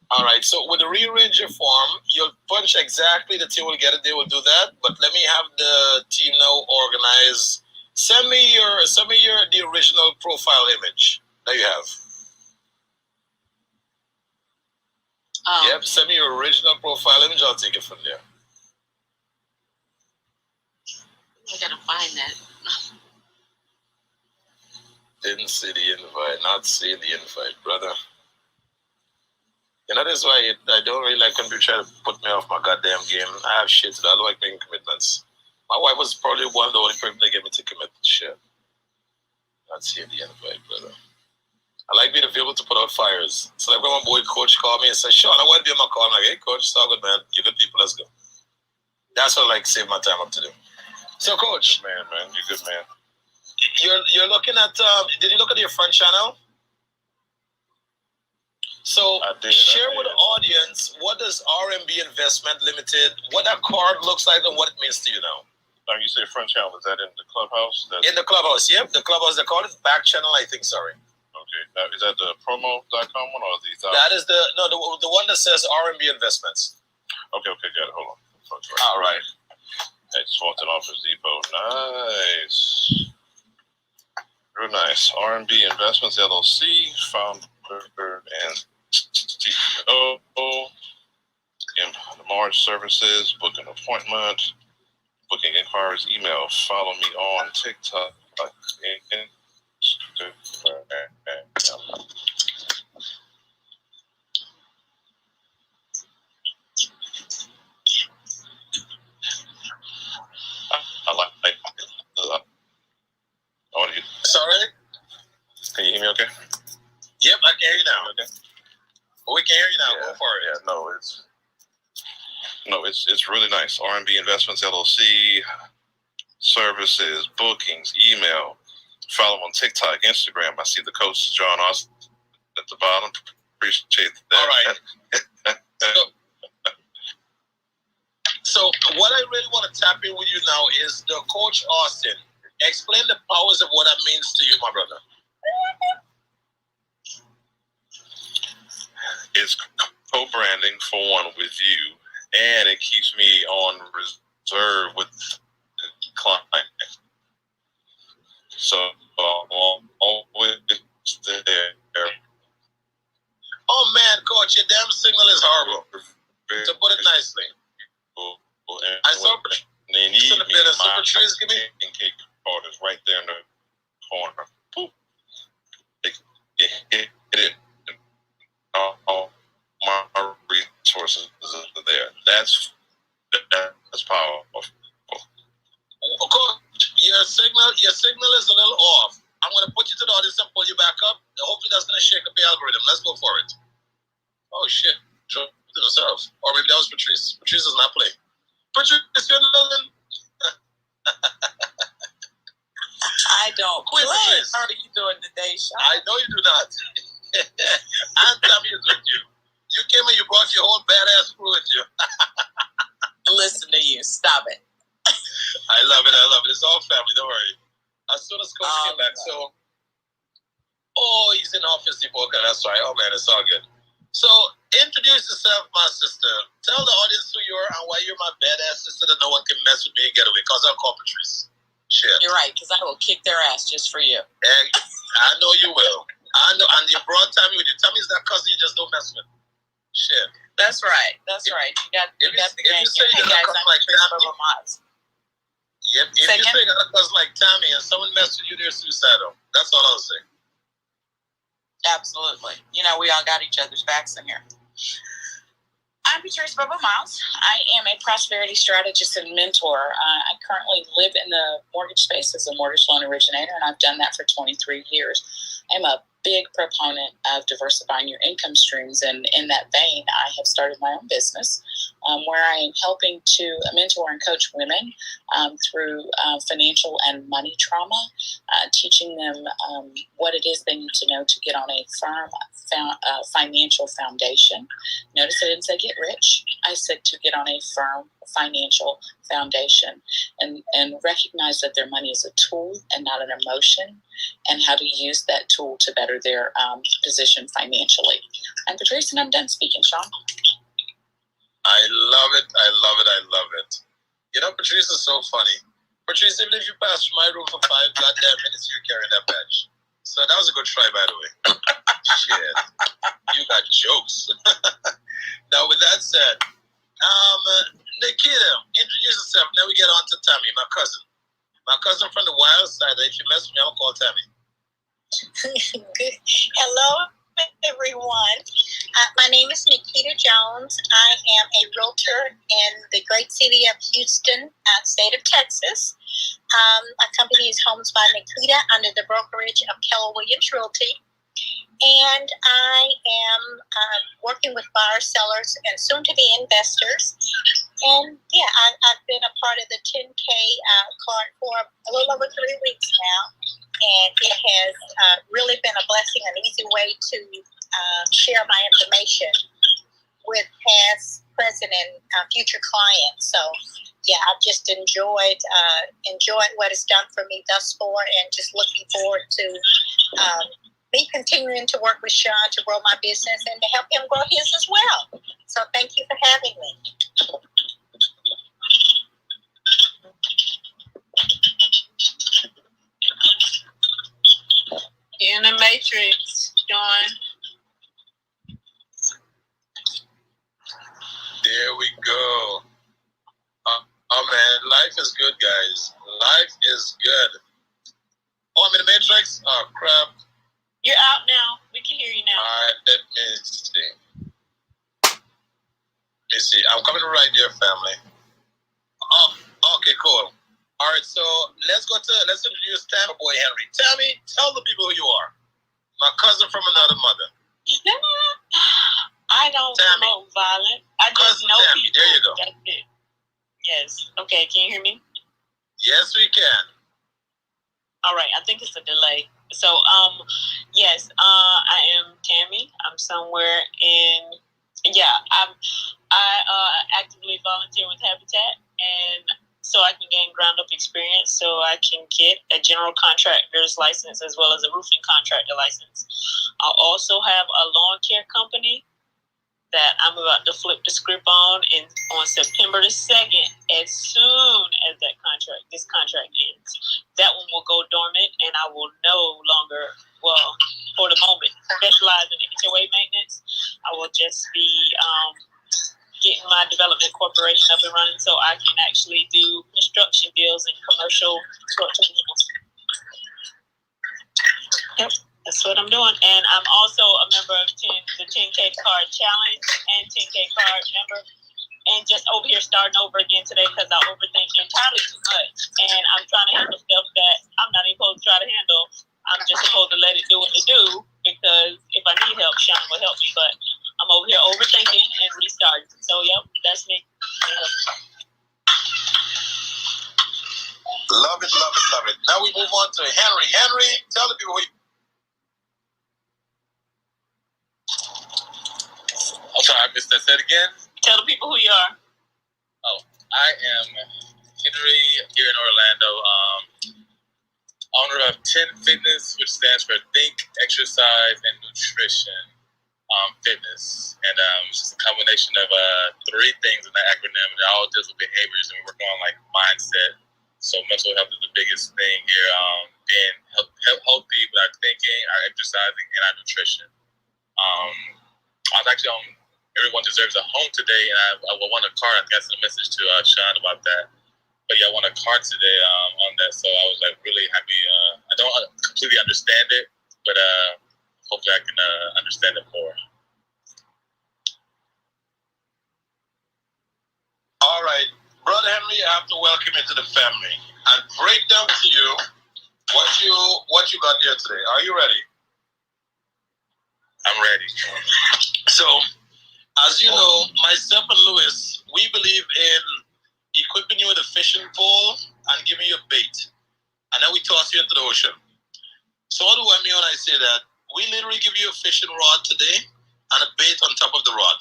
All right, so with the rearrange your form, you'll punch exactly, the team will get it, they will do that. But let me have the team now organize. Send me the original profile image that you have. Yep, send me your original profile image, I'll take it from there. I gotta find that. Didn't see the invite, not seeing the invite, brother. You know, that's why I don't really like when people try to put me off my goddamn game. I have shit to do. I don't like making commitments. My wife was probably one of the only people that get me to commit to shit. That's the end of it, brother. I like being able to put out fires. So like when my boy coach called me and said, Sean, I want to be on my call. I'm like, hey coach, it's all good, man. You're good people, let's go. That's what I like save my time up to do. So coach. Good man. You're good, man. You're looking at did you look at your front channel? So share with the audience, what does RMB Investment Limited, what that card looks like and what it means to you now. You say front channel, is that in the clubhouse? In the clubhouse, yep. The clubhouse, they call it back channel, I think, sorry. Okay. Now, is that the promo.com one or the That is the one that says RMB Investments. Okay, got it. Hold on. All right. Exalted Office Depot. Nice. Real nice. RMB Investments LLC, founder and CEO. In March services, book an appointment, booking inquiries, email. Follow me on TikTok and Instagram. I like Sorry? Can you hear me okay? Yep, I can hear you now. Okay. We can hear you now. Go for it. Yeah, it's really nice. RMB Investments LLC, services, bookings, email. Follow on TikTok, Instagram. I see the coach John Austin at the bottom. Appreciate that. All right. So what I really want to tap in with you now is the Coach Austin. Explain the powers of what that means to you, my brother. It's co-branding for one with you, and it keeps me on reserve with the client. So always there. Oh man, Coach, your damn signal is horrible. To put it nicely. I saw they need me. My cake card is right there in the corner. Boop. They hit it. All my resources are there. That's powerful. Coach, your signal is a little off. I'm going to put you to the audience and pull you back up. Hopefully that's going to shake up the algorithm. Let's go for it. Oh shit. To herself. Or maybe that was Patrice. Patrice does not play. Patrice, you're listening. I don't play. How are you doing today, Sean? I know you do not. And Tammy is with you. You came and you brought your whole badass crew with you. Listen to you. Stop it. I love it. It's all family. Don't worry. As soon as Coach came back, he's in Office Depot. Okay, that's right. Oh man, it's all good. So, introduce yourself, my sister. Tell the audience who you are and why you're my badass sister that no one can mess with me and get away, because I'm called Patrice. Shit. You're right, because I will kick their ass just for you. And I know you will. I know, and you brought Tammy with you. Tammy's that cousin you just don't mess with. Shit. That's right. Right. You got the gang here. Hey guys, I'm like Tammy. If you say you got a cousin like Tammy and someone mess with you, they're suicidal. That's all I'll say. Absolutely. You know, we all got each other's backs in here. I'm Patrice Bobo Miles. I am a prosperity strategist and mentor. I currently live in the mortgage space as a mortgage loan originator, and I've done that for 23 years. I'm a big proponent of diversifying your income streams, and in that vein, I have started my own business where I am helping to mentor and coach women through financial and money trauma, teaching them what it is they need to know to get on a firm financial foundation. Notice I didn't say get rich. I said to get on a firm financial foundation and recognize that their money is a tool and not an emotion, and how to use that tool to better their position financially. I'm Patrice, and I'm done speaking, Sean. I love it. You know, Patrice is so funny. Patrice, even if you pass through my room for 5 goddamn minutes, you're carrying that badge. So that was a good try, by the way. Shit. You got jokes. Now, with that said, Nikita, introduce yourself. Then we get on to Tammy, my cousin. My cousin from the wild side. If you mess with me, I'll call Tammy. Hello, everyone. My name is Nikita Jones. I am a realtor in the great city of Houston, state of Texas. My company is Homes by Nikita under the brokerage of Keller Williams Realty. And I am working with buyers, sellers, and soon-to-be investors. And yeah, I've been a part of the 10K card for a little over 3 weeks now. And it has really been a blessing, an easy way to share my information with past, present, and future clients. So yeah, I've just enjoyed what it's done for me thus far, and just looking forward to me continuing to work with Sean to grow my business and to help him grow his as well. So thank you for having me. In the Matrix, Sean. There we go. Oh man, life is good, guys. Life is good. Oh, I'm in the Matrix? Oh crap. You're out now. We can hear you now. Alright, let me see. Let me see. I'm coming right there, family. Oh, okay, cool. Alright, so let's introduce Tammy Boy Henry. Tammy, tell the people who you are. My cousin from another mother. I don't promote violence. I just know Tammy, people. there you go. That's it. Yes. Okay, can you hear me? Yes, we can. All right, I think it's a delay. So, yes, I am Tammy. I'm somewhere in, I actively volunteer with Habitat, and so I can gain ground up experience, so I can get a general contractor's license as well as a roofing contractor license. I also have a lawn care company that I'm about to flip the script on September the 2nd, as soon as this contract ends. That one will go dormant, and I will no longer, for the moment, specialize in HOA maintenance. I will just be getting my development corporation up and running so I can actually do construction deals and commercial short-term rentals. Yep. That's what I'm doing. And I'm also a member of the 10K Card Challenge and 10K Card member. And just over here starting over again today because I overthink entirely too much. And I'm trying to handle stuff that I'm not even supposed to try to handle. I'm just supposed to let it do what it do, because if I need help, Sean will help me. But I'm over here overthinking and restarting. So, yep, that's me. Love it, love it, love it. Now we move on to Henry. Henry, tell the people who you... I'm sorry, I missed that. Say it again. Tell the people who you are. Oh, I am Henry here in Orlando, owner of 10 Fitness, which stands for Think, Exercise, and Nutrition Fitness. And it's just a combination of 3 things in the acronym. It all deals with behaviors, and we work on like mindset. So mental health is the biggest thing here. Being healthy with our thinking, our exercising, and our nutrition. I was actually on Everyone Deserves a Home today, and I won a car. I think I sent a message to Sean about that. But yeah, I won a car today on that, so I was like really happy. I don't completely understand it, but hopefully I can understand it more. All right, Brother Henry, I have to welcome you to the family and break down to you what you got here today. Are you ready? I'm ready. So, as you know, myself and Louis, we believe in equipping you with a fishing pole and giving you a bait. And then we toss you into the ocean. So what do I mean when I say that? We literally give you a fishing rod today and a bait on top of the rod.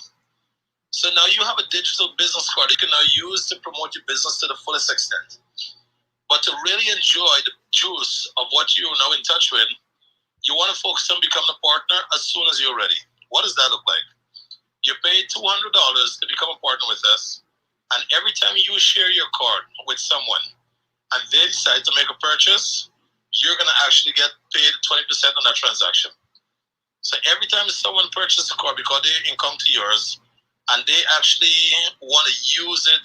So now you have a digital business card you can now use to promote your business to the fullest extent. But to really enjoy the juice of what you're now in touch with, you want to focus on becoming a partner as soon as you're ready. What does that look like? You pay $200 to become a partner with us, and every time you share your card with someone and they decide to make a purchase, you're going to actually get paid 20% on that transaction. So every time someone purchases a card because they encounter yours and they actually want to use it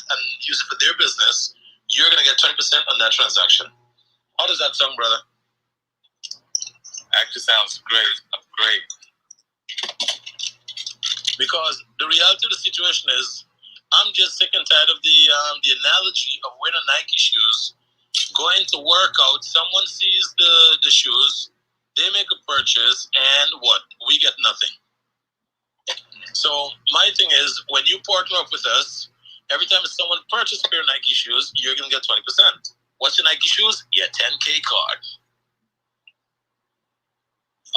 for their business, you're going to get 20% on that transaction. How does that sound, brother? Actually sounds great. Great. Because the reality of the situation is, I'm just sick and tired of the analogy of wearing Nike shoes, going to work out, someone sees the shoes, they make a purchase, and what? We get nothing. So my thing is, when you partner up with us, every time someone purchases a pair of Nike shoes, you're going to get 20%. What's your Nike shoes? Your 10K card.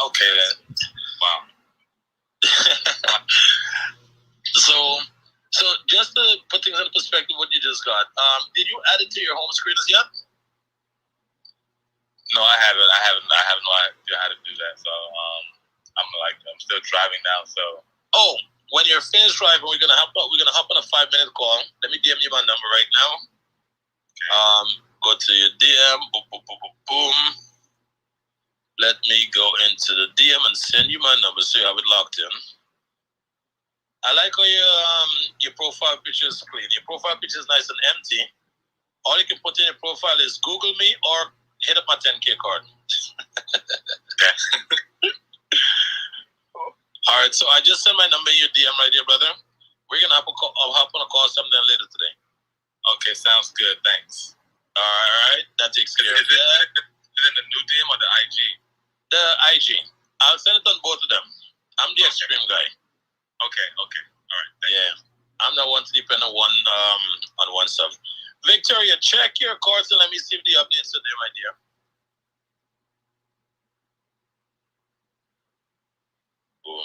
Okay, then. Wow. So just to put things in perspective, what you just got, did you add it to your home screen as yet? No, I haven't. I have no idea how to do that. So I'm still driving now. So when you're finished driving, we're gonna hop on a 5-minute call. Let me DM you my number right now. Okay. Go to your DM. Boom, boom, boom, boom, boom. Let me go into the DM and send you my number so you have it locked in. I like how your profile picture is clean. Your profile picture is nice and empty. All you can put in your profile is Google me or hit up my 10K card. Okay. All right, so I just sent my number in your DM right here, brother. We're going to I'll hop on a call sometime later today. Okay, sounds good. Thanks. All right, that takes care of that. Is it the new DM or the IG? The IG. I'll send it on both of them. I'm the extreme guy. Okay. All right. Yeah. I'm not one to depend on one stuff. Victoria, check your cards and let me see if the updates are there, my dear. Boom.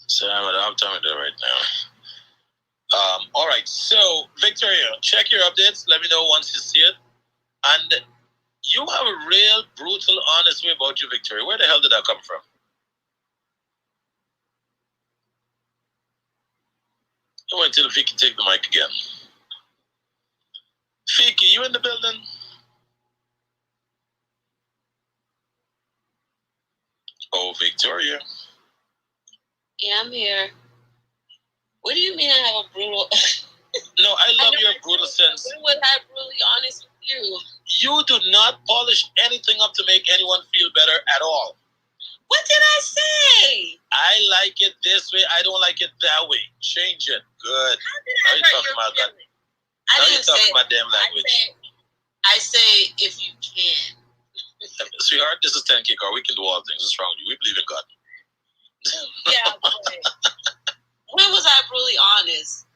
So I'm telling you that right now. All right. So, Victoria, check your updates. Let me know once you see it. And you have a real brutal, honest way about you, Victoria. Where the hell did that come from? I'll wait until Vicky take the mic again. Vicky, you in the building? Oh, Victoria. Yeah, I'm here. What do you mean I have a brutal... No, I love your brutal sense. We would have brutally honest with you. You do not polish anything up to make anyone feel better at all. What did I say? I like it this way. I don't like it that way. Change it. Good. How did I hurt your feelings? I didn't say my damn language. I say if you can. Sweetheart, this is 10K card. We can do all things. What's wrong with you? We believe in God. Yeah, but when was I brutally honest?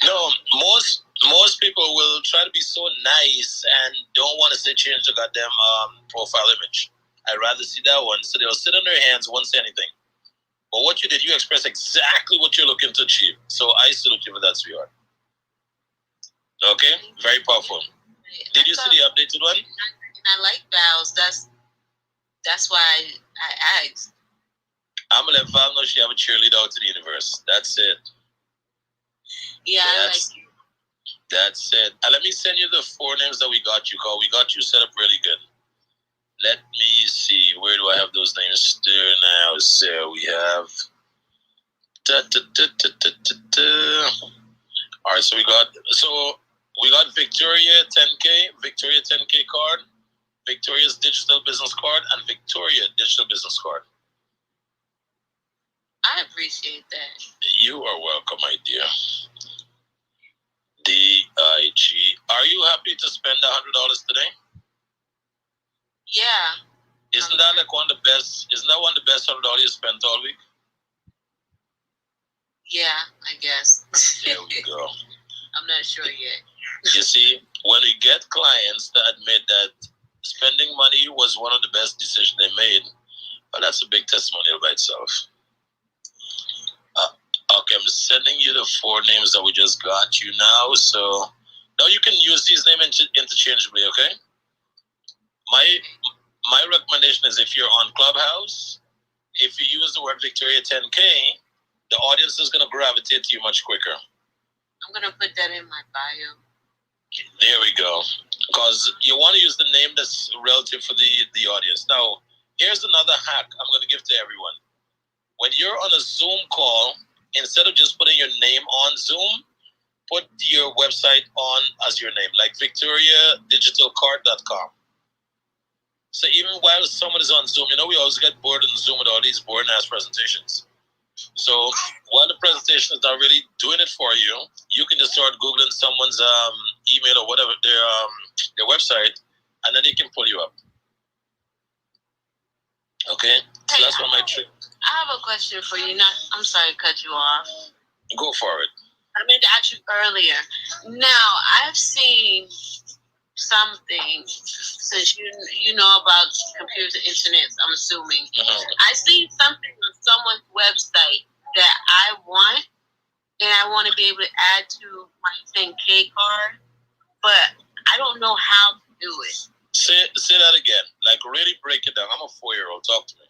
No, most people will try to be so nice and don't want to say change the goddamn profile image. I'd rather see that one. So they'll sit on their hands, won't say anything. But what you did, you expressed exactly what you're looking to achieve. So I salute you for that, sweetheart. Okay? Very powerful. Did you see the updated one? And I like Val's. That's why I asked. I'm going to let Val know she have a cheerleader out to the universe. That's it. Yeah, I like you. That's it. And let me send you the 4 names that we got you, Carl. We got you set up really good. Let me see. Where do I have those names there now? So we have... All right, so we got Victoria 10K card, Victoria's digital business card, and Victoria digital business card. I appreciate that. You are welcome, my dear. DIG. Are you happy to spend $100 today? Yeah. Isn't that one of the best $100 you spent all week? Yeah, I guess. There we go. I'm not sure yet. You see, when we get clients that admit that spending money was one of the best decisions they made, well, that's a big testimonial by itself. Okay, I'm sending you the 4 names that we just got you now. So now you can use these names interchangeably, okay? My recommendation is if you're on Clubhouse, if you use the word Victoria 10K, the audience is going to gravitate to you much quicker. I'm going to put that in my bio. There we go. Because you want to use the name that's relative for the audience. Now, here's another hack I'm going to give to everyone. When you're on a Zoom call, instead of just putting your name on Zoom, put your website on as your name, like VictoriaDigitalCard.com. So even while someone is on Zoom, we always get bored on Zoom with all these boring ass presentations. So while the presentation is not really doing it for you, you can just start Googling someone's email or whatever, their website, and then they can pull you up. Okay? So that's what my trick. I have a question for you. I'm sorry to cut you off. Go for it. I meant to ask you earlier. Now, I've seen something, since you know about computers and internet, I'm assuming. I see something on someone's website that I want, and I want to be able to add to my 10K card, but I don't know how to do it. Say that again. Like, really break it down. I'm a 4-year-old. Talk to me.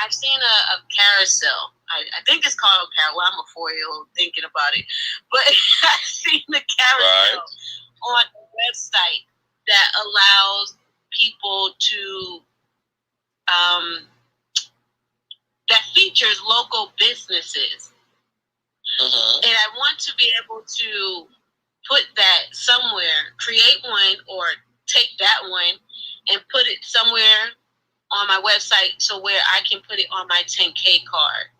I've seen a carousel. I think it's called a carousel. Well, I'm a 4-year-old thinking about it, but I've seen the carousel on a website that allows people to that features local businesses, and I want to be able to put that somewhere, create one or take that one and put it somewhere on my website so where I can put it on my 10K card.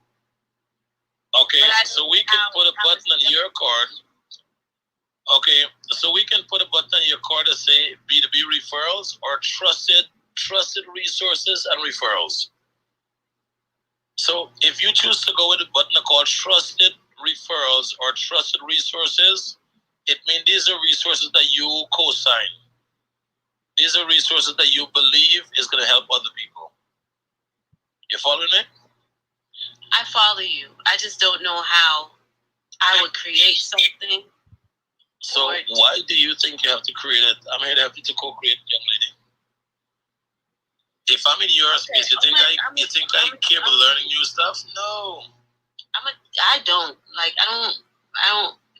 Okay, so we can put a button on your card. Okay, so we can put a button on your card that say B2B referrals or trusted resources and referrals. So if you choose to go with a button called trusted referrals or trusted resources, it means these are resources that you co-sign. These are resources that you believe is going to help other people. You following me? I follow you. I just don't know how I would create something. So why do you think you have to create it? I'm here to help you to co-create, young lady. If I'm in your space, you think I care about learning new stuff? No. I don't.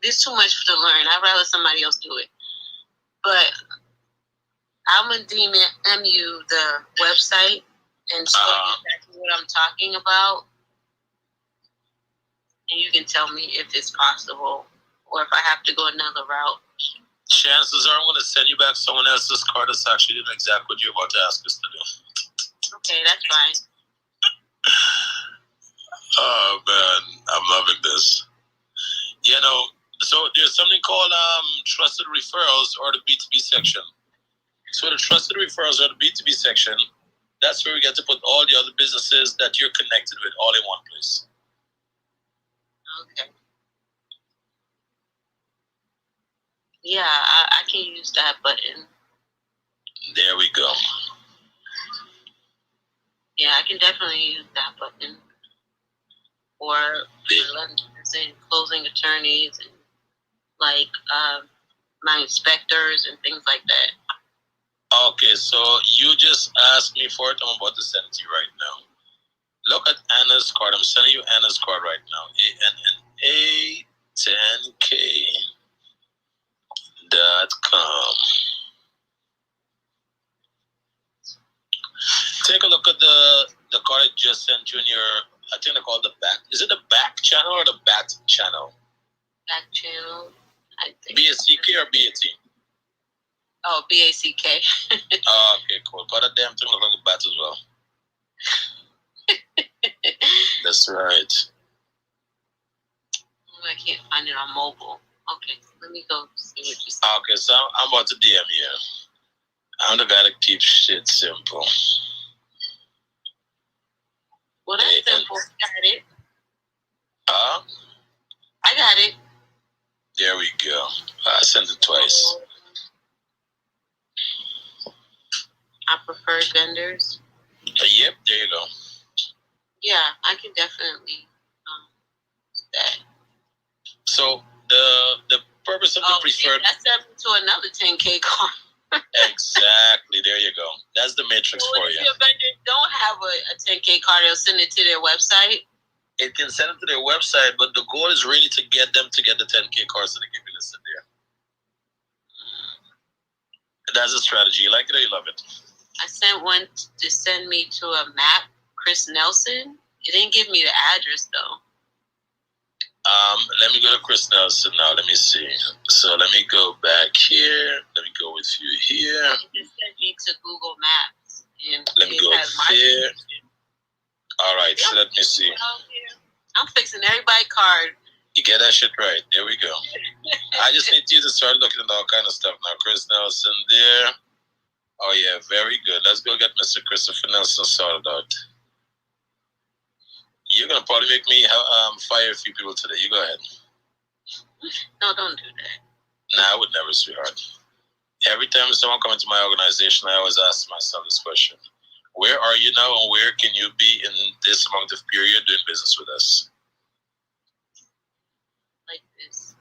There's too much to learn. I'd rather somebody else do it. But I'm going to DM you the website and show you exactly what I'm talking about. And you can tell me if it's possible or if I have to go another route. Chances are I'm going to send you back someone else's card that's actually doing exactly what you're about to ask us to do. Okay, that's fine. Oh, man. I'm loving this. So there's something called trusted referrals or the B2B section. So the trusted referrals or the B2B section, that's where we get to put all the other businesses that you're connected with all in one place. Okay. Yeah, I can use that button. There we go. Yeah, I can definitely use that button. Or lenders and closing attorneys and my inspectors and things like that. Okay, so you just asked me for it. I'm about to send it to you right now. Look at Anna's card. I'm sending you Anna's card right now. ANNA10K.com. Take a look at the card I just sent you in your, I think they call it the back. Is it the back channel or the bat channel? Back channel, I think. BACK or BAT? Oh, BACK. Oh, okay, cool. But that damn thing look like a bat as well. That's right. I can't find it on mobile. Okay, let me go see what you said. Okay, so I'm about to DM you. I'm the guy that keeps shit simple. Well, that's simple. Got it. Huh? I got it. There we go. I sent it twice. I prefer vendors. Yep, there you go. Yeah, I can definitely do that. So the purpose of the preferred. That's up to another 10K card. Exactly. There you go. That's the matrix for you. If your vendor don't have a 10K card, they'll send it to their website. It can send it to their website, but the goal is really to get them to get the 10K card so they can be listed there. That's a strategy. You like it or you love it? I sent one to send me to a map, Chris Nelson. It didn't give me the address though. Let me go to Chris Nelson now. Let me see. So let me go back here. Let me go with you here. You just sent me to Google Maps. Fear. All right, so let me see. I'm fixing everybody's card. You get that shit right. There we go. I just need you to start looking at all kind of stuff now. Chris Nelson there. Oh, yeah, very good. Let's go get Mr. Christopher Nelson sorted out. You're going to probably make me fire a few people today. You go ahead. No, don't do that. Nah, I would never, sweetheart. Every time someone comes into my organization, I always ask myself this question. Where are you now and where can you be in this amount of period doing business with us? Like this.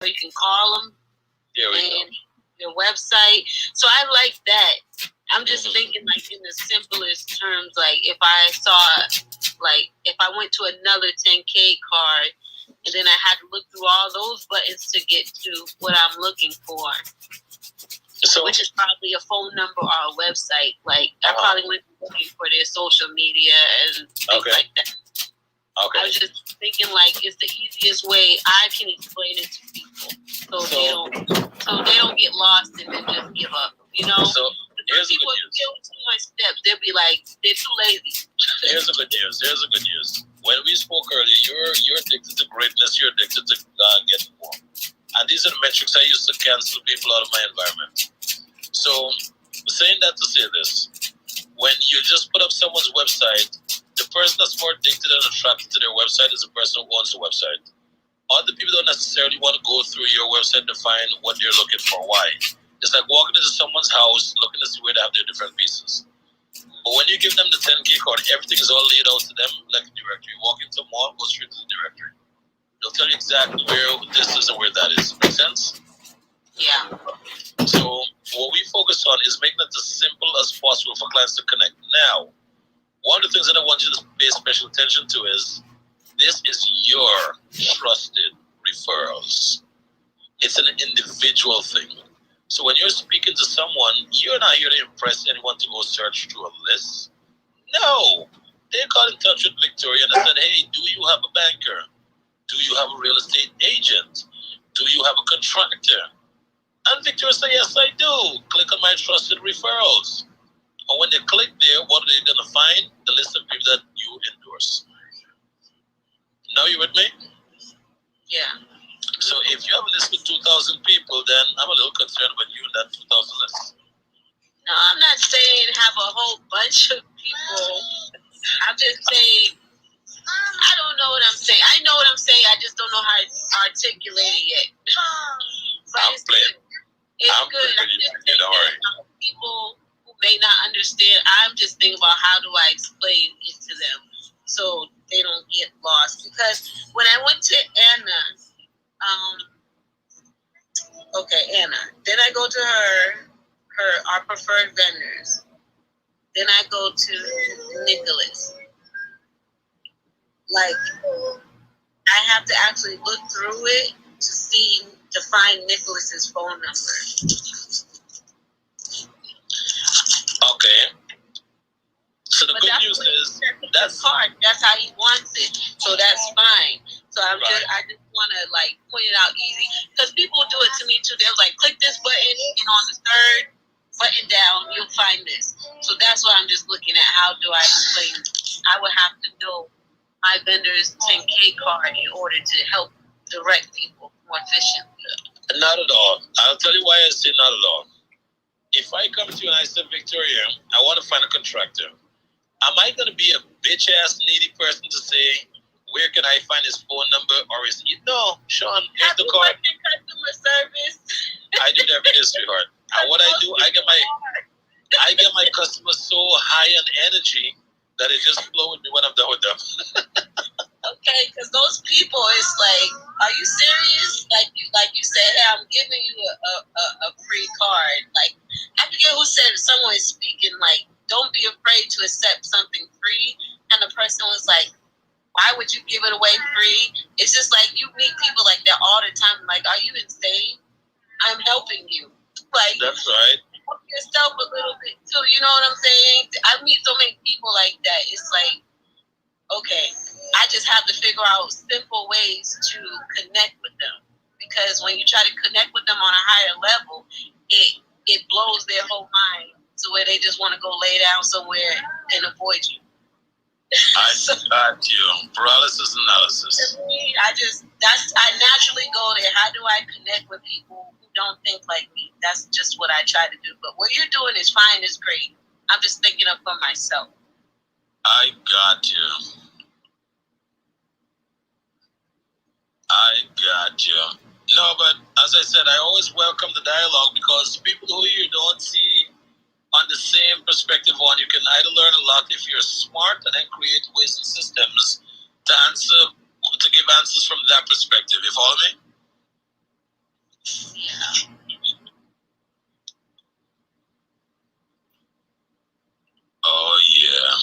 You can call them and your website. So I like that. I'm just thinking like in the simplest terms, like if I went to another 10K card and then I had to look through all those buttons to get to what I'm looking for. So, which is probably a phone number or a website. Like I probably went looking for their social media and things like that. Okay. I was just thinking like it's the easiest way I can explain it to people, so they don't get lost and then just give up. You know, so here's the good news. People too much steps, they'll be like they're too lazy. Here's the good news. When we spoke earlier, you're addicted to greatness. You're addicted to getting more, and these are the metrics I use to cancel people out of my environment. So, saying that to say this, when you just put up someone's website, the person that's more addicted and attracted to their website is the person who owns the website. Other people don't necessarily want to go through your website to find what they're looking for. Why? It's like walking into someone's house, looking to see where they have their different pieces. But when you give them the 10K card, everything is all laid out to them like a directory. Walk into a mall, go straight to the directory. They'll tell you exactly where this is and where that is. Make sense? Yeah. So what we focus on is making it as simple as possible for clients to connect. Now, one of the things that I want you to pay special attention to is this is your trusted referrals. It's an individual thing. So when you're speaking to someone, you're not here to impress anyone to go search through a list. No. They got in touch with Victoria and said, hey, do you have a banker? Do you have a real estate agent? Do you have a contractor? And Victoria said, yes, I do. Click on my trusted referrals. And when they click there, what are they going to find? The list of people that you endorse. Now you with me? Yeah. So if you have a list with 2,000 people, then I'm a little concerned about you and that 2,000 list. No, I'm not saying have a whole bunch of people. I'm just saying, I don't know what I'm saying. I know what I'm saying. I just don't know how to articulate it yet. But I'm playing. It's good. I'm just thinking about people who may not understand. I'm just thinking about how do I explain it to them so they don't get lost. Because when I went to Anna, Anna. Then I go to our preferred vendors. Then I go to Nicholas. Like, I have to actually look through it to find Nicholas's phone number. Okay. So the good news is that's card. That's how he wants it. So that's fine. So I just want to like point it out easy because people do it to me too. They're like, click this button, and on the third button down, you'll find this. So that's why I'm just looking at how do I explain. I would have to know my vendor's 10K card in order to help direct people more efficiently. Not at all. I'll tell you why I say not at all. If I come to you and I say, Victoria, I want to find a contractor. Am I going to be a bitch-ass needy person to say, where can I find his phone number or his... No, Sean, here's the card. Customer service. I do that every day, sweetheart. And what I do, I get my customers so high on energy that it just flow with me when I'm done with them. Okay, because those people, it's like, are you serious? Like you said, hey, I'm giving you a free card. Like, I forget who said it. Someone is speaking like, don't be afraid to accept something free. And the person was like, why would you give it away free? It's just like you meet people like that all the time. Like, are you insane? I'm helping you. Like, that's right. Help yourself a little bit too. You know what I'm saying? I meet so many people like that. It's like, okay, I just have to figure out simple ways to connect with them. Because when you try to connect with them on a higher level, it blows their whole mind to where they just want to go lay down somewhere and avoid you. I got you. Paralysis analysis. I naturally go there. How do I connect with people who don't think like me? That's just what I try to do. But what you're doing is fine, is great. I'm just thinking of for myself. I got you. No, but as I said, I always welcome the dialogue because people who you don't see on the same perspective on, you can either learn a lot if you're smart and then create ways and systems to give answers from that perspective. You follow me? Yeah. Oh yeah.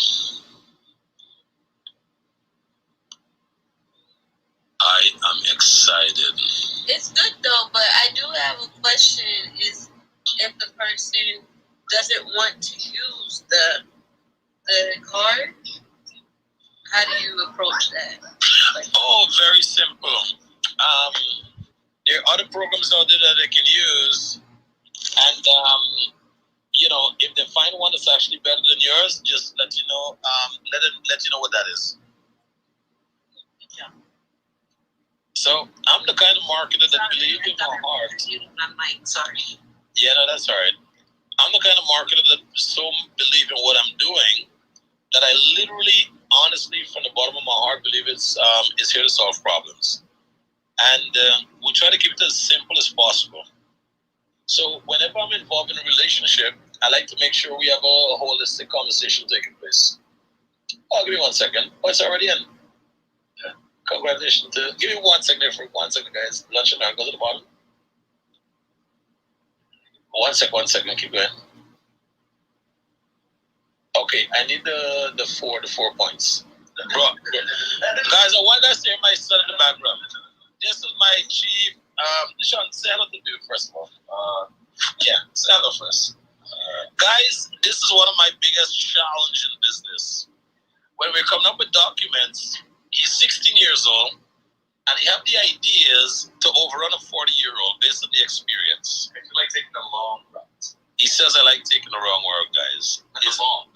I am excited. It's good though, but I do have a question: is if the person doesn't want to use the card, how do you approach that? Oh, very simple. There are other programs out there that they can use, and if they find one that's actually better than yours, just let you know. Let you know what that is. Yeah. So I'm the kind of marketer that believes in my heart. My mic, sorry. Yeah, no, that's all right. I'm the kind of marketer that so believe in what I'm doing that I literally honestly, from the bottom of my heart, believe it's here to solve problems. And we try to keep it as simple as possible. So whenever I'm involved in a relationship, I like to make sure we have a holistic conversation taking place. Oh, give me 1 second. Oh, it's already in. Congratulations. Give me 1 second for 1 second, guys. Lunch and go to the bottom. 1 second. Keep going. Okay, I need the 4 points. Bro, guys, I want guys to hear my son in the background. This is my chief. Sean, say hello to you first of all. Yeah, say hello first. Guys, this is one of my biggest challenges in business. When we're coming up with documents, he's 16 years old, and he have the ideas to overrun a 40-year-old based on the experience. I feel like taking the long route. He says I like taking the wrong route, guys. The long.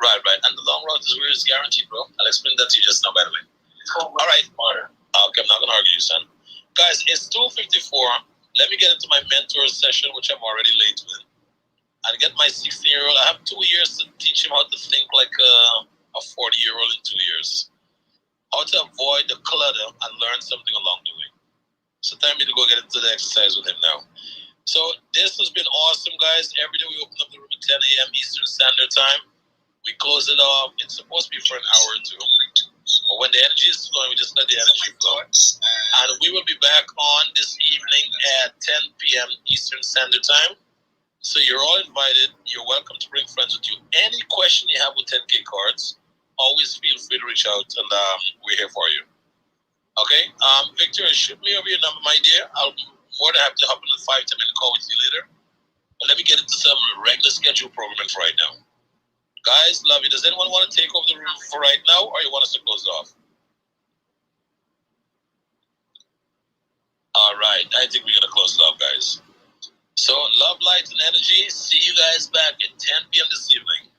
Right. And the long route is where it's guaranteed, bro. I'll explain that to you just now, by the way. All right. Okay, I'm not going to argue you, son. Guys, it's 2:54. Let me get into my mentor session, which I'm already late with. And get my 16-year-old. I have 2 years to teach him how to think like a 40-year-old in 2 years. How to avoid the clutter and learn something along the way. So time me to go get into the exercise with him now. So this has been awesome, guys. Every day we open up the room at 10 a.m. Eastern Standard Time. We close it off. It's supposed to be for an hour or two. But when the energy is flowing, we just let the energy flow. And we will be back on this evening at 10 p.m. Eastern Standard Time. So you're all invited. You're welcome to bring friends with you. Any question you have with 10K cards, always feel free to reach out, and we're here for you. Okay? Victor, shoot me over your number, my dear. I'll be more than happy to hop on a 5-10 minute call with you later. But let me get into some regular schedule programming for right now. Guys, love you. Does anyone want to take over the room for right now, or you want us to close off? All right. I think we're going to close it off, guys. So, love, light, and energy. See you guys back at 10 p.m. this evening.